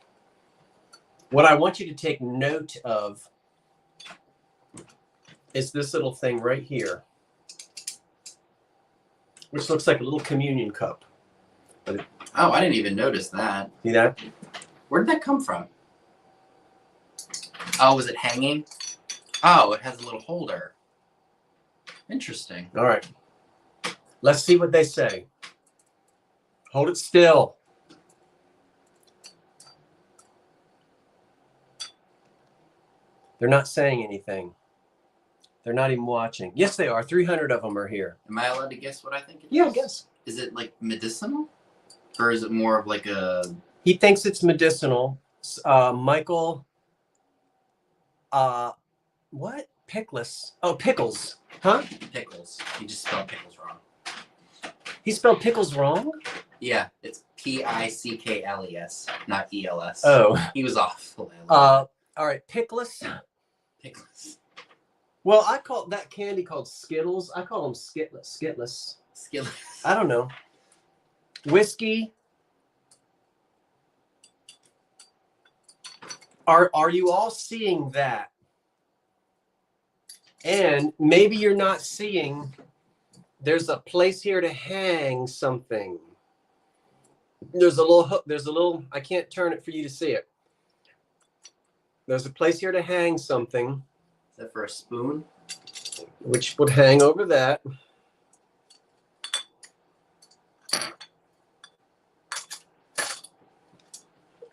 What I want you to take note of is this little thing right here, which looks like a little communion cup. But Oh, I didn't even notice that. see that? Where did that come from? Oh, was it hanging? Oh, it has a little holder. Interesting. All right. Let's see what they say. Hold it still. They're not saying anything. They're not even watching. Yes, they are. 300 of them are here. Am I allowed to guess what I think it is? Yeah, I guess. Is it like medicinal? Or is it more of like a... He thinks it's medicinal. Michael, what? Pickless. Oh, Pickles. Huh? Pickles. You just spelled pickles wrong. He spelled pickles wrong? Yeah, it's Pickles, not ELS. Oh. He was off. All right, Pickless. Pickles. Well, I call that candy called Skittles. I call them Skitless. Skillet. I don't know. Whiskey. Are you all seeing that? And maybe you're not seeing, there's a place here to hang something. There's a little hook, there's a little, I can't turn it for you to see it. There's a place here to hang something. Is that for a spoon? Which would hang over that.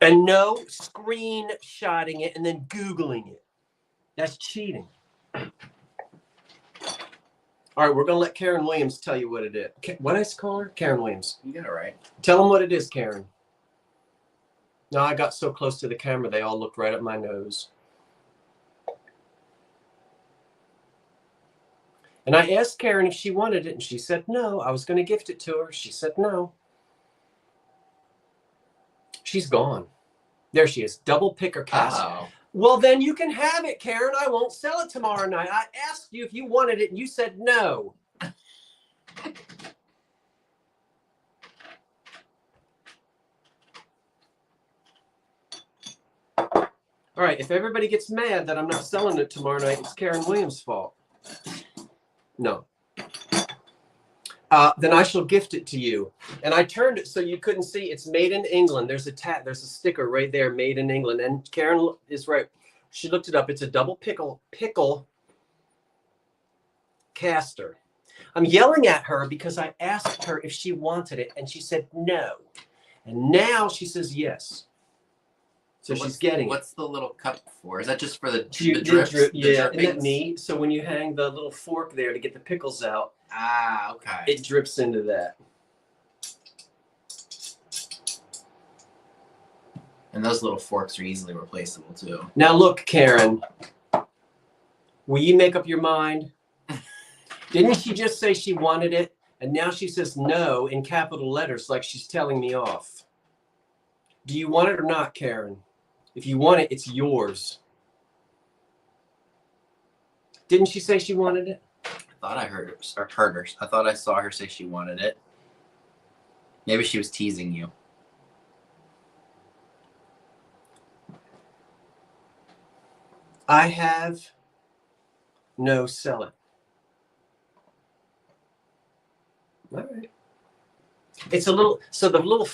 And no screenshotting it and then Googling it. That's cheating. All right, we're going to let Karen Williams tell you what it is. What did I call her? Karen Williams. You got it right. Tell them what it is, Karen. No, I got so close to the camera, they all looked right at my nose. And I asked Karen if she wanted it, and she said no. I was going to gift it to her. She said no. She's gone. There she is. Double picker cast. Oh. Well, then you can have it, Karen. I won't sell it tomorrow night. I asked you if you wanted it, and you said no. All right, if everybody gets mad that I'm not selling it tomorrow night, it's Karen Williams' fault. No. Then I shall gift it to you. And I turned it so you couldn't see. It's made in England. There's a sticker right there, made in England. And Karen is right. She looked it up. It's a double pickle caster. I'm yelling at her because I asked her if she wanted it, and she said no. And now she says yes. So she's getting it. What's the little cup for? Is that just for the drips? Yeah, isn't that drippings? neat? So when you hang the little fork there to get the pickles out, Okay. it drips into that. And those little forks are easily replaceable too. Now look, Karen, will you make up your mind? Didn't she just say she wanted it? And now she says no in capital letters like she's telling me off. Do you want it or not, Karen? If you want it, it's yours. Didn't she say she wanted it? I thought I heard her. I thought I saw her say she wanted it. Maybe she was teasing you. I have no sell it. All right. It's a little, so the little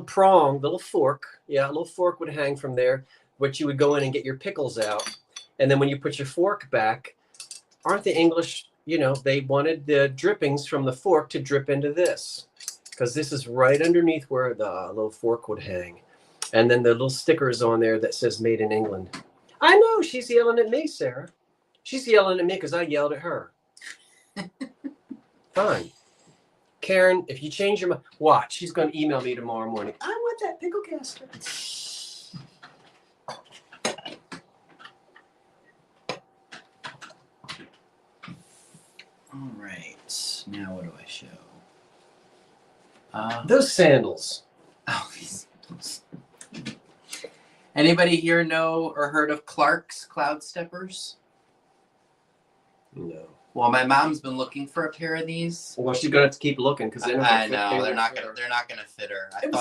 prong, little fork, yeah, a little fork would hang from there, which you would go in and get your pickles out. And then when you put your fork back, aren't the English, you know, they wanted the drippings from the fork to drip into this, because this is right underneath where the little fork would hang. And then the little sticker is on there that says made in England. I know she's yelling at me, Sarah. She's yelling at me because I yelled at her. Fine. Karen, if you change your mind, watch. She's going to email me tomorrow morning. I want that pickle caster. All right. Now what do I show? Those sandals. Oh, these sandals. Anybody here know or heard of Clark's Cloud Steppers? No. Well, my mom's been looking for a pair of these. Well, she's gonna have to keep looking because I know they're not gonna fit her. It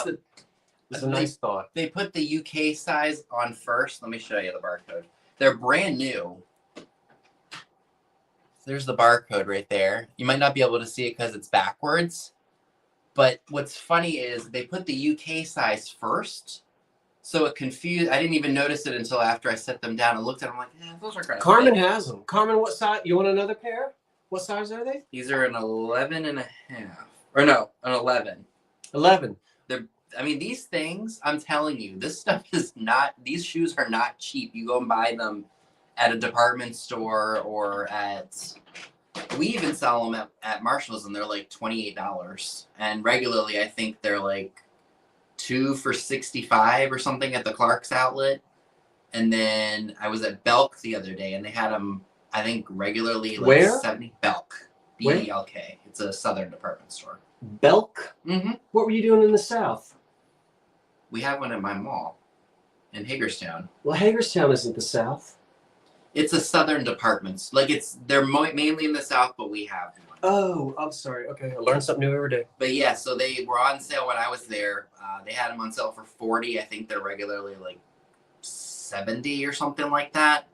was a nice thought. They put the UK size on first. Let me show you the barcode. They're brand new. There's the barcode right there. You might not be able to see it because it's backwards. But what's funny is they put the UK size first. So it confused. I didn't even notice it until after I set them down and looked at them. I'm like, those are kind of Carmen big. has them. Carmen, what size? You want another pair? What size are they? These are an 11 and a half. Or no, an 11. 11. I mean, these things, I'm telling you, this stuff is not, these shoes are not cheap. You go and buy them at a department store or at, we even sell them at Marshall's and they're like $28. And regularly, I think they're like 2 for $65 or something at the Clark's outlet. And then I was at Belk the other day and they had them, I think, regularly like Where? 70. Belk. B-E-L-K. It's a southern department store. Belk? Mm-hmm. What were you doing in the South? We have one at my mall in Hagerstown. Well, Hagerstown isn't the South. It's a southern department. Like they're mainly in the South, but we have one. Oh, I'm sorry. Okay, I learn something new every day. But yeah, so they were on sale when I was there. They had them on sale for $40. I think they're regularly like $70 or something like that.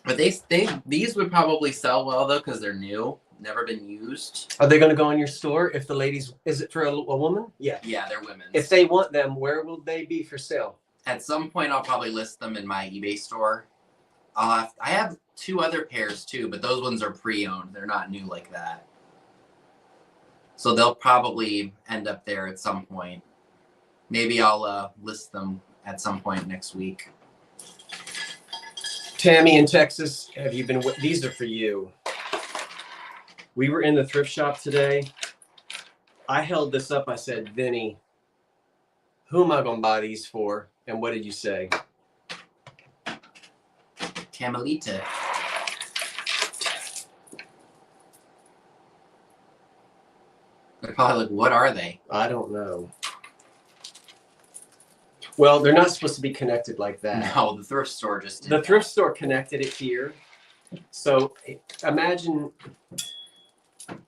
But these would probably sell well though because they're new, never been used. Are they going to go in your store if the ladies? Is it for a woman? Yeah. Yeah, they're women's. If they want them, where will they be for sale? At some point, I'll probably list them in my eBay store. I have 2 other pairs too, but those ones are pre-owned. They're not new like that. So they'll probably end up there at some point. Maybe I'll list them at some point next week. Tammy in Texas, have you been? These are for you. We were in the thrift shop today. I held this up. I said, Vinny, who am I going to buy these for? And what did you say? Tamalita. They're probably like, what are they? I don't know. Well, they're not supposed to be connected like that. No, the thrift store just did The that. thrift store connected it here. So imagine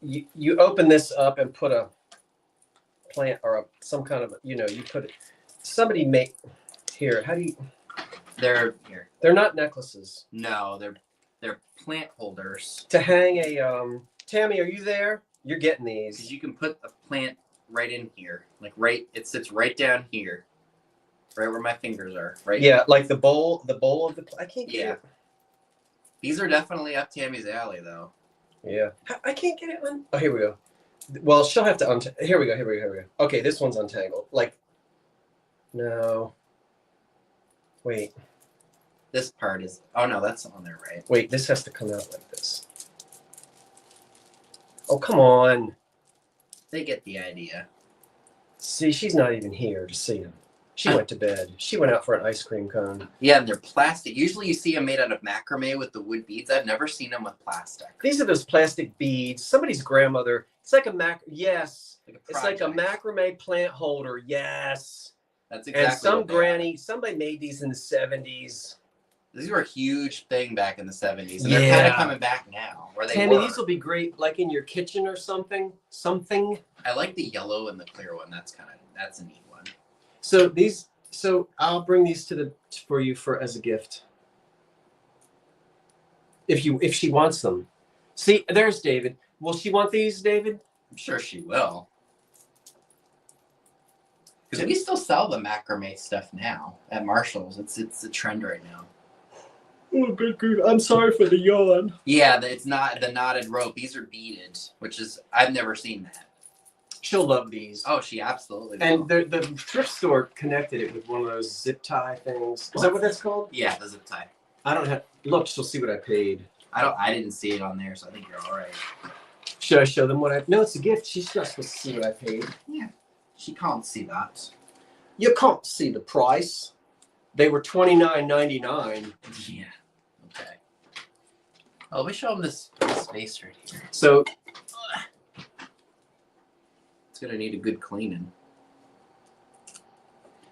you open this up and put a plant or some kind of, you put it. Somebody make here. How do you? They're here. They're not necklaces. No, they're plant holders. To hang a Tammy, are you there? You're getting these. Because you can put a plant right in here, like it sits right down here, right where my fingers are. Right. Yeah, like the bowl of the. I can't get Yeah. it. These are definitely up Tammy's alley, though. Yeah, I can't get it on. Oh, here we go. Well, she'll have to Here we go. Okay, this one's untangled. Like, no. Wait. This part is. Oh no, that's on there, right? Wait, this has to come out like this. Oh, come on. They get the idea. See, she's not even here to see them. She went to bed. She went out for an ice cream cone. Yeah, and they're plastic. Usually you see them made out of macrame with the wood beads. I've never seen them with plastic. These are those plastic beads. Somebody's grandmother. It's like a yes. It's like a macrame plant holder. Yes. That's exactly. And some what they granny, somebody made these in the 70s. These were a huge thing back in the 70s. And they're kind of coming back now. Where they Tammy, were. these will be great like in your kitchen or something. I like the yellow and the clear one. That's a neat one. So I'll bring these for you as a gift. If she wants them. See, there's David. Will she want these, David? I'm sure she will. Because we still sell the macrame stuff now at Marshall's. It's a trend right now. Oh, good. I'm sorry for the yawn. Yeah, it's not the knotted rope. These are beaded, which is I've never seen that. She'll love these. Oh, she absolutely will. And the thrift store connected it with one of those zip tie things. Is that what that's called? Yeah, the zip tie. I don't have. Look, she'll see what I paid. I didn't see it on there, so I think you're all right. Should I show them what I? No, it's a gift. She's not supposed to see what I paid. Yeah, she can't see that. You can't see the price. They were $29.99. Yeah. Okay. Oh, let me show them this space right here. So it's gonna need a good cleaning.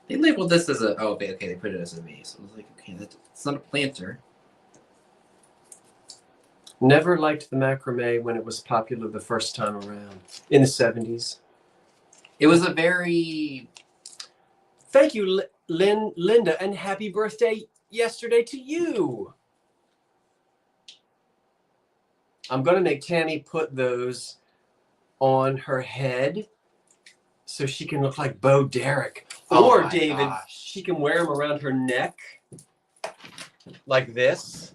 They labeled this as a. Oh, okay. They put it as a vase. I was like, okay, it's not a planter. never liked the macrame when it was popular the first time around in the 70s. It was a very. Thank you. Linda, and happy birthday yesterday to you. I'm going to make Tammy put those on her head so she can look like Bo Derek. Or David, she can wear them around her neck like this.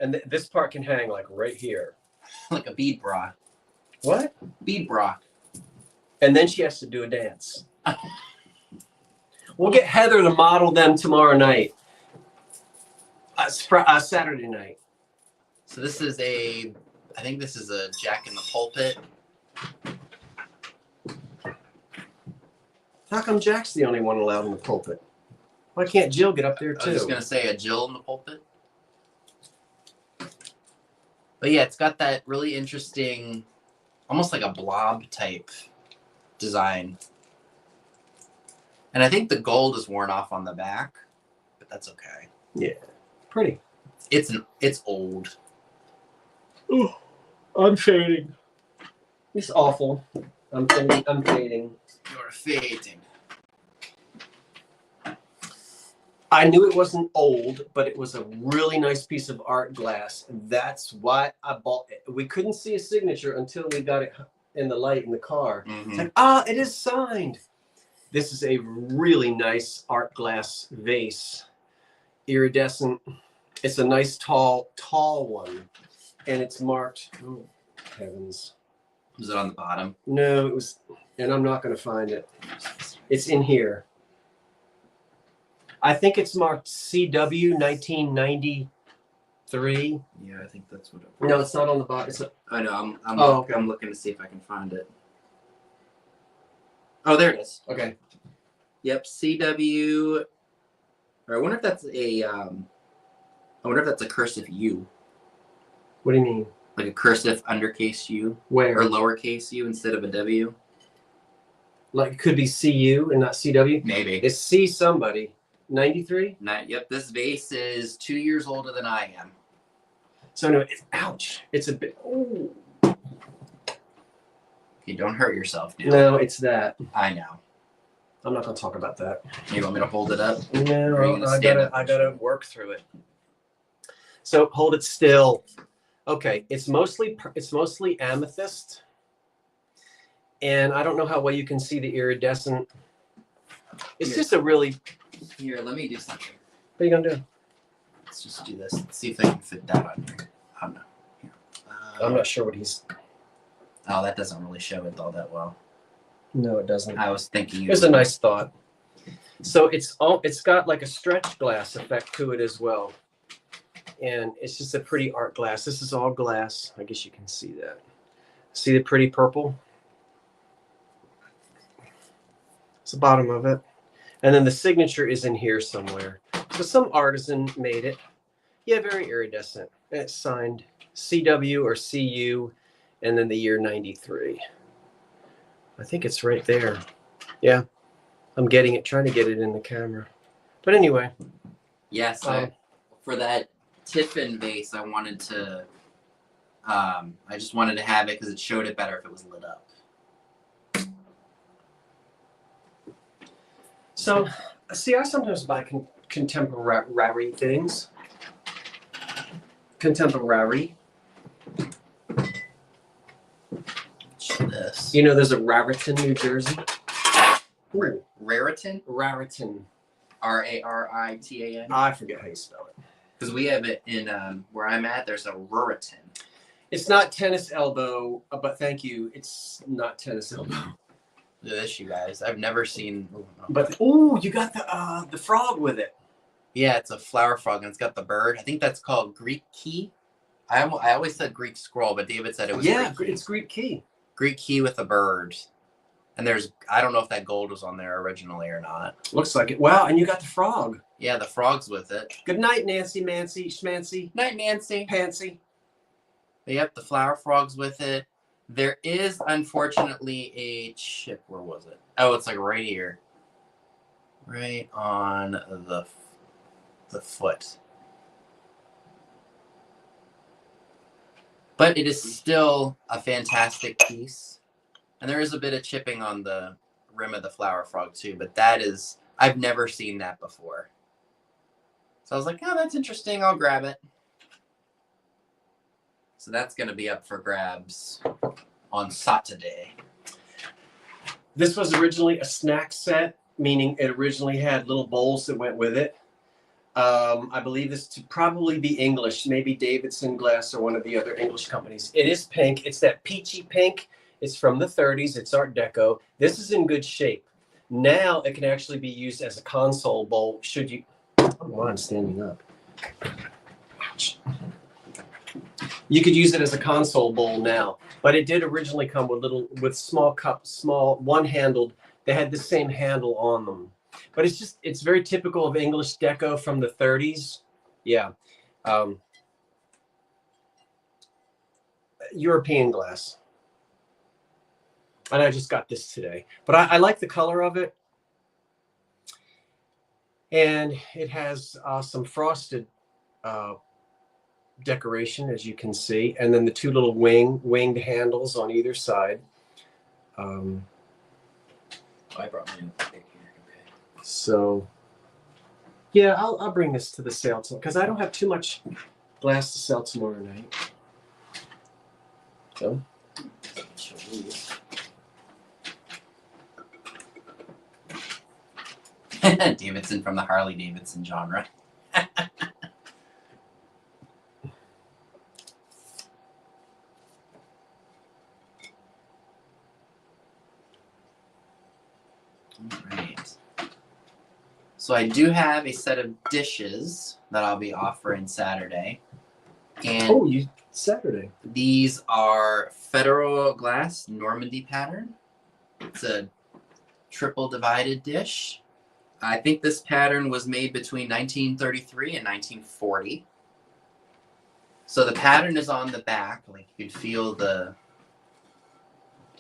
And this part can hang like right here. Like a bead bra. What? Bead bra. And then she has to do a dance. We'll get Heather to model them tomorrow night. Saturday night. So this is I think this is a Jack in the Pulpit. How come Jack's the only one allowed in the pulpit? Why can't Jill get up there too? I was just going to say a Jill in the pulpit. But yeah, it's got that really interesting, almost like a blob type design. And I think the gold is worn off on the back, but that's okay. Yeah, pretty. It's old. Ooh, I'm fading. It's awful. I'm fading. You're fading. I knew it wasn't old, but it was a really nice piece of art glass. That's why I bought it. We couldn't see a signature until we got it in the light in the car. Mm-hmm. It's like, it is signed. This is a really nice art glass vase. Iridescent. It's a nice tall one. And it's marked, oh heavens. Was it on the bottom? No, it was, and I'm not going to find it. It's in here. I think it's marked CW 1993. Yeah, I think that's what it was. No, it's not on the bottom. I know. Okay. I'm looking to see if I can find it. Oh, there it is. Okay. Yep, CW. Or I wonder if that's a cursive U. What do you mean? Like a cursive undercase U. Where? Or lowercase U instead of a W. Like it could be CU and not CW? Maybe. It's C somebody. 93? Yep, this vase is 2 years older than I am. So anyway, ouch. It's a bit. Ooh. You don't hurt yourself, dude. No, it's that. I know. I'm not going to talk about that. You want me to hold it up? No, I gotta work through it. So hold it still. Okay, it's mostly amethyst, and I don't know how well you can see the iridescent. It's just a really. Here, let me do something. What are you gonna do? Let's just do this. Let's see if I can fit that on here. Oh no. Here. I'm not sure what he's. Oh, that doesn't really show it all that well. No, it doesn't. I was thinking. It's a nice thought. So it's got like a stretch glass effect to it as well. And it's just a pretty art glass. This is all glass. I guess you can see that. See the pretty purple? It's the bottom of it. And then the signature is in here somewhere. So some artisan made it. Yeah, very iridescent. And it's signed CW or CU and then the year 93. I think it's right there. Yeah. I'm getting it, trying to get it in the camera. But anyway. Yes, for that Tiffin vase, I wanted to, I just wanted to have it because it showed it better if it was lit up. So, see, I sometimes buy contemporary things. Contemporary. What's this? You know, there's a Raritan, New Jersey. Raritan? Raritan. Raritan? I forget how you spell it. Because we have it in where I'm at. There's a Raritan. It's not tennis elbow, but thank you. It's not tennis elbow. Look at this, you guys. I've never seen. But you got the frog with it. Yeah, it's a flower frog and it's got the bird. I think that's called Greek key. I always said Greek scroll, but David said it was. Yeah, Greek key. It's Greek key. Greek key with a bird. And I don't know if that gold was on there originally or not. Looks like it. Wow, and you got the frog. Yeah, the frog's with it. Good night, Nancy, Mancy, Schmancy. Night, Nancy. Pansy. Yep, the flower frog's with it. There is, unfortunately, a chip. Where was it? Oh, it's like right here. Right on the foot. But it is still a fantastic piece. And there is a bit of chipping on the rim of the flower frog too, but that is I've never seen that before. So I was like, oh, that's interesting. I'll grab it. So that's going to be up for grabs on Saturday. This was originally a snack set, meaning it originally had little bowls that went with it. I believe this to probably be English, maybe Davidson Glass or one of the other English companies. It is pink. It's that peachy pink. It's from the 30s. It's Art Deco. This is in good shape. Now it can actually be used as a console bowl. Should you? I don't know why I'm standing up. Ouch. You could use it as a console bowl now, but it did originally come with small cups, small one-handled. They had the same handle on them. But it's very typical of English deco from the 30s. Yeah. European glass. And I just got this today. But I like the color of it. And it has some frosted decoration, as you can see. And then the two little winged handles on either side. I brought my pick here. So, yeah, I'll bring this to the sale because I don't have too much glass to sell tomorrow night. So, Davidson from the Harley Davidson genre. Alright. So I do have a set of dishes that I'll be offering Saturday. And Saturday. These are Federal Glass Normandy pattern. It's a triple divided dish. I think this pattern was made between 1933 and 1940. So the pattern is on the back, like you can feel the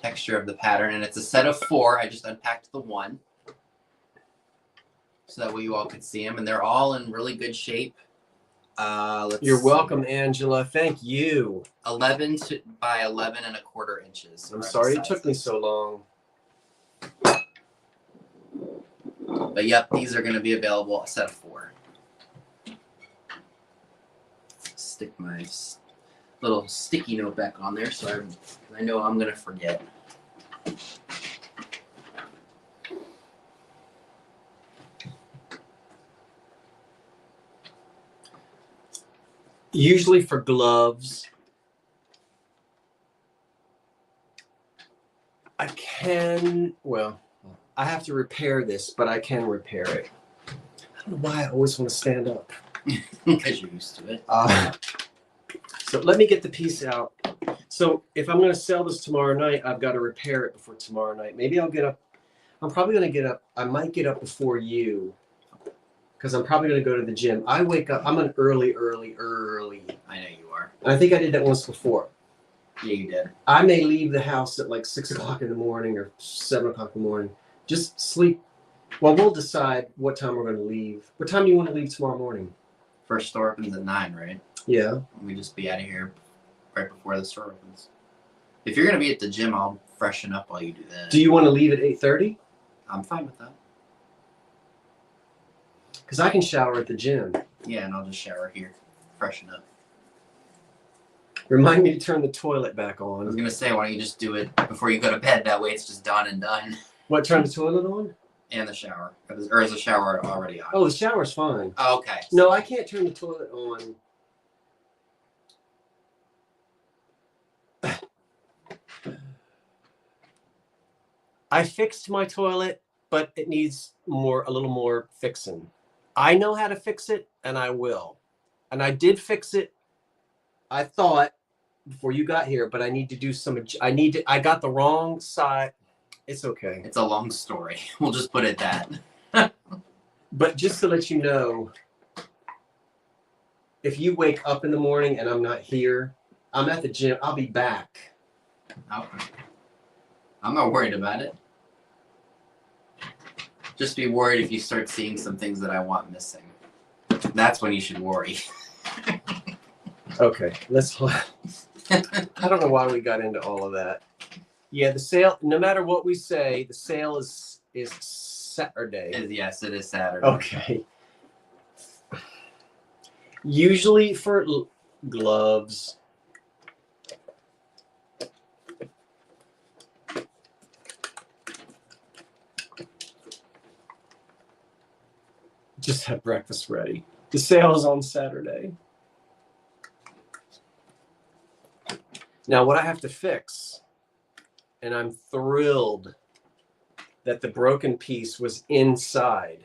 texture of the pattern, and it's a set of 4. I just unpacked the 1. So that way you all could see them, and they're all in really good shape. You're welcome, Angela. Thank you. 11 by 11 and a quarter inches. I'm sorry it took me so long. But yep, these are going to be available a set of 4. Stick my little sticky note back on there so I know I'm going to forget. Usually for gloves, I have to repair this, but I can repair it. I don't know why I always want to stand up. Because you're used to it. So let me get the piece out. So if I'm going to sell this tomorrow night, I've got to repair it before tomorrow night. Maybe I'll get up. I'm probably going to get up. I might get up before you. Because I'm probably going to go to the gym. I wake up. I'm an early. I know you are. I think I did that once before. Yeah, you did. I may leave the house at like 6 o'clock in the morning or 7 o'clock in the morning. Just sleep. Well, we'll decide what time we're going to leave. What time do you want to leave tomorrow morning? First store opens at 9, right? Yeah. We just be out of here right before the store opens. If you're going to be at the gym, I'll freshen up while you do that. Do you want to leave at 8:30? I'm fine with that. Because I can shower at the gym. Yeah, and I'll just shower here. Freshen up. Remind me to turn the toilet back on. I was going to say, why don't you just do it before you go to bed? That way it's just done and done. What, turn the toilet on? And the shower. Or is the shower already on? Oh, the shower's fine. Oh, okay. No, I can't turn the toilet on. I fixed my toilet, but it needs a little more fixing. I know how to fix it, and I will. And I did fix it, I thought, before you got here, but I need to do some, I got the wrong side. It's okay. It's a long story. We'll just put it that. But just to let you know, if you wake up in the morning and I'm not here, I'm at the gym, I'll be back. Okay. I'm not worried about it. Just be worried if you start seeing some things that I want missing. That's when you should worry. Okay, I don't know why we got into all of that. Yeah, the sale, no matter what we say, the sale is Saturday? Yes, it is Saturday. Okay. Usually for gloves. Just have breakfast ready. The sale is on Saturday. Now, what I have to fix, and I'm thrilled that the broken piece was inside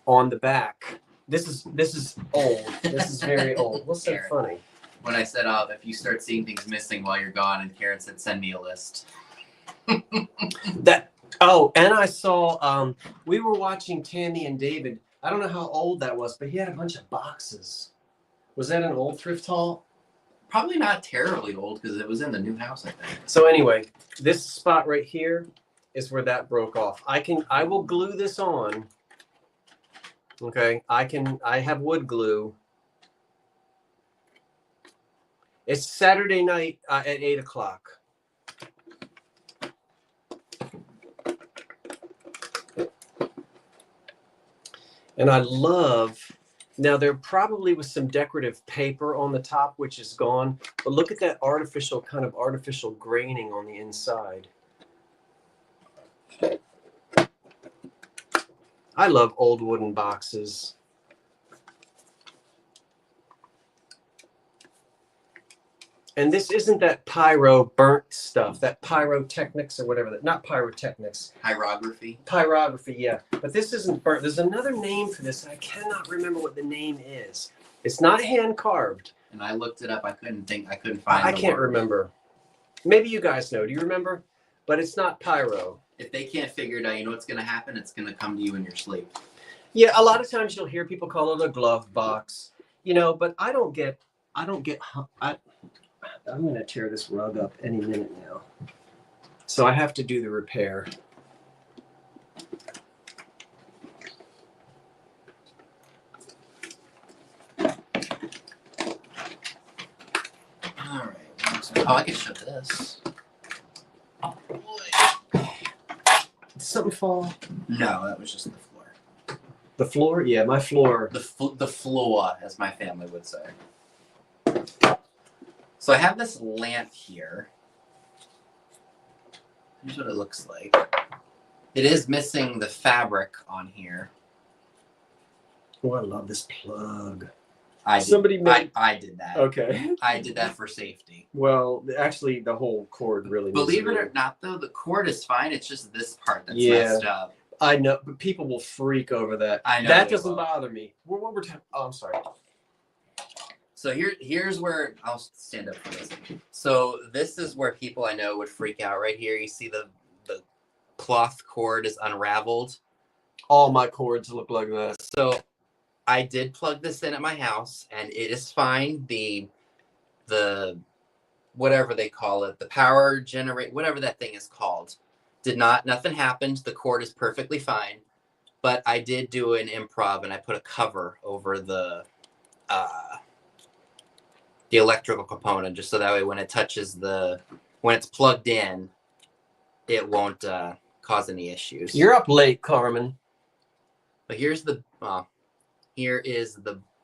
on the back. This is old. This is very old. What's so Karen. funny? When I said, if you start seeing things missing while you're gone, and Karen said, send me a list. And I saw, we were watching Tammy and David. I don't know how old that was, but he had a bunch of boxes. Was that an old thrift haul? Probably not terribly old because it was in the new house, I think. So anyway, this spot right here is where that broke off. I will glue this on. Okay, I have wood glue. It's Saturday night at 8 o'clock. And I love, now there probably was some decorative paper on the top, which is gone, but look at that artificial graining on the inside. I love old wooden boxes. And this isn't that pyro burnt stuff, that pyrotechnics or whatever, not pyrotechnics. Pyrography. Pyrography, yeah. But this isn't burnt. There's another name for this. I cannot remember what the name is. It's not hand carved. And I looked it up. I couldn't find I can't remember. Maybe you guys know. Do you remember? But it's not pyro. If they can't figure it out, you know what's going to happen? It's going to come to you in your sleep. Yeah, a lot of times you'll hear people call it a glove box, but I'm going to tear this rug up any minute now. So I have to do the repair. All right. I can show this. Oh, boy. Did something fall? No, that was just the floor. The floor? Yeah, my floor. The floor, as my family would say. So I have this lamp here. Here's what it looks like. It is missing the fabric on here. Oh, I love this plug. I did that. Okay. I did that for safety. Well, actually, the whole cord really. Believe it or not, though, the cord is fine. It's just this part that's messed up. I know, but people will freak over that. I know. That doesn't bother me. What we're talking? Oh, I'm sorry. So here's where I'll stand up for this. So this is where people I know would freak out. Right here, you see the cloth cord is unraveled. All my cords look like that. So I did plug this in at my house, and it is fine. The whatever they call it, the power generate, whatever that thing is called, nothing happened. The cord is perfectly fine, but I did do an improv, and I put a cover over the electrical component, just so that way when it touches when it's plugged in, it won't cause any issues. You're up late, Carmen. But here is the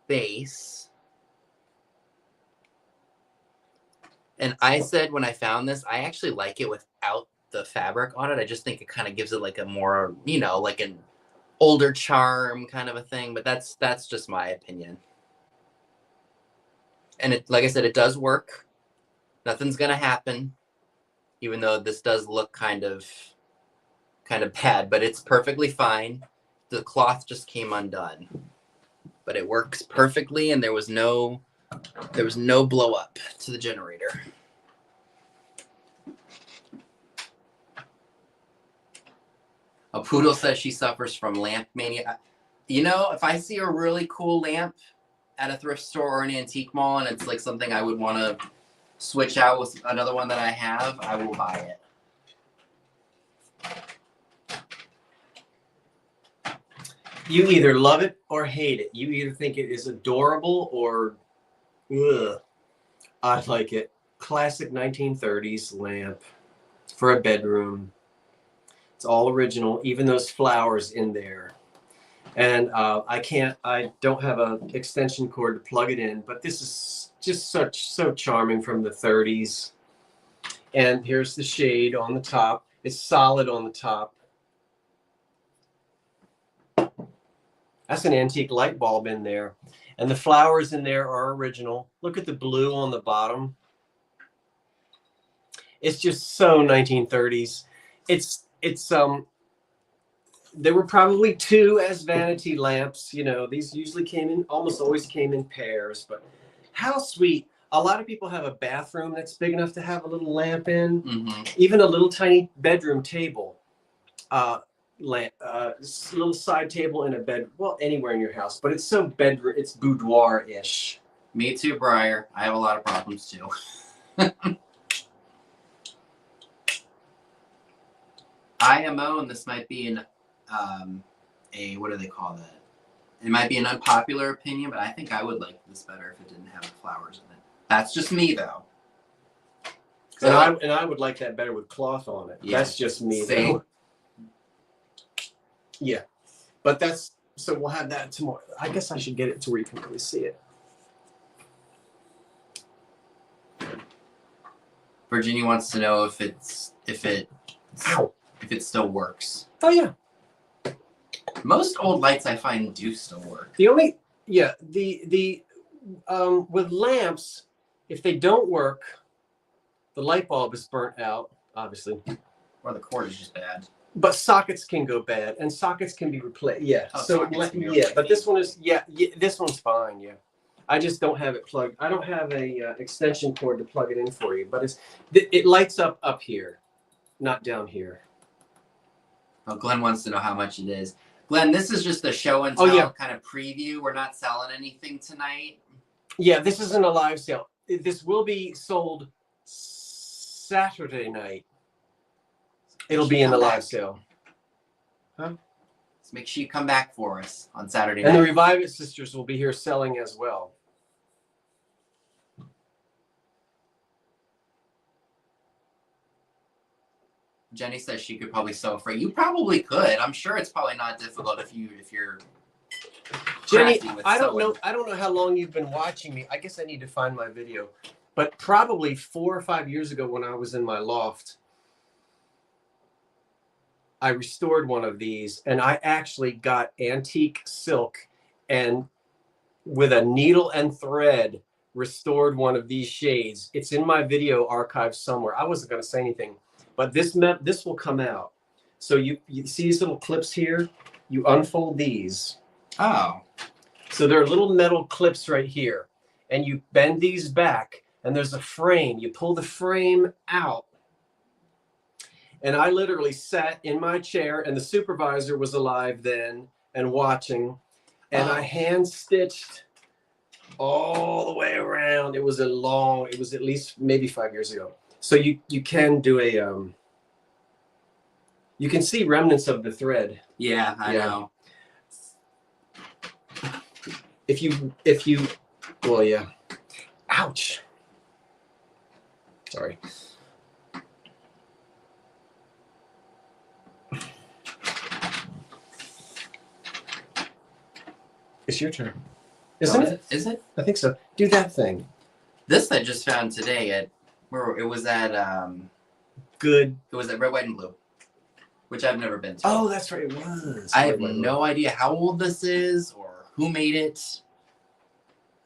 base. And I said when I found this, I actually like it without the fabric on it. I just think it kind of gives it like a more, like an older charm kind of a thing. But that's just my opinion. And it, like I said, it does work. Nothing's gonna happen, even though this does look kind of bad, but it's perfectly fine. The cloth just came undone, but it works perfectly, and there was no blow up to the generator. A poodle says she suffers from lamp mania. If I see a really cool lamp at a thrift store or an antique mall, and it's like something I would want to switch out with another one that I have, I will buy it. You either love it or hate it. You either think it is adorable or, ugh. I like it. Classic 1930s lamp for a bedroom. It's all original, even those flowers in there. And I don't have an extension cord to plug it in, but this is just so charming from the 30s. And here's the shade on the top. It's solid on the top. That's an antique light bulb in there. And the flowers in there are original. Look at the blue on the bottom. It's just so 1930s. There were probably 2 as vanity lamps. You know, these usually almost always came in pairs, but how sweet. A lot of people have a bathroom that's big enough to have a little lamp in, even a little tiny bedroom table, little side table in a bed, well, anywhere in your house, but it's so bedroom, it's boudoir-ish. Me too, Briar. I have a lot of problems too. IMO, and this might be an what do they call that? It might be an unpopular opinion, but I think I would like this better if it didn't have the flowers in it. That's just me, though. So, and I would like that better with cloth on it. Yeah, that's just me, though. Yeah, but so we'll have that tomorrow. I guess I should get it to where you can really see it. Virginia wants to know if it still works. Oh yeah. Most old lights I find do still work. The with lamps, if they don't work, the light bulb is burnt out, obviously. Or the cord is just bad. But sockets can go bad, and sockets can be replaced. Yeah. Oh, so but this one is this one's fine. Yeah. I just don't have it plugged. I don't have a extension cord to plug it in for you, but it lights up here, not down here. Oh, Glenn wants to know how much it is. Glenn, this is just a show and tell kind of preview. We're not selling anything tonight. Yeah, this isn't a live sale. This will be sold Saturday night. It'll be in the live sale. Huh? So make sure you come back for us on Saturday night. And the Revive It sisters will be here selling as well. Jenny says she could probably sew for you. You probably could. I'm sure it's probably not difficult if you're Jenny, I don't know how long you've been watching me. I guess I need to find my video. But probably 4 or 5 years ago when I was in my loft, I restored one of these, and I actually got antique silk and with a needle and thread restored one of these shades. It's in my video archive somewhere. I wasn't going to say anything. But this will come out. So you see these little clips here? You unfold these. Oh. So there are little metal clips right here. And you bend these back, and there's a frame. You pull the frame out. And I literally sat in my chair, and the supervisor was alive then and watching. And I hand-stitched all the way around. It was at least maybe 5 years ago. So you can do you can see remnants of the thread. Yeah, I know. Well, yeah. Ouch. Sorry. It's your turn. Isn't it? Is it? I think so. Do that thing. This I just found today at it was at Good. It was at Red, White, and Blue, which I've never been to. Oh, that's right. It was. I have no idea how old this is or who made it,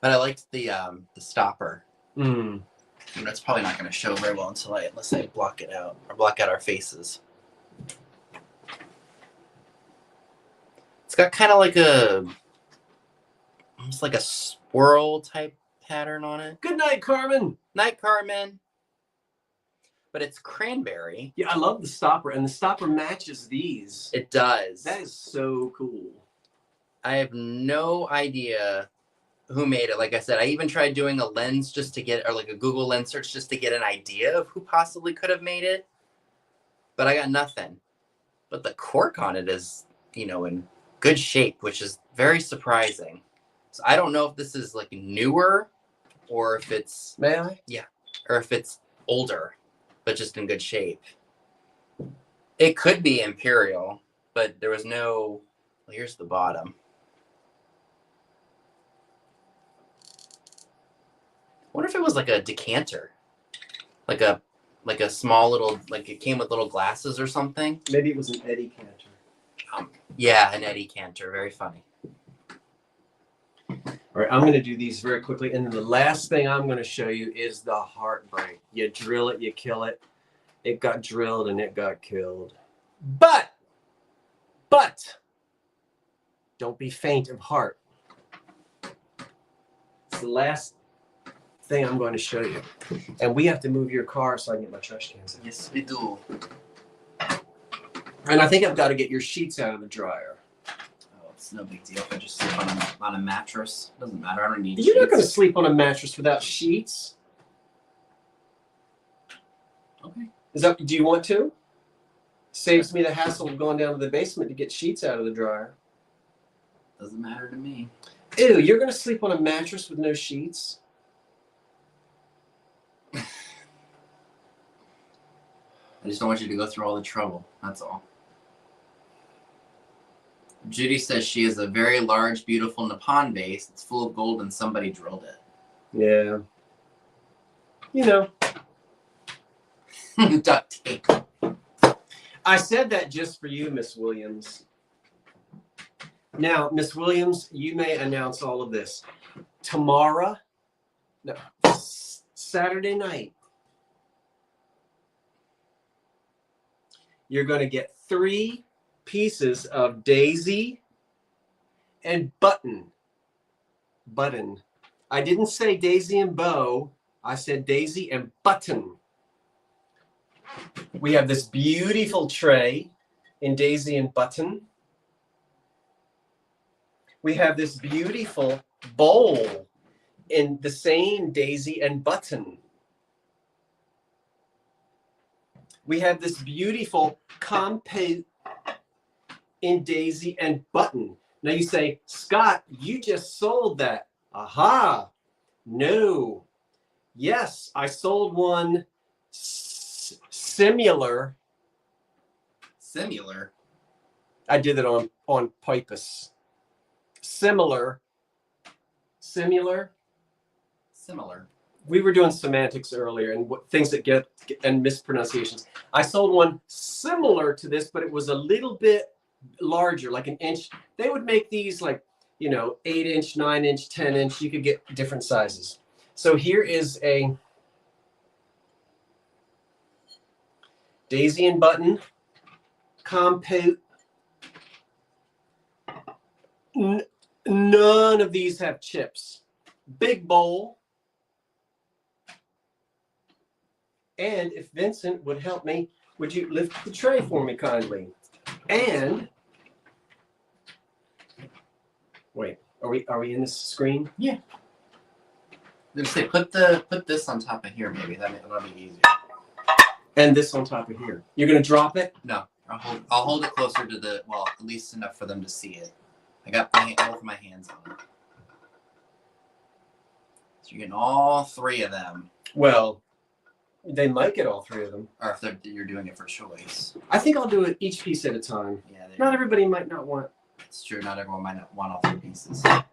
but I liked the stopper. Mm. It's probably not going to show very well unless I block it out or block out our faces. It's got kind of like almost like a swirl type pattern on it. Good night, Carmen. Night, Carmen. But it's cranberry. Yeah, I love the stopper, and the stopper matches these. It does. That is so cool. I have no idea who made it. Like I said, I even tried doing a lens just to get, or like a Google lens search just to get an idea of who possibly could have made it. But I got nothing. But the cork on it is, in good shape, which is very surprising. So I don't know if this is like newer or if it's... May I? Yeah. Or if it's older, but just in good shape. It could be imperial, but there was no. Well, here's the bottom. I wonder if it was like a decanter, like a small little, like it came with little glasses or something. Maybe it was an Eddie canter. Yeah, an Eddie canter. Very funny. All right, I'm going to do these very quickly. And then the last thing I'm going to show you is the heartbreak. You drill it, you kill it. It got drilled and it got killed. But, don't be faint of heart. It's the last thing I'm going to show you. And we have to move your car so I can get my trash cans in. Yes, we do. And I think I've got to get your sheets out of the dryer. Oh, it's no big deal if I just sleep on a mattress. Doesn't matter. I don't need You're sheets. not going to sleep on a mattress without sheets. Okay. Do you want to? Saves me the hassle of going down to the basement to get sheets out of the dryer. Doesn't matter to me. Ew, you're going to sleep on a mattress with no sheets? I just don't want you to go through all the trouble. That's all. Judy says she has a very large, beautiful Nippon vase. It's full of gold and somebody drilled it. Yeah. You know. Duct tape. I said that just for you, Miss Williams. Now, Miss Williams, you may announce all of this. Tomorrow, no, Saturday night, you're going to get 3 pieces of daisy and button. I didn't say daisy and bow. I said daisy and button. We have this beautiful tray in daisy and button. We have this beautiful bowl in the same daisy and button. We have this beautiful compote in daisy and button. Now you say, Scott, you just sold that. Aha. No. Yes, I sold one similar. Similar. I did it on purpose. Similar. We were doing semantics earlier and things that get and mispronunciations. I sold one similar to this, but it was a little bit larger, like an inch. They would make these like, 8-inch, 9-inch, 10-inch. You could get different sizes. So here is a daisy and button compote. None of these have chips. Big bowl. And if Vincent would help me, would you lift the tray for me kindly? And wait, are we in this screen? Yeah. Let's say put this on top of here, maybe that'll be easier. And this on top of here. You're gonna drop it? No, I'll hold it closer to at least enough for them to see it. I got both my hands on it. So you're getting all 3 of them. Well, they might get all 3 of them. Or if you're doing it for choice. I think I'll do it each piece at a time. Yeah. Not everybody might not want. It's true. Not everyone might not want all 3 pieces. And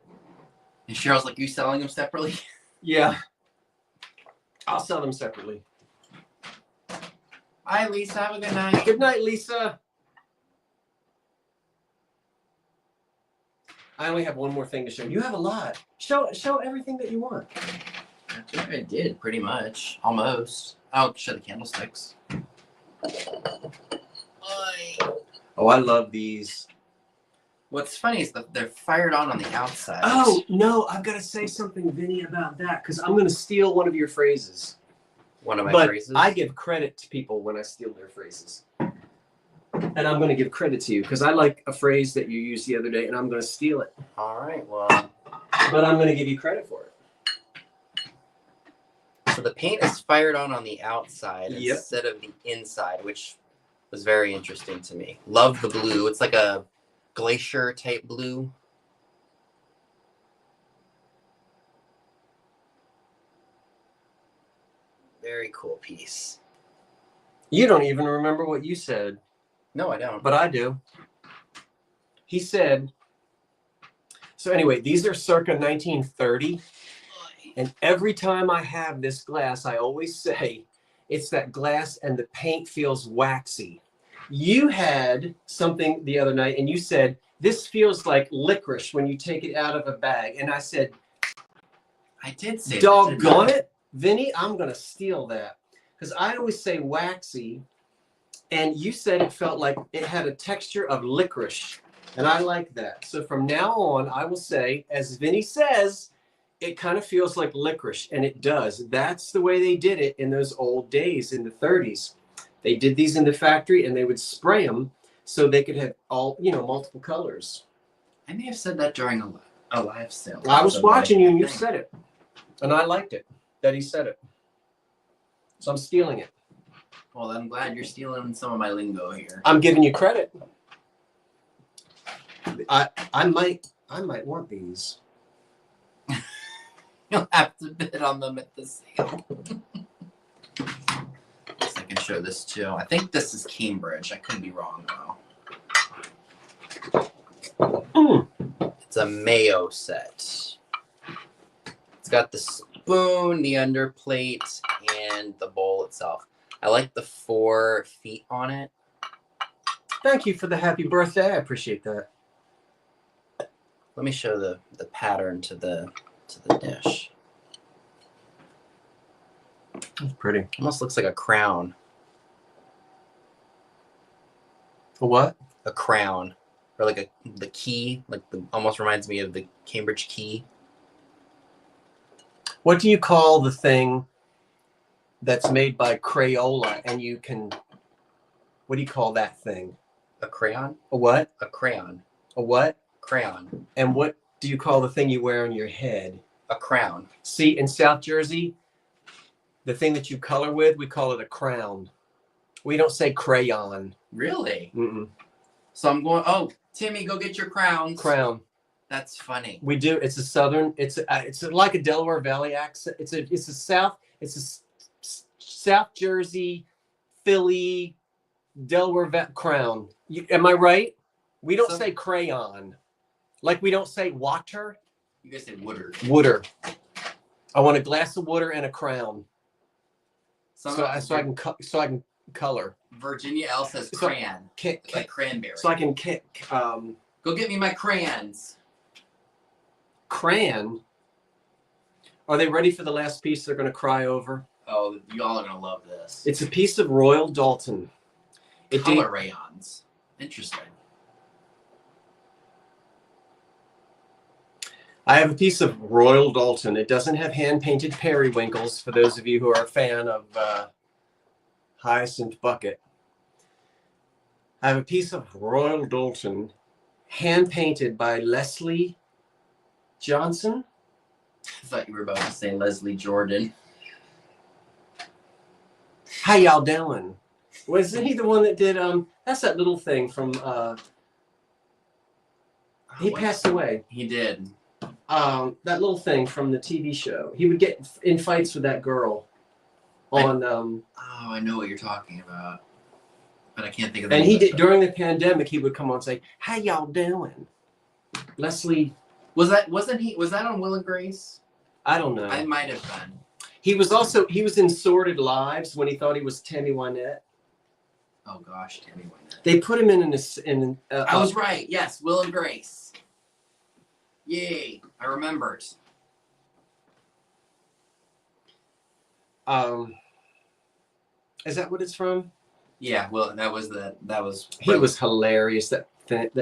Cheryl's like, you selling them separately? Yeah. I'll sell them separately. Bye, Lisa. Have a good night. Good night, Lisa. I only have one more thing to show. You have a lot. Show everything that you want. I think I did, pretty much. Almost. I'll show the candlesticks. Oh, I love these. What's funny is that they're fired on the outside. Oh, no, I've got to say something, Vinny, about that, because I'm going to steal one of your phrases. One of my But phrases? I give credit to people when I steal their phrases. And I'm going to give credit to you, because I like a phrase that you used the other day, and I'm going to steal it. All right, well. But I'm going to give you credit for it. So the paint is fired on the outside Yep. instead of the inside, which was very interesting to me. Love the blue. It's like a glacier type blue. Very cool piece. You don't even remember what you said. No, I don't. But I do. He said, so anyway, these are circa 1930. And every time I have this glass, I always say it's that glass and the paint feels waxy. You had something the other night and you said, this feels like licorice when you take it out of a bag. And I said, I did say doggone it, Vinny, I'm going to steal that. Because I always say waxy. And you said it felt like it had a texture of licorice. And I like that. So from now on, I will say, as Vinny says, it kind of feels like licorice. And it does. That's the way they did it in those old days in the 30s. They did these in the factory and they would spray them so they could have all, multiple colors. I may have said that during a live sale. I was watching you and you said it. And I liked it that he said it. So I'm stealing it. Well, I'm glad you're stealing some of my lingo here. I'm giving you credit. I might want these. You'll have to bid on them at the sale. Guess I can show this too. I think this is Cambridge. I could be wrong though. It's a mayo set. It's got the spoon, the underplate, and the bowl itself. I like the 4 feet on it. Thank you for the happy birthday. I appreciate that. Let me show the pattern to the dish. That's pretty. Almost looks like a crown. A what? A crown. Or like the key. Almost reminds me of the Cambridge key. What do you call the thing that's made by Crayola and you can, what do you call that thing? A crayon? A what? A crayon. A what? Crayon. And what do you call the thing you wear on your head? A crown. See, in South Jersey, the thing that you color with, we call it a crown. We don't say crayon. Really? Mm-mm. So I'm going, oh, Timmy, go get your crowns. Crown. That's funny. We do. It's a southern. It's like a Delaware Valley accent. It's a South Jersey, Philly, Delaware crown. Am I right? We don't say crayon, like we don't say water. You guys say wooder. Wooder. I want a glass of water and a crown. So I can color. Virginia L says crayon, like cranberry. So I can go get me my crayons. Crayon. Are they ready for the last piece they're going to cry over? Oh, y'all are going to love this. It's a piece of Royal Doulton. Color rayons. Interesting. I have a piece of Royal Doulton. It doesn't have hand-painted periwinkles, for those of you who are a fan of Hyacinth Bucket. I have a piece of Royal Doulton, hand-painted by Leslie Johnson. I thought you were about to say Leslie Jordan. How y'all doing? Wasn't he the one that did, that's that little thing from, he passed away. He did. That little thing from the TV show. He would get in fights with that girl on, oh, I know what you're talking about. But I can't think of the and name he of the did, during the pandemic, he would come on and say, how y'all doing? Leslie. Was that on Will and Grace? I don't know. I might have been. He was in Sordid Lives when he thought he was Tammy Wynette. Oh gosh, Tammy Wynette. They put him in I was right. Yes, Will and Grace. Yay! I remembered. Is that what it's from? Yeah. Well, that was. He was hilarious. That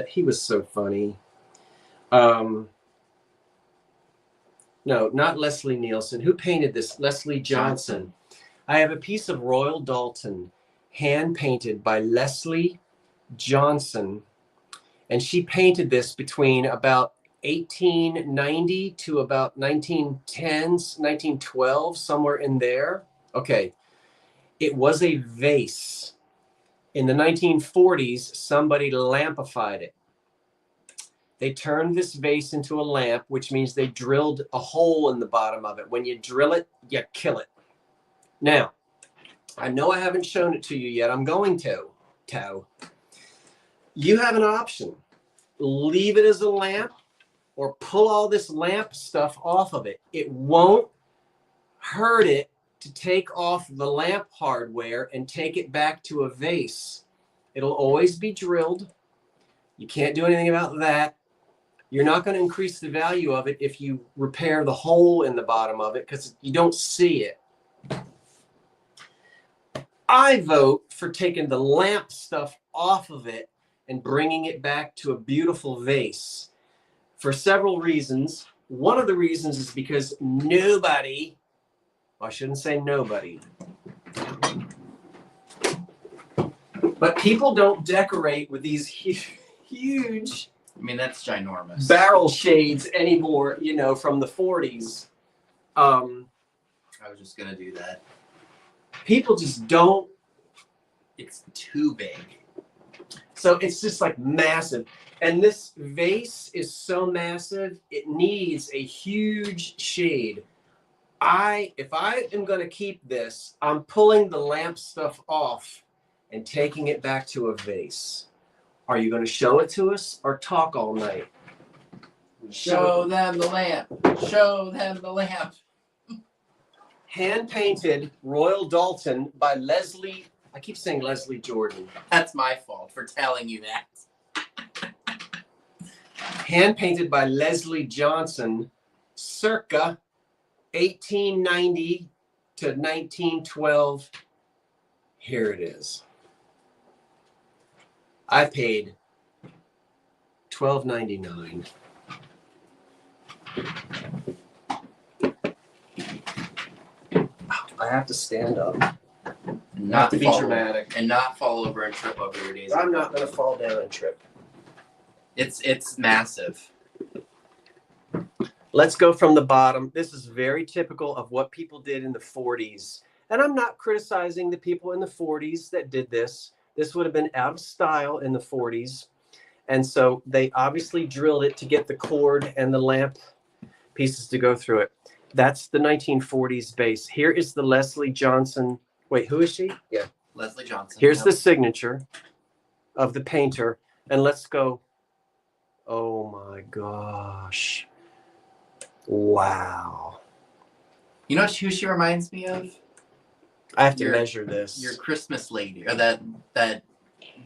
he was so funny. No, not Leslie Nielsen. Who painted this? Leslie Johnson. I have a piece of Royal Doulton, hand painted by Leslie Johnson, and she painted this between about 1890 to about 1910s, 1912, somewhere in there. Okay. It was a vase. In the 1940s, somebody lampified it. They turned this vase into a lamp, which means they drilled a hole in the bottom of it. When you drill it, you kill it. Now, I know I haven't shown it to you yet. I'm going to. You have an option. Leave it as a lamp or pull all this lamp stuff off of it. It won't hurt it to take off the lamp hardware and take it back to a vase. It'll always be drilled. You can't do anything about that. You're not going to increase the value of it if you repair the hole in the bottom of it because you don't see it. I vote for taking the lamp stuff off of it and bringing it back to a beautiful vase for several reasons. One of the reasons is because nobody, well, I shouldn't say nobody, but people don't decorate with these huge, I mean, that's ginormous. barrel shades anymore, you know, from the 40s. I was just gonna do that. People just don't. It's too big. So it's just like massive. And this vase is so massive, it needs a huge shade. If I am going to keep this, I'm pulling the lamp stuff off and taking it back to a vase. Are you going to show it to us or talk all night? Show them the lamp. Show them the lamp. Hand painted Royal Doulton by Leslie. I keep saying Leslie Jordan. That's my fault for telling you that. Hand painted by Leslie Johnson, circa 1890 to 1912. Here it is. I paid $12.99. I have to stand up. Not to be dramatic. And not fall over and trip over your days. I'm not going to fall down and trip. It's massive. Let's go from the bottom. This is very typical of what people did in the 40s. And I'm not criticizing the people in the 40s that did this. This would have been out of style in the 40s. And so they obviously drilled it to get the cord and the lamp pieces to go through it. That's the 1940s base. Here is the Leslie Johnson. Wait, who is she? Yeah. Leslie Johnson. Here's the signature of the painter. And let's go. Oh my gosh. Wow. You know who she reminds me of? I have to measure this. Your Christmas lady, or that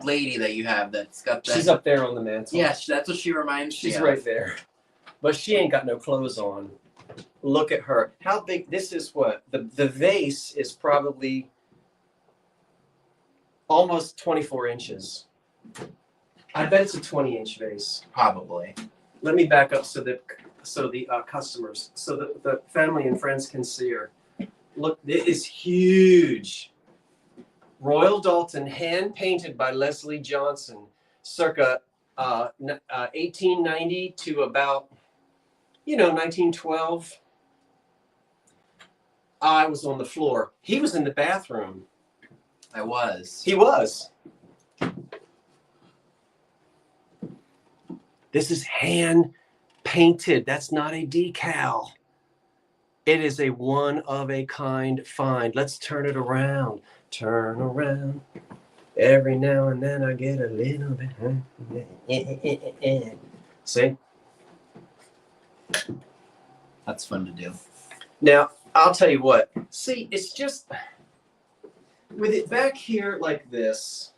lady that you have that's got that. She's up there on the mantle. Yeah, that's what she reminds me of. She's right there. But she ain't got no clothes on. Look at her. How big? This is what? The vase is probably almost 24 inches. I bet it's a 20-inch vase. Probably. Let me back up so the customers, so that the family and friends can see her. Look, it is huge. Royal Doulton, hand painted by Leslie Johnson, circa 1890 to about, 1912. I was on the floor. He was in the bathroom. I was. He was. This is hand painted. That's not a decal. It is a one-of-a-kind find. Let's turn it around. Turn around. Every now and then I get a little bit. See? That's fun to do. Now, I'll tell you what. See, it's just with it back here like this.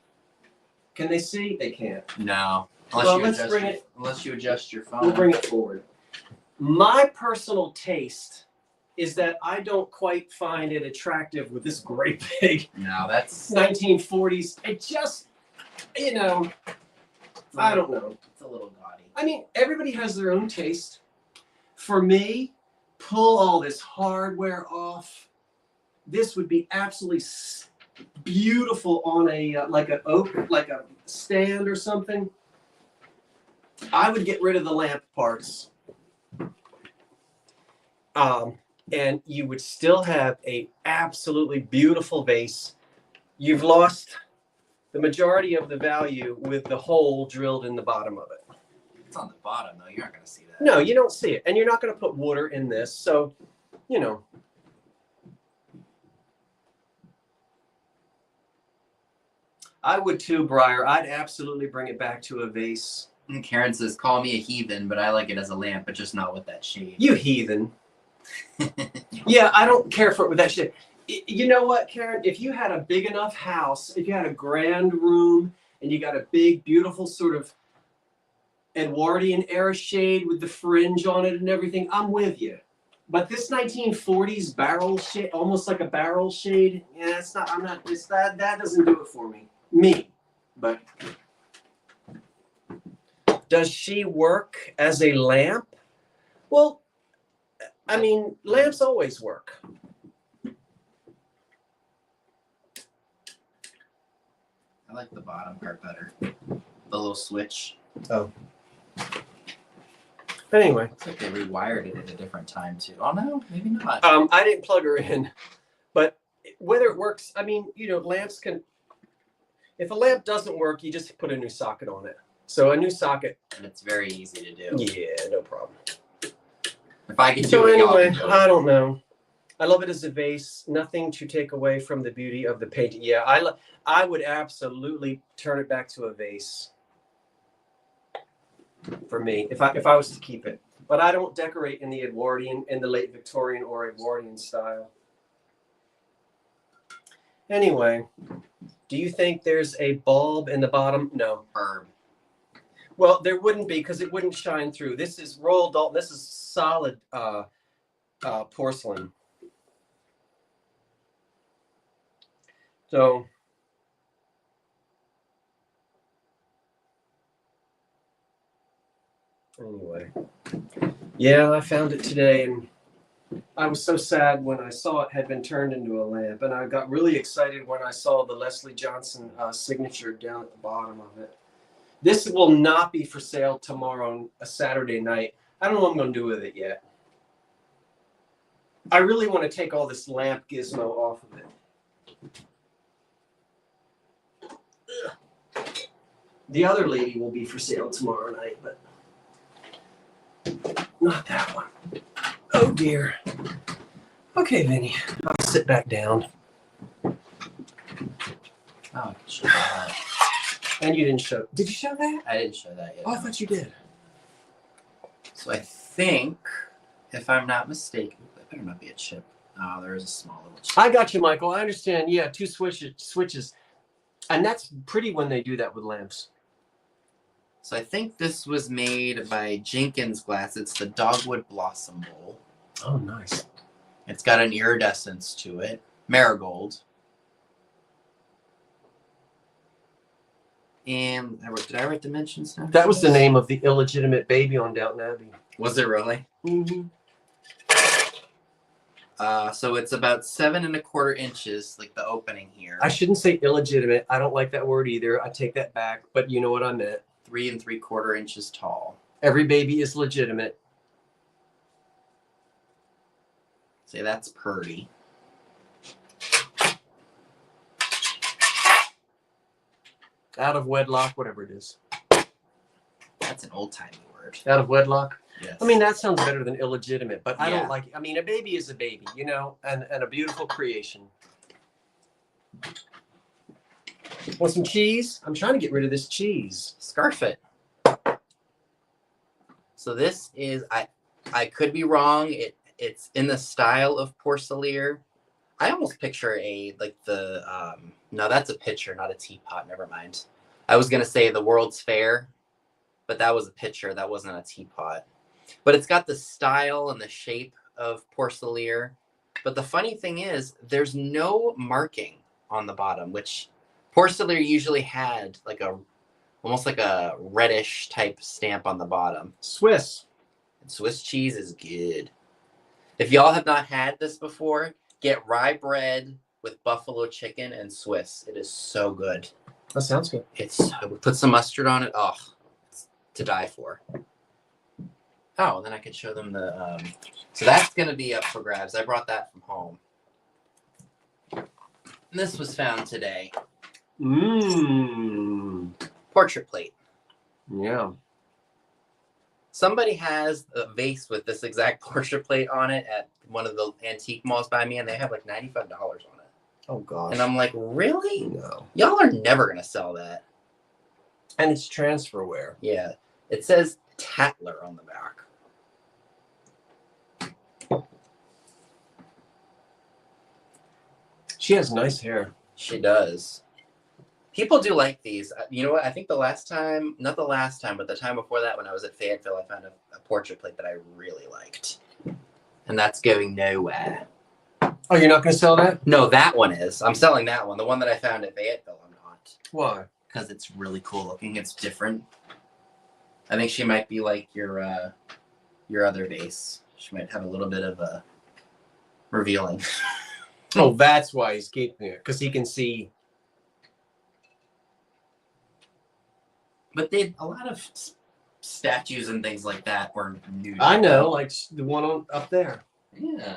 Can they see? They can't. No. Unless you adjust your phone. We'll bring it forward. My personal taste is that I don't quite find it attractive with this great big No, that's 1940s. It just, I don't know. It's a little gaudy. I mean, everybody has their own taste. For me, pull all this hardware off. This would be absolutely beautiful on a like a stand or something. I would get rid of the lamp parts. And you would still have a absolutely beautiful vase. You've lost the majority of the value with the hole drilled in the bottom of it. It's on the bottom, though. You're not going to see that. No, you don't see it. And you're not going to put water in this. So, I would too, Briar. I'd absolutely bring it back to a vase. And Karen says, call me a heathen, but I like it as a lamp, but just not with that shade. You heathen. Yeah, I don't care for it with that shit. You know what, Karen? If you had a big enough house, if you had a grand room, and you got a big, beautiful sort of Edwardian era shade with the fringe on it and everything, I'm with you. But this 1940s barrel shade, almost like a barrel shade, yeah, it's not. I'm not. It's that. That doesn't do it for me. But does she work as a lamp? Well, I mean, lamps always work. I like the bottom part better. The little switch. Oh. Anyway. Looks like they rewired it at a different time too. Oh no, maybe not. I didn't plug her in, but whether it works, I mean, you know, lamps can. If a lamp doesn't work, you just put a new socket on it. So a new socket. And it's very easy to do. Yeah, no problem. If I could So do it, anyway, y'all I don't know. I love it as a vase. Nothing to take away from the beauty of the painting. Yeah, I would absolutely turn it back to a vase. For me, if I was to keep it, but I don't decorate in the Edwardian, in the late Victorian or Edwardian style. Anyway, do you think there's a bulb in the bottom? No. herb. Well, there wouldn't be because it wouldn't shine through. This is Royal Doulton. This is solid porcelain. So. Anyway, yeah, I found it today, and I was so sad when I saw it had been turned into a lamp, and I got really excited when I saw the Leslie Johnson signature down at the bottom of it. This will not be for sale tomorrow, a Saturday night. I don't know what I'm going to do with it yet. I really want to take all this lamp gizmo off of it. Ugh. The other lady will be for sale tomorrow night, but not that one. Oh dear. Okay, Vinny. I'll sit back down. Oh, I can show that. And you didn't show. Did you show that? I didn't show that yet. Oh, I thought you did. So I think, if I'm not mistaken, that better not be a chip. Oh, there is a small little chip. I got you, Michael. I understand. Yeah, two switches. And that's pretty when they do that with lamps. So I think this was made by Jenkins Glass. It's the Dogwood Blossom Bowl. Oh, nice. It's got an iridescence to it. Marigold. And did I write dimensions now? That was the name of the illegitimate baby on Downton Abbey. Was it really? Mm-hmm. So it's about 7 1/4 inches, like the opening here. I shouldn't say illegitimate. I don't like that word either. I take that back. But you know what I meant. 3 3/4 inches tall. Every baby is legitimate. Say that's purdy. Out of wedlock, whatever it is. That's an old-timey word. Out of wedlock. Yes. I mean, that sounds better than illegitimate, but I Yeah. don't like. I mean, a baby is a baby, you know, and a beautiful creation. Want some cheese? I'm trying to get rid of this cheese. Scarf it. So this is, I could be wrong. It's in the style of porcelain. I almost picture no, that's a pitcher, not a teapot. Never mind. I was going to say the World's Fair, but that was a pitcher. That wasn't a teapot. But it's got the style and the shape of porcelain. But the funny thing is, there's no marking on the bottom, which porcelain usually had almost like a reddish type stamp on the bottom. Swiss. And Swiss cheese is good. If y'all have not had this before, get rye bread with buffalo chicken and Swiss. It is so good. That sounds good. Put some mustard on it. Oh, it's to die for. Oh, and then I could show them the. So that's going to be up for grabs. I brought that from home. And this was found today. Mmm. Portrait plate. Yeah. Somebody has a vase with this exact portrait plate on it at one of the antique malls by me, and they have like $95 on it. Oh gosh. And I'm like, really? No. Y'all are never gonna sell that. And it's transferware. Yeah. It says Tatler on the back. She has nice hair. She does. People do like these. You know what? I think the last time, not the last time, but the time before that when I was at Fayetteville, I found a portrait plate that I really liked. And that's going nowhere. Oh, you're not going to sell that? No, that one is. I'm selling that one. The one that I found at Fayetteville, I'm not. Why? Because it's really cool looking. It's different. I think she might be like your other vase. She might have a little bit of a revealing. Oh, that's why he's keeping it, because he can see. But they a lot of statues and things like that were nude. I know, like the one up there. Yeah.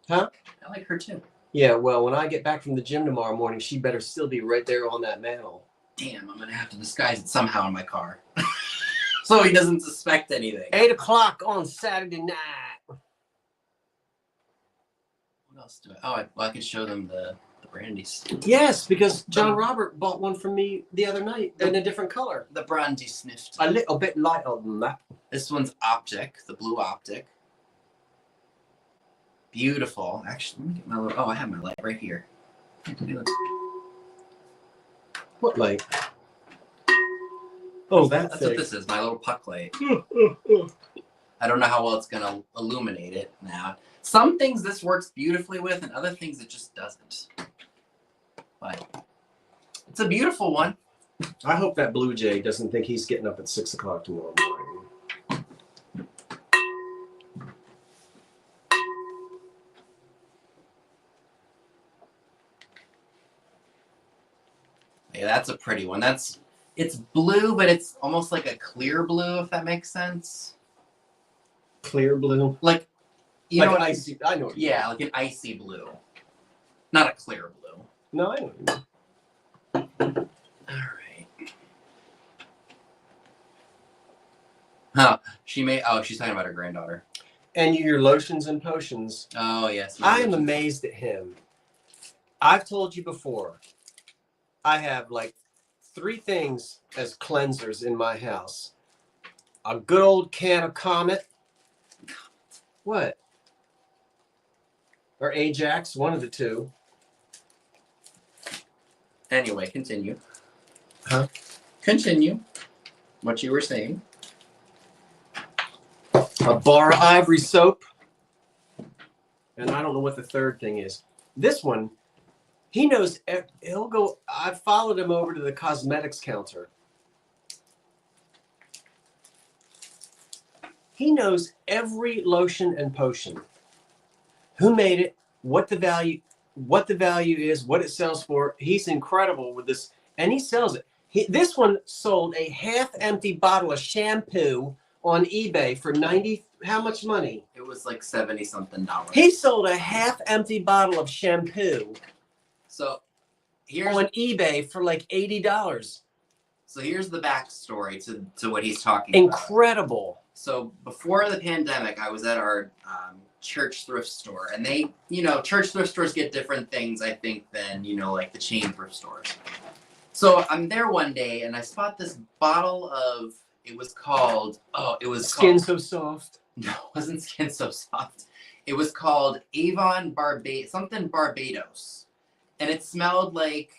Huh? I like her too. Yeah, well, when I get back from the gym tomorrow morning, she better still be right there on that mantle. Damn, I'm going to have to disguise it somehow in my car. So he doesn't suspect anything. 8 o'clock on Saturday night. What else do I... Oh, I could show them the brandies. Yes, because John Robert bought one from me the other night in a different color. The brandy sniffed. A little bit lighter than that. This one's Optic, the blue Optic. Beautiful. Actually, let me get my little... Oh, I have my light right here. What light? Oh, That's what this is, my little puck light. I don't know how well it's going to illuminate it now. Some things this works beautifully with, and other things it just doesn't. But it's a beautiful one. I hope that Blue Jay doesn't think he's getting up at 6 o'clock tomorrow morning. Yeah, that's a pretty one. It's blue, but it's almost like a clear blue, if that makes sense. Clear blue? Like, you know what icy. I know. Yeah, like an icy blue. Not a clear blue. No, I know. All right. Huh. She's talking about her granddaughter. And your lotions and potions. Oh, yes. I am amazed at him. I've told you before, I have like 3 things as cleansers in my house. A good old can of Comet. What? Or Ajax, one of the two. Anyway, continue. Huh? Continue. What you were saying. A bar of Ivory soap. And I don't know what the third thing is. This one, he knows, he'll go, I followed him over to the cosmetics counter. He knows every lotion and potion. Who made it, what the value is, what it sells for. He's incredible with this, and he sells it. This one sold a half-empty bottle of shampoo on eBay for how much money? It was like $70-something. He sold a half-empty bottle of shampoo So here's on eBay for like $80. So here's the backstory to what he's talking about. Incredible. So before the pandemic, I was at our church thrift store, and they, church thrift stores get different things, I think, than, like the chain thrift stores. So I'm there one day, and I spot this bottle of, it was called Skin So Soft. No, it wasn't Skin So Soft. It was called Avon Barbados. And it smelled like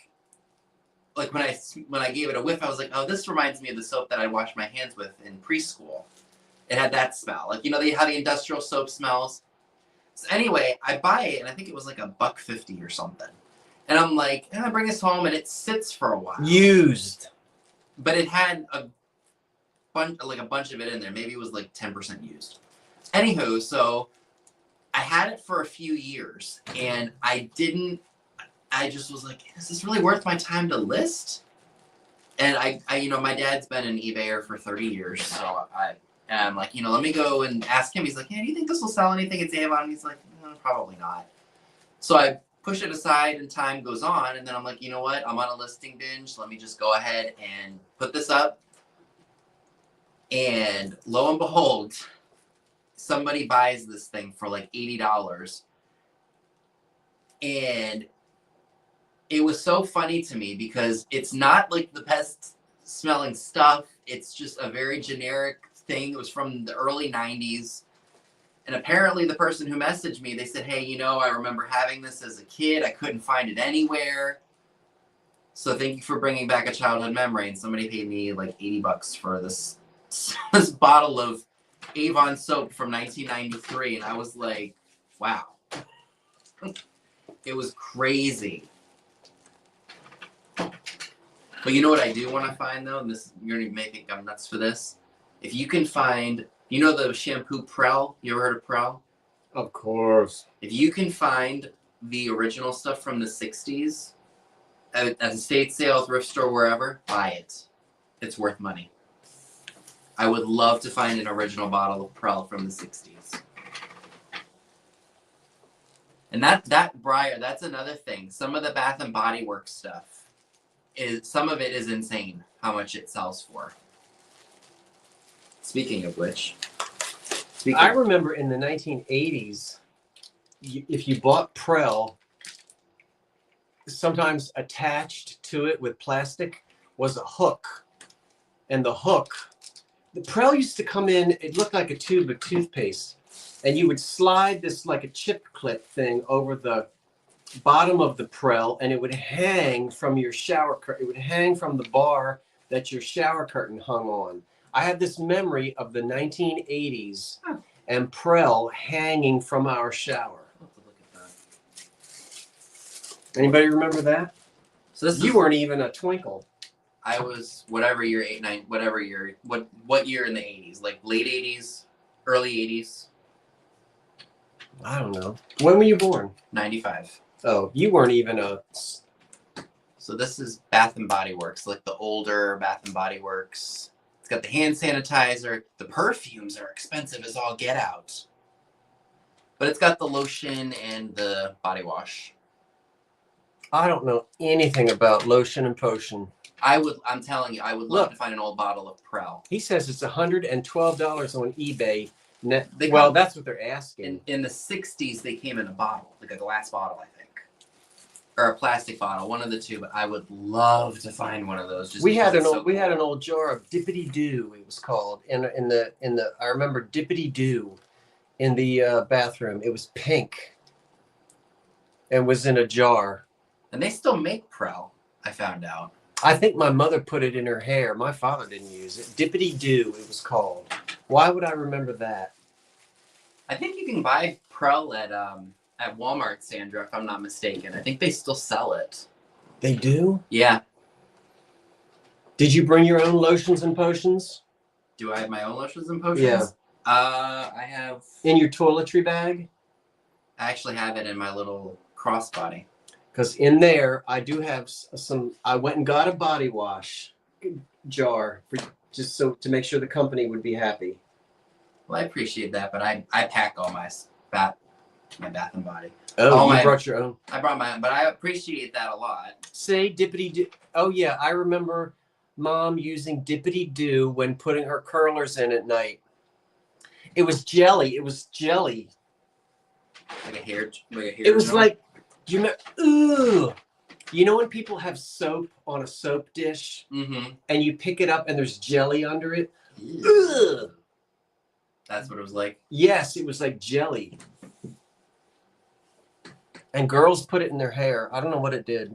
when I gave it a whiff, I was like, oh, this reminds me of the soap that I washed my hands with in preschool. It had that smell. Like, how the industrial soap smells. So anyway, I buy it, and I think it was like $1.50 or something. And I'm like, I bring this home, and it sits for a while. Used. But it had a bunch of it in there. Maybe it was like 10% used. Anywho, so I had it for a few years, and I just was like, is this really worth my time to list? And I my dad's been an eBayer for 30 years, so I'm like, let me go and ask him. He's like, yeah, do you think this will sell anything at Avon? And he's like, no, probably not. So I push it aside, and time goes on, and then I'm like, you know what? I'm on a listing binge. Let me just go ahead and put this up. And lo and behold, somebody buys this thing for like $80. And it was so funny to me because it's not like the best smelling stuff. It's just a very generic thing. It was from the early 90s. And apparently the person who messaged me, they said, hey, you know, I remember having this as a kid. I couldn't find it anywhere. So thank you for bringing back a childhood memory. And somebody paid me like $80 for this bottle of Avon soap from 1993. And I was like, wow. It was crazy. But you know what I do want to find, though? And this, you're going to make think I'm nuts for this. If you can find, you know the shampoo Prel? You ever heard of Prel? Of course. If you can find the original stuff from the 60s at a estate sale, thrift store, wherever, buy it. It's worth money. I would love to find an original bottle of Prel from the 60s. And that Briar, that's another thing. Some of the Bath and Body Works stuff some of it is insane how much it sells for. Speaking of which, I remember in the 1980s, if you bought Prel, sometimes attached to it with plastic was a hook. And the Prel used to come in, it looked like a tube of toothpaste. And you would slide this like a chip clip thing over the bottom of the Prel, and it would hang from your shower curtain. It would hang from the bar that your shower curtain hung on. I have this memory of the 1980s and Prel hanging from our shower. I'll have to look at that. Anybody remember that? So this You weren't even a twinkle. I was whatever year, 8, 9, whatever year, what year in the 80s? Like late 80s, early 80s? I don't know. When were you born? 95. Oh, you weren't even a... So this is Bath and Body Works, like the older Bath and Body Works. It's got the hand sanitizer. The perfumes are expensive as all get out. But it's got the lotion and the body wash. I don't know anything about lotion and potion. I'm telling you, I would love Look. to find an old bottle of Prel. He says it's $112 on eBay. They Well, come- that's what they're asking. In the 60s, they came in a bottle, like a glass bottle, I think. Or a plastic bottle, one of the two, but I would love to find one of those. Just We had because an it's old so cool. old jar of Dippity Doo, it was called. In the I remember Dippity Doo in the bathroom. It was pink and was in a jar. And they still make Prel, I found out. I think my mother put it in her hair. My father didn't use it. Dippity Doo, it was called. Why would I remember that? I think you can buy Prel at Walmart, Sandra, if I'm not mistaken. I think they still sell it. They do? Yeah. Did you bring your own lotions and potions? Do I have my own lotions and potions? Yeah. I have. In your toiletry bag? I actually have it in my little crossbody. Because in there, I do have some. I went and got a body wash jar just so to make sure the company would be happy. Well, I appreciate that, but I pack all my Bath and Body. Oh, you my- brought your own. I brought my own, but I appreciate that a lot. Say Dippity Doo. Oh yeah, I remember Mom using Dippity Doo when putting her curlers in at night. It was jelly. It was jelly. Like a hair. It was gel. like, do you remember? Ugh. You know when people have soap on a soap dish Mm-hmm. and you pick it up and there's jelly under it? Ugh. That's what it was like. Yes, it was like jelly. And girls put it in their hair. I don't know what it did.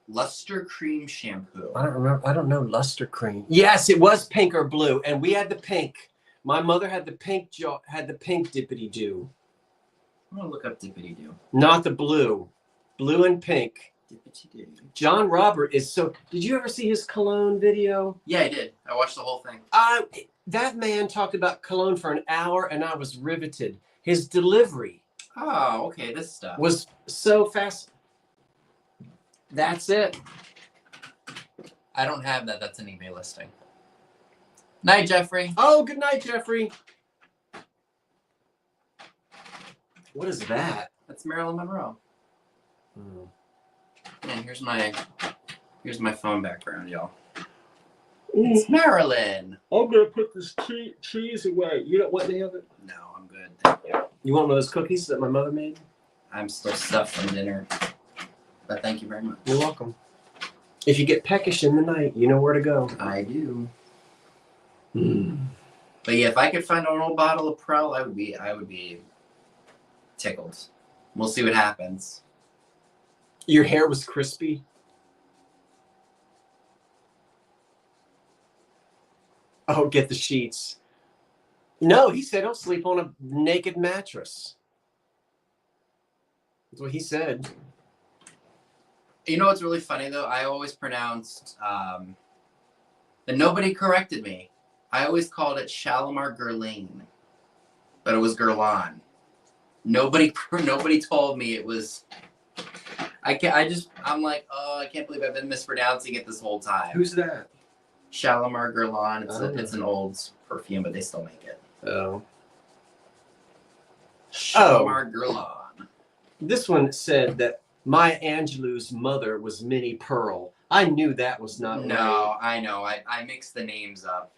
Luster cream shampoo. I don't remember. I don't know. Luster cream. Yes, it was pink or blue, and we had the pink. My mother had the pink Dippity Doo, I'm gonna look up Dippity Doo. not the blue. Blue and pink. Dippity Doo. John Robert is so. Did you ever see his cologne video? Yeah, I did. I watched the whole thing. That man talked about cologne for an hour, and I was riveted. His delivery Oh, okay. This stuff. was so fast. That's it. I don't have that. That's an eBay listing. Night, Jeffrey. Oh, good night, Jeffrey. What is that? That's Marilyn Monroe. Hmm. And here's my phone background, y'all. It's Marilyn. I'm gonna put this cheese away. You don't want any of it? No, I'm good. Thank you. You want one of those cookies that my mother made? I'm still stuffed from dinner. But thank you very much. You're welcome. If you get peckish in the night, you know where to go. I do. But yeah, if I could find an old bottle of Prel, I would be tickled. We'll see what happens. Your hair was crispy. Oh, get the sheets. No, he said don't sleep on a naked mattress. That's what he said. You know what's really funny though? I always pronounced and nobody corrected me. I always called it Shalimar Guerlain, but it was Guerlain. Nobody told me it was. I'm like, oh, I can't believe I've been mispronouncing it this whole time. Who's that? Shalimar Guerlain. It's an old perfume, but they still make it. Oh. Shalimar Guerlain. This one said that Maya Angelou's mother was Minnie Pearl. I knew that was not No, right. I know. I mixed the names up.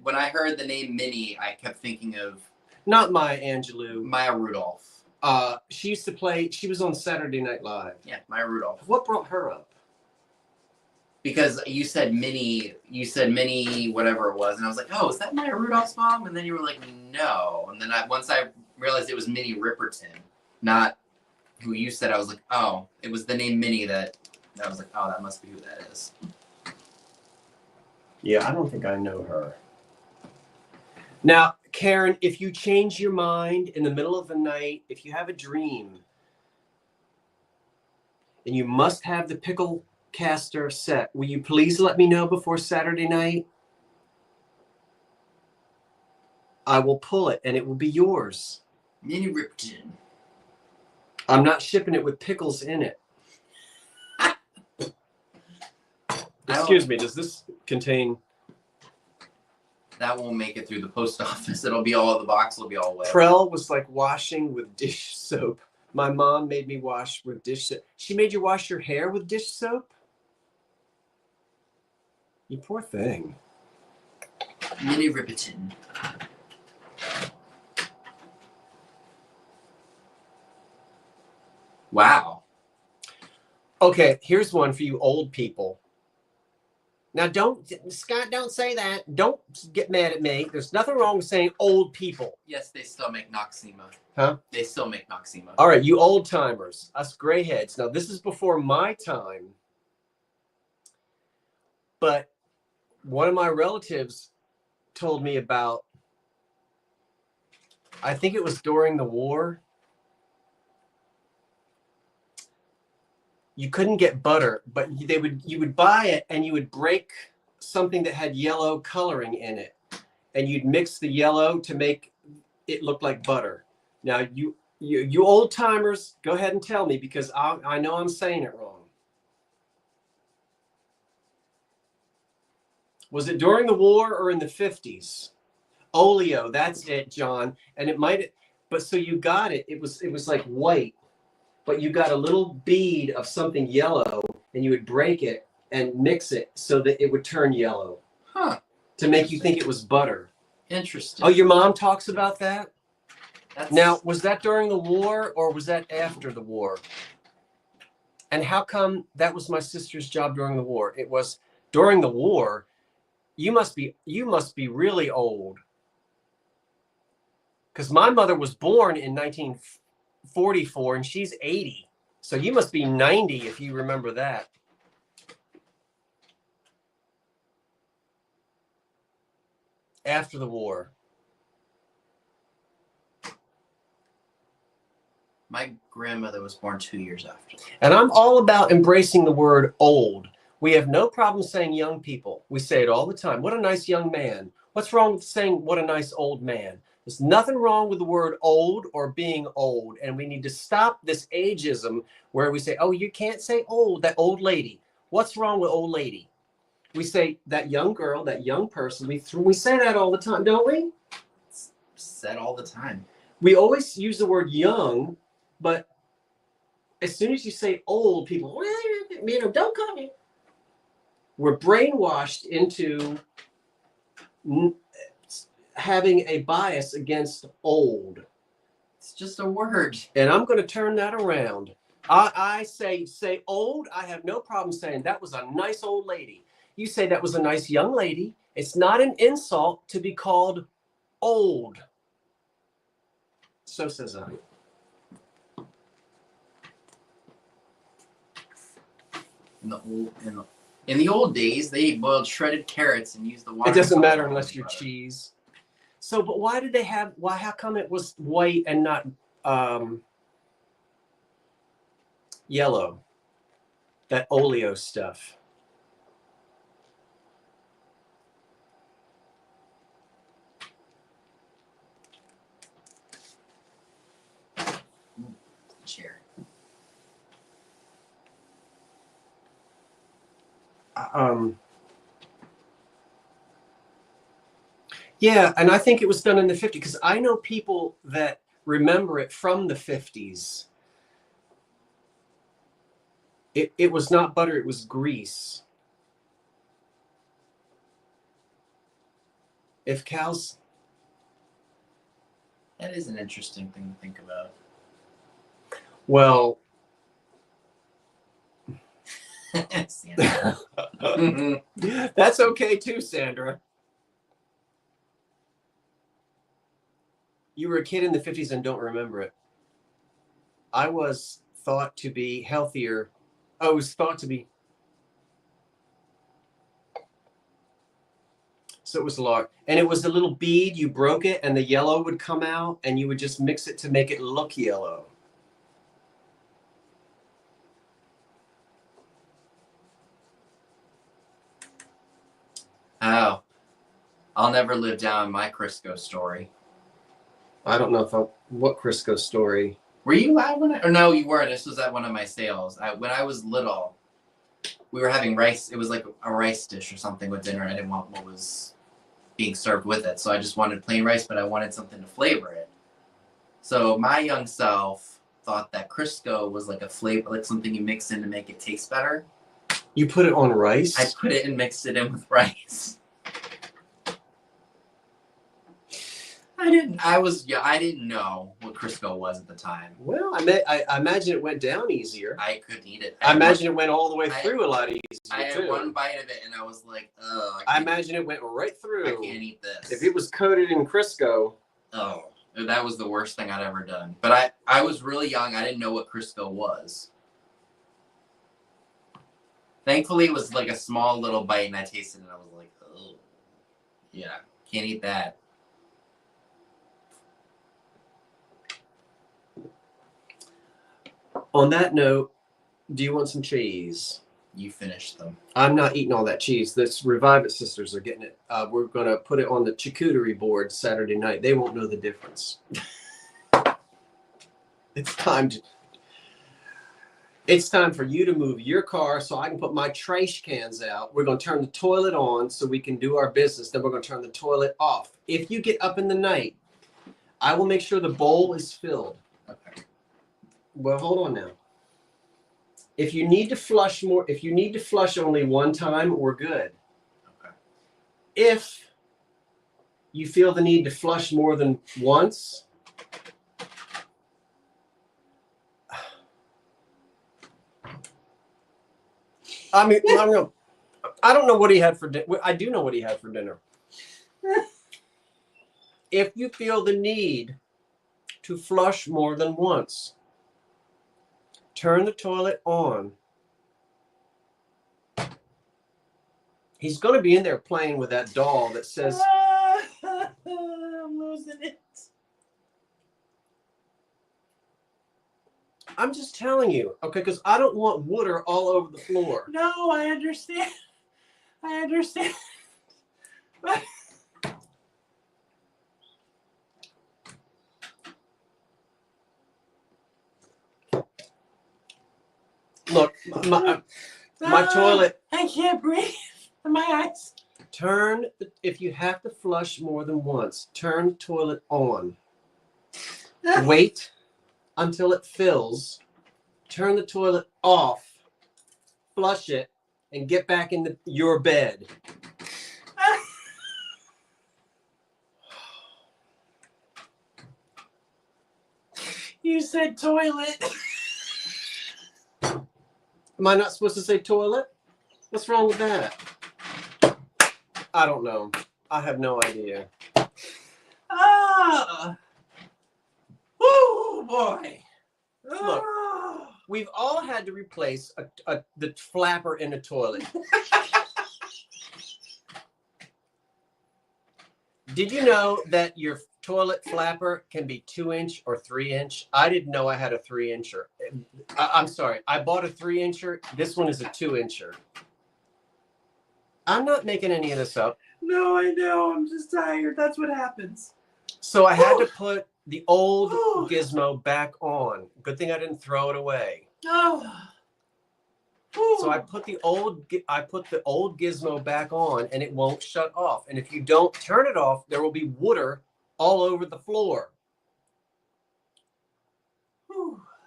When I heard the name Minnie, I kept thinking of Not Maya Angelou. Maya Rudolph. She used to play. She was on Saturday Night Live. Yeah, Maya Rudolph. What brought her up? Because you said Minnie, whatever it was, and I was like, oh, is that Maya Rudolph's mom? And then you were like, no. And then once I realized it was Minnie Ripperton, not who you said, I was like, oh, it was the name Minnie that I was like, oh, that must be who that is. Yeah, I don't think I know her. Now, Karen, if you change your mind in the middle of the night, if you have a dream, and you must have the Pickle caster set, will you please let me know before Saturday night? I will pull it, and it will be yours. Minnie Ripperton. I'm not shipping it with pickles in it. Excuse me, does this contain... That won't make it through the post office. The box will be all wet. Prel was like washing with dish soap. My mom made me wash with dish soap. She made you wash your hair with dish soap? You poor thing. Minnie Ripperton. Wow. Okay, here's one for you old people. Now, Scott, don't say that. Don't get mad at me. There's nothing wrong with saying old people. Yes, they still make Noxema. Huh? They still make Noxema. All right, you old timers, us gray heads. Now, this is before my time. But one of my relatives told me about, I think it was during the war. You couldn't get butter, but you would buy it and you would break something that had yellow coloring in it, and you'd mix the yellow to make it look like butter. Now you old timers, go ahead and tell me, because I know I'm saying it wrong. Was it during the war or in the 50s? Oleo, that's it, John. And it might, but so you got it. It was like white. But you got a little bead of something yellow, and you would break it and mix it so that it would turn yellow. Huh. To make you think it was butter. Interesting. Oh, your mom talks about that? That's... Now, was that during the war or was that after the war? And how come that was my sister's job during the war? It was during the war. You must be really old. Because my mother was born in 1944 and she's 80. So you must be 90 if you remember that. After the war. My grandmother was born 2 years after. And I'm all about embracing the word old. We have no problem saying young people. We say it all the time. What a nice young man. What's wrong with saying what a nice old man? There's nothing wrong with the word old or being old. And we need to stop this ageism where we say, oh, you can't say old, that old lady. What's wrong with old lady? We say that young girl, that young person. We say that all the time, don't we? It's said all the time. We always use the word young, but as soon as you say old, people, well, don't call me. We're brainwashed into having a bias against old. It's just a word. And I'm going to turn that around. I say old. I have no problem saying that was a nice old lady. You say that was a nice young lady. It's not an insult to be called old. So says I. In the old days, they boiled shredded carrots and used the water. It doesn't matter unless you're cheese. So, but why did they have? Why? How come it was white and not yellow? That oleo stuff. Chair. Yeah, and I think it was done in the 50s because I know people that remember it from the 50s. It was not butter, it was grease. If cows... That is an interesting thing to think about. Well... That's okay too, Sandra. You were a kid in the 50s and don't remember it. I was thought to be healthier. I was thought to be... So it was large. And it was a little bead. You broke it and the yellow would come out and you would just mix it to make it look yellow. Oh, I'll never live down my Crisco story. I don't know if what Crisco story. Were you at one? Or no, you weren't. This was at one of my sales. When I was little, we were having rice. It was like a rice dish or something with dinner. I didn't want what was being served with it, so I just wanted plain rice, but I wanted something to flavor it. So my young self thought that Crisco was like a flavor, like something you mix in to make it taste better. You put it on rice? I put it and mixed it in with rice. I didn't know what Crisco was at the time. Well, I imagine it went down easier. I couldn't eat it. I imagine it went all the way through a lot easier. I had one bite of it and I was like, oh. I imagine it went right through. I can't eat this. If it was coated in Crisco. Oh, that was the worst thing I'd ever done. But I was really young. I didn't know what Crisco was. Thankfully, it was like a small little bite and I tasted it and I was like, oh. Yeah, can't eat that. On that note, do you want some cheese? You finished them. I'm not eating all that cheese. This Revive It sisters are getting it. We're going to put it on the charcuterie board Saturday night. They won't know the difference. It's time for you to move your car so I can put my trash cans out. We're going to turn the toilet on so we can do our business. Then we're going to turn the toilet off. If you get up in the night, I will make sure the bowl is filled. Okay. Well, hold on now. If you need to flush only one time, we're good. Okay. If you feel the need to flush more than once, I mean, I don't know what he had for dinner. I do know what he had for dinner. If you feel the need to flush more than once, turn the toilet on. He's going to be in there playing with that doll that says... I'm losing it. I'm just telling you, okay, because I don't want water all over the floor. No, I understand. Look, my toilet. I can't breathe. My eyes. If you have to flush more than once, turn the toilet on. Wait until it fills. Turn the toilet off. Flush it and get back in your bed. You said toilet. Am I not supposed to say toilet? What's wrong with that? I don't know. I have no idea. Ah. Woo, boy. Look, we've all had to replace the flapper in a toilet. Did you know that your toilet flapper can be 2-inch or 3-inch? I didn't know I had a 3-incher. I'm sorry. I bought a 3-incher. This one is a 2-incher. I'm not making any of this up. No, I know. I'm just tired. That's what happens. So I had to put the old gizmo back on. Good thing I didn't throw it away. So I put the old gizmo back on, and it won't shut off. And if you don't turn it off, there will be water all over the floor.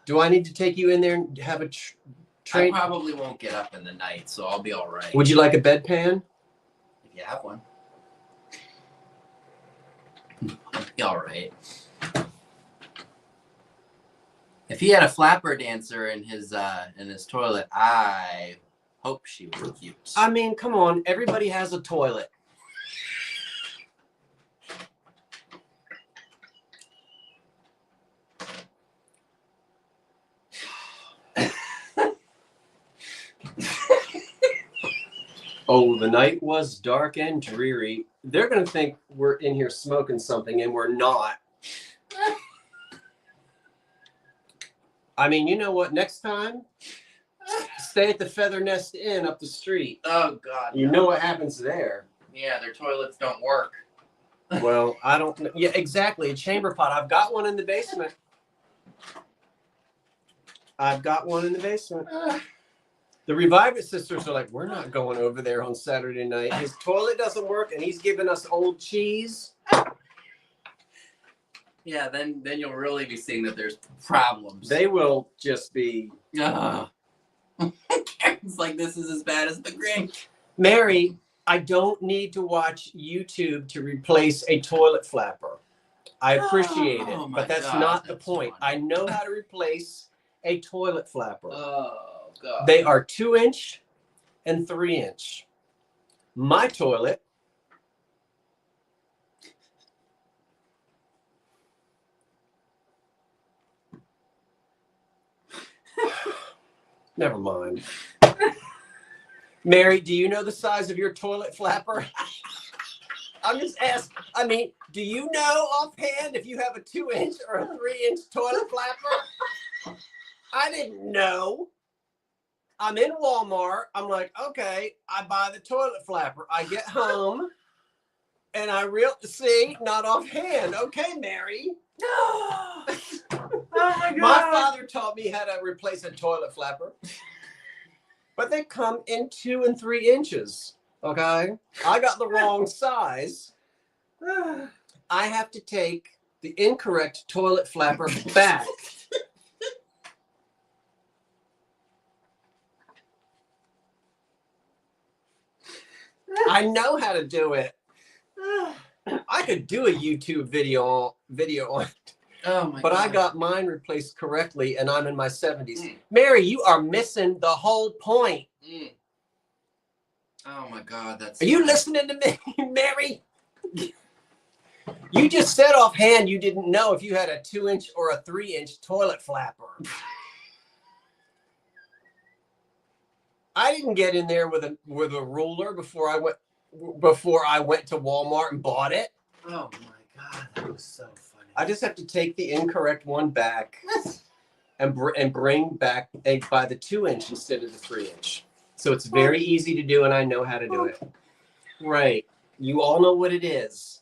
Do I need to take you in there and have a I probably won't get up in the night, so I'll be all right. Would you like a bedpan? If you have one. I'll be all right. If he had a flapper dancer in his toilet, I hope she was cute. I mean, come on. Everybody has a toilet. Oh, the night was dark and dreary. They're going to think we're in here smoking something, and we're not. I mean, you know what? Next time, stay at the Feather Nest Inn up the street. Oh, God. You know what happens there. Yeah, their toilets don't work. Well, I don't know. Yeah, exactly. A chamber pot. I've got one in the basement. The Revive It sisters are like, we're not going over there on Saturday night. His toilet doesn't work, and he's giving us old cheese. Yeah, then you'll really be seeing that there's problems. They will just be... It's like this is as bad as the Grinch. Mary, I don't need to watch YouTube to replace a toilet flapper. I appreciate it, but that's not the point. Funny. I know how to replace a toilet flapper. Oh, God. They are 2-inch and 3-inch. My toilet never mind. Mary, do you know the size of your toilet flapper? I'm just asking. I mean, do you know offhand if you have a 2-inch or a 3-inch toilet flapper? I didn't know. I'm in Walmart. I'm like, okay, I buy the toilet flapper. I get home and I see, not offhand. Okay, Mary. Oh my God. My father taught me how to replace a toilet flapper. But they come in 2 and 3 inches. Okay? I got the wrong size. I have to take the incorrect toilet flapper back. I know how to do it. I could do a YouTube video on it. Oh my but God. I got mine replaced correctly, and I'm in my 70s. Mary, you are missing the whole point. Oh my God, that's... Are you listening to me, Mary? You just said offhand you didn't know if you had a 2-inch or a 3-inch toilet flapper. I didn't get in there with a ruler before I went to Walmart and bought it. Oh my God, that was so funny. I just have to take the incorrect one back and bring back by the 2-inch instead of the 3-inch. So it's very easy to do, and I know how to do it. Right. You all know what it is.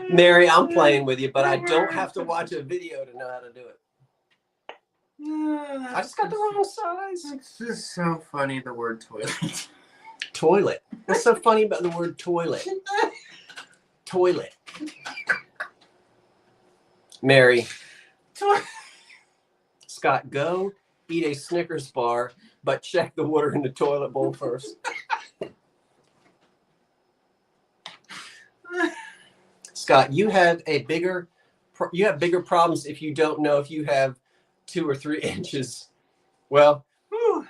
Mary, I'm playing with you, but I don't have to watch a video to know how to do it. I just got the wrong size. It's just so funny, the word toilet. Toilet. What's so funny about the word toilet? Toilet. Mary. Scott, go eat a Snickers bar, but check the water in the toilet bowl first. Scott, you have bigger problems if you don't know if you have 2 or 3 inches. Well, whew.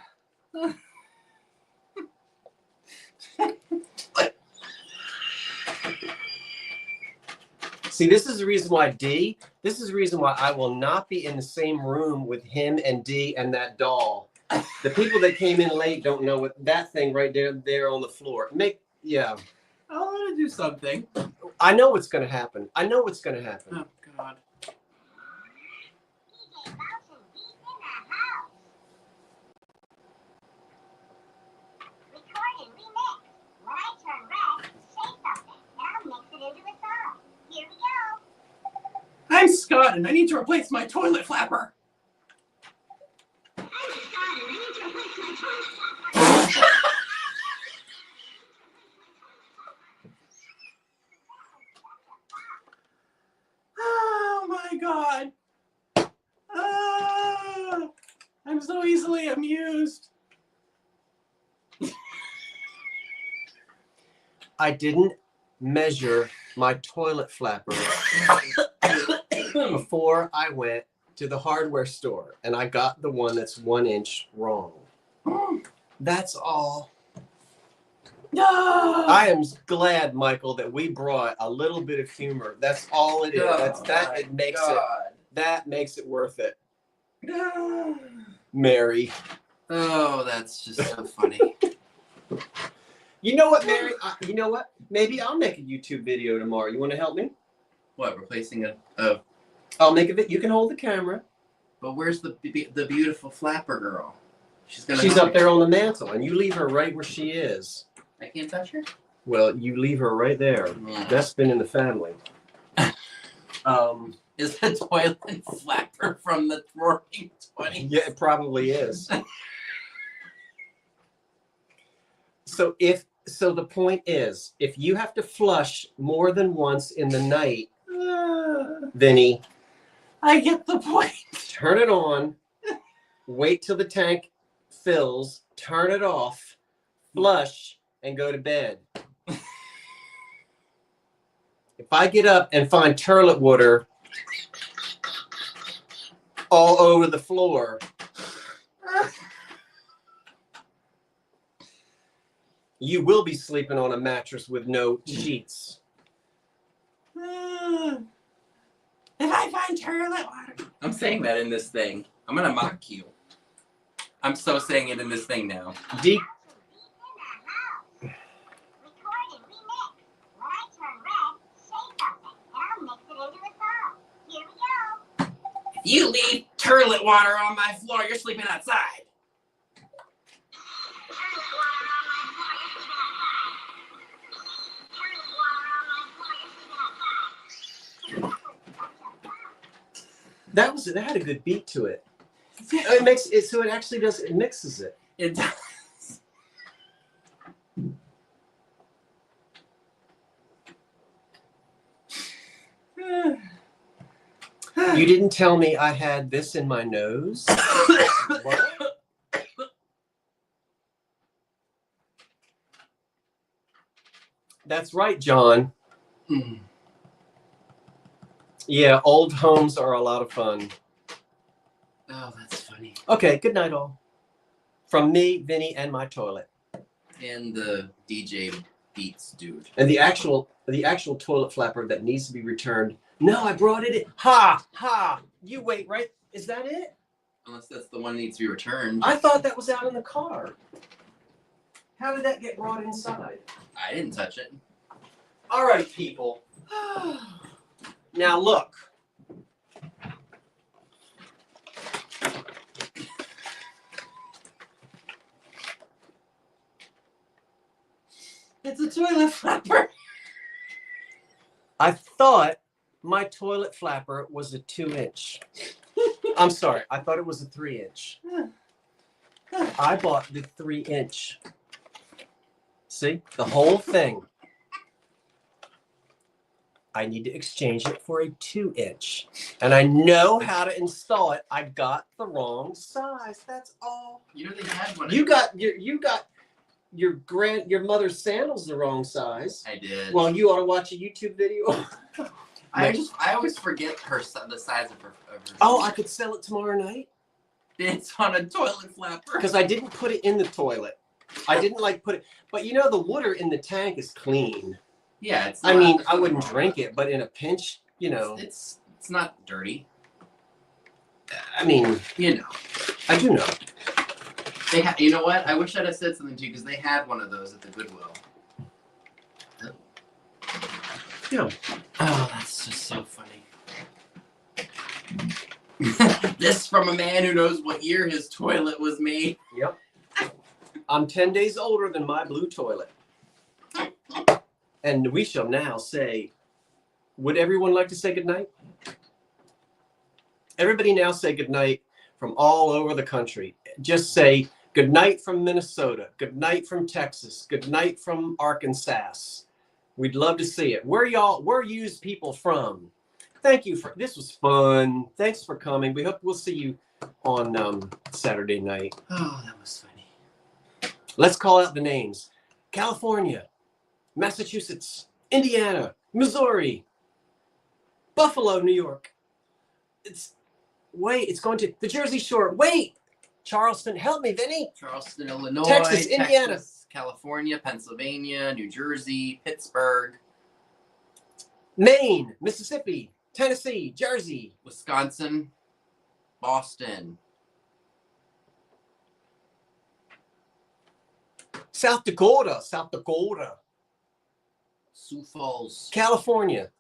See, this is the reason why this is the reason why I will not be in the same room with him and D and that doll. The people that came in late don't know what that thing right there on the floor. Yeah. I want to do something. I know what's going to happen. I know what's going to happen. Oh, God. I'm Scott, and I need to replace my toilet flapper. Oh my God. I'm so easily amused. I didn't measure my toilet flapper before I went to the hardware store, and I got the one that's 1 inch wrong. That's all. No. I am glad, Michael, that we brought a little bit of humor. That's all it is. That makes it worth it. No. Mary. Oh, that's just so funny. You know what, Mary? You know what? Maybe I'll make a YouTube video tomorrow. You want to help me? What, replacing a I'll make a video. You can hold the camera. But where's the beautiful flapper girl? She's up there on the mantle, and you leave her right where she is. I can't touch her? Well, you leave her right there. Yeah. That's been in the family. Is the toilet flapper from the Roaring 20s? Yeah, it probably is. So the point is, if you have to flush more than once in the night, Vinny, I get the point. turn it on, wait till the tank fills, turn it off, flush, and go to bed. If I get up and find toilet water all over the floor, you will be sleeping on a mattress with no sheets. If I find toilet water. I'm saying that in this thing. I'm going to mock you. I'm so saying it in this thing now. Deep. If you leave toilet water on my floor, you're sleeping outside. That had a good beat to it. It makes it so it actually does. It mixes it. It does. You didn't tell me I had this in my nose. What? That's right, John. Yeah, old homes are a lot of fun. Oh, that's funny. Okay, good night, all. From me, Vinny, and my toilet. And the DJ Beats dude. And the actual toilet flapper that needs to be returned. No, I brought it in. Ha! You wait, right? Is that it? Unless that's the one that needs to be returned. I thought that was out in the car. How did that get brought inside? I didn't touch it. All right, people. Now look. It's a toilet flapper. I thought my toilet flapper was a 2-inch. I'm sorry. I thought it was a 3-inch. I bought the 3-inch. See? The whole thing. I need to exchange it for a 2-inch. And I know how to install it. I got the wrong size. That's all. You know they had one. You got your mother's sandals the wrong size. I did. Well, you ought to watch a YouTube video. I always forget the size of her. Oh, I could sell it tomorrow night. It's on a toilet flapper. Because I didn't put it in the toilet. I didn't put it. But you know, the water in the tank is clean. Yeah, it's. I mean, I wouldn't drink it, but in a pinch, you know. It's not dirty. I mean, you know. I do know. You know what? I wish I'd have said something to you because they had one of those at the Goodwill. Yeah. Oh, that's just so funny. This from a man who knows what year his toilet was made. Yep. I'm 10 days older than my blue toilet. And we shall now say, would everyone like to say goodnight? Everybody now say goodnight from all over the country. Just say goodnight from Minnesota, goodnight from Texas, goodnight from Arkansas. We'd love to see it. Where yous people from? Thank you this was fun. Thanks for coming. We hope we'll see you on Saturday night. Oh, that was funny. Let's call out the names. California, Massachusetts, Indiana, Missouri, Buffalo, New York. It's going to the Jersey Shore. Wait, Charleston, help me, Vinny. Charleston, Illinois, Texas, Indiana, California, Pennsylvania, New Jersey, Pittsburgh, Maine, Mississippi, Tennessee, Jersey, Wisconsin, Boston, South Dakota, Sioux Falls, California,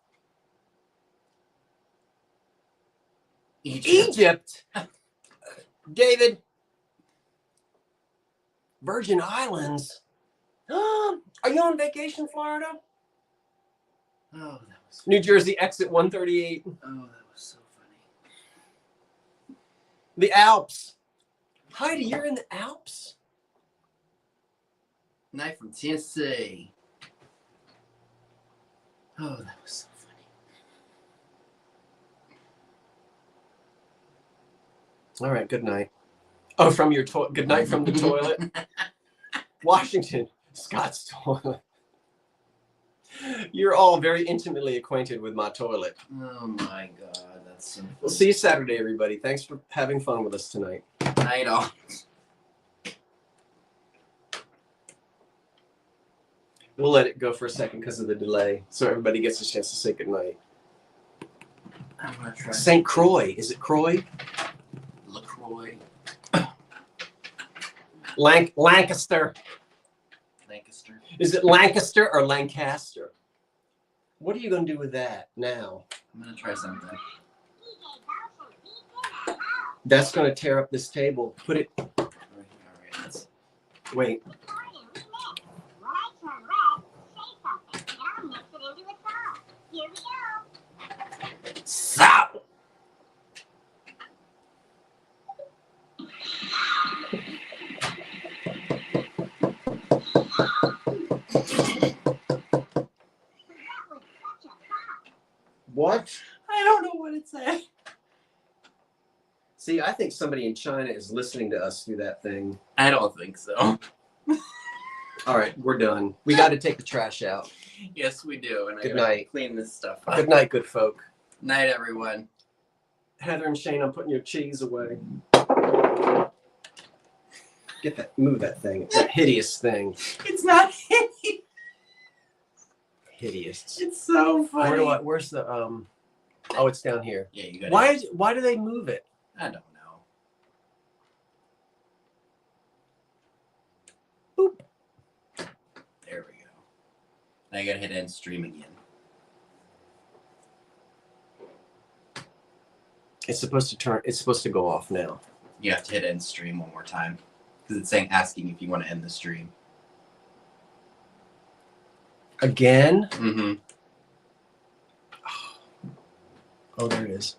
Egypt. David, Virgin Islands. Are you on vacation, Florida? Oh, that was New Jersey, exit 138. Oh, that was so funny. The Alps. Heidi, you're in the Alps? Night from Tennessee. Oh, that was so funny. All right, good night. Oh, from your good night from the toilet. Washington, Scott's toilet. You're all very intimately acquainted with my toilet. Oh my God, that's so funny. We'll see you Saturday, everybody. Thanks for having fun with us tonight. Night all. We'll let it go for a second because of the delay, so everybody gets a chance to say goodnight. I'm gonna try. St. Croix. Is it Croix? LaCroix. Lancaster. Lancaster. Is it Lancaster or Lancaster? What are you going to do with that now? I'm going to try something. That's going to tear up this table. Put it. All right. Wait. Stop! What? I don't know what it said. See, I think somebody in China is listening to us through that thing. I don't think so. All right, we're done. We got to take the trash out. Yes, we do. And Good I gotta night. clean this stuff up. Good night, good folk. Night, everyone. Heather and Shane, I'm putting your cheese away. Move that thing. That hideous thing. It's not hideous. Hideous. It's so funny. Where's the oh, it's down here. Yeah, you got it. Why do they move it? I don't know. Boop. There we go. Now you gotta hit end stream again. It's supposed to go off now. You have to hit end stream one more time. Because it's asking if you want to end the stream. Again? Mm-hmm. Oh, there it is.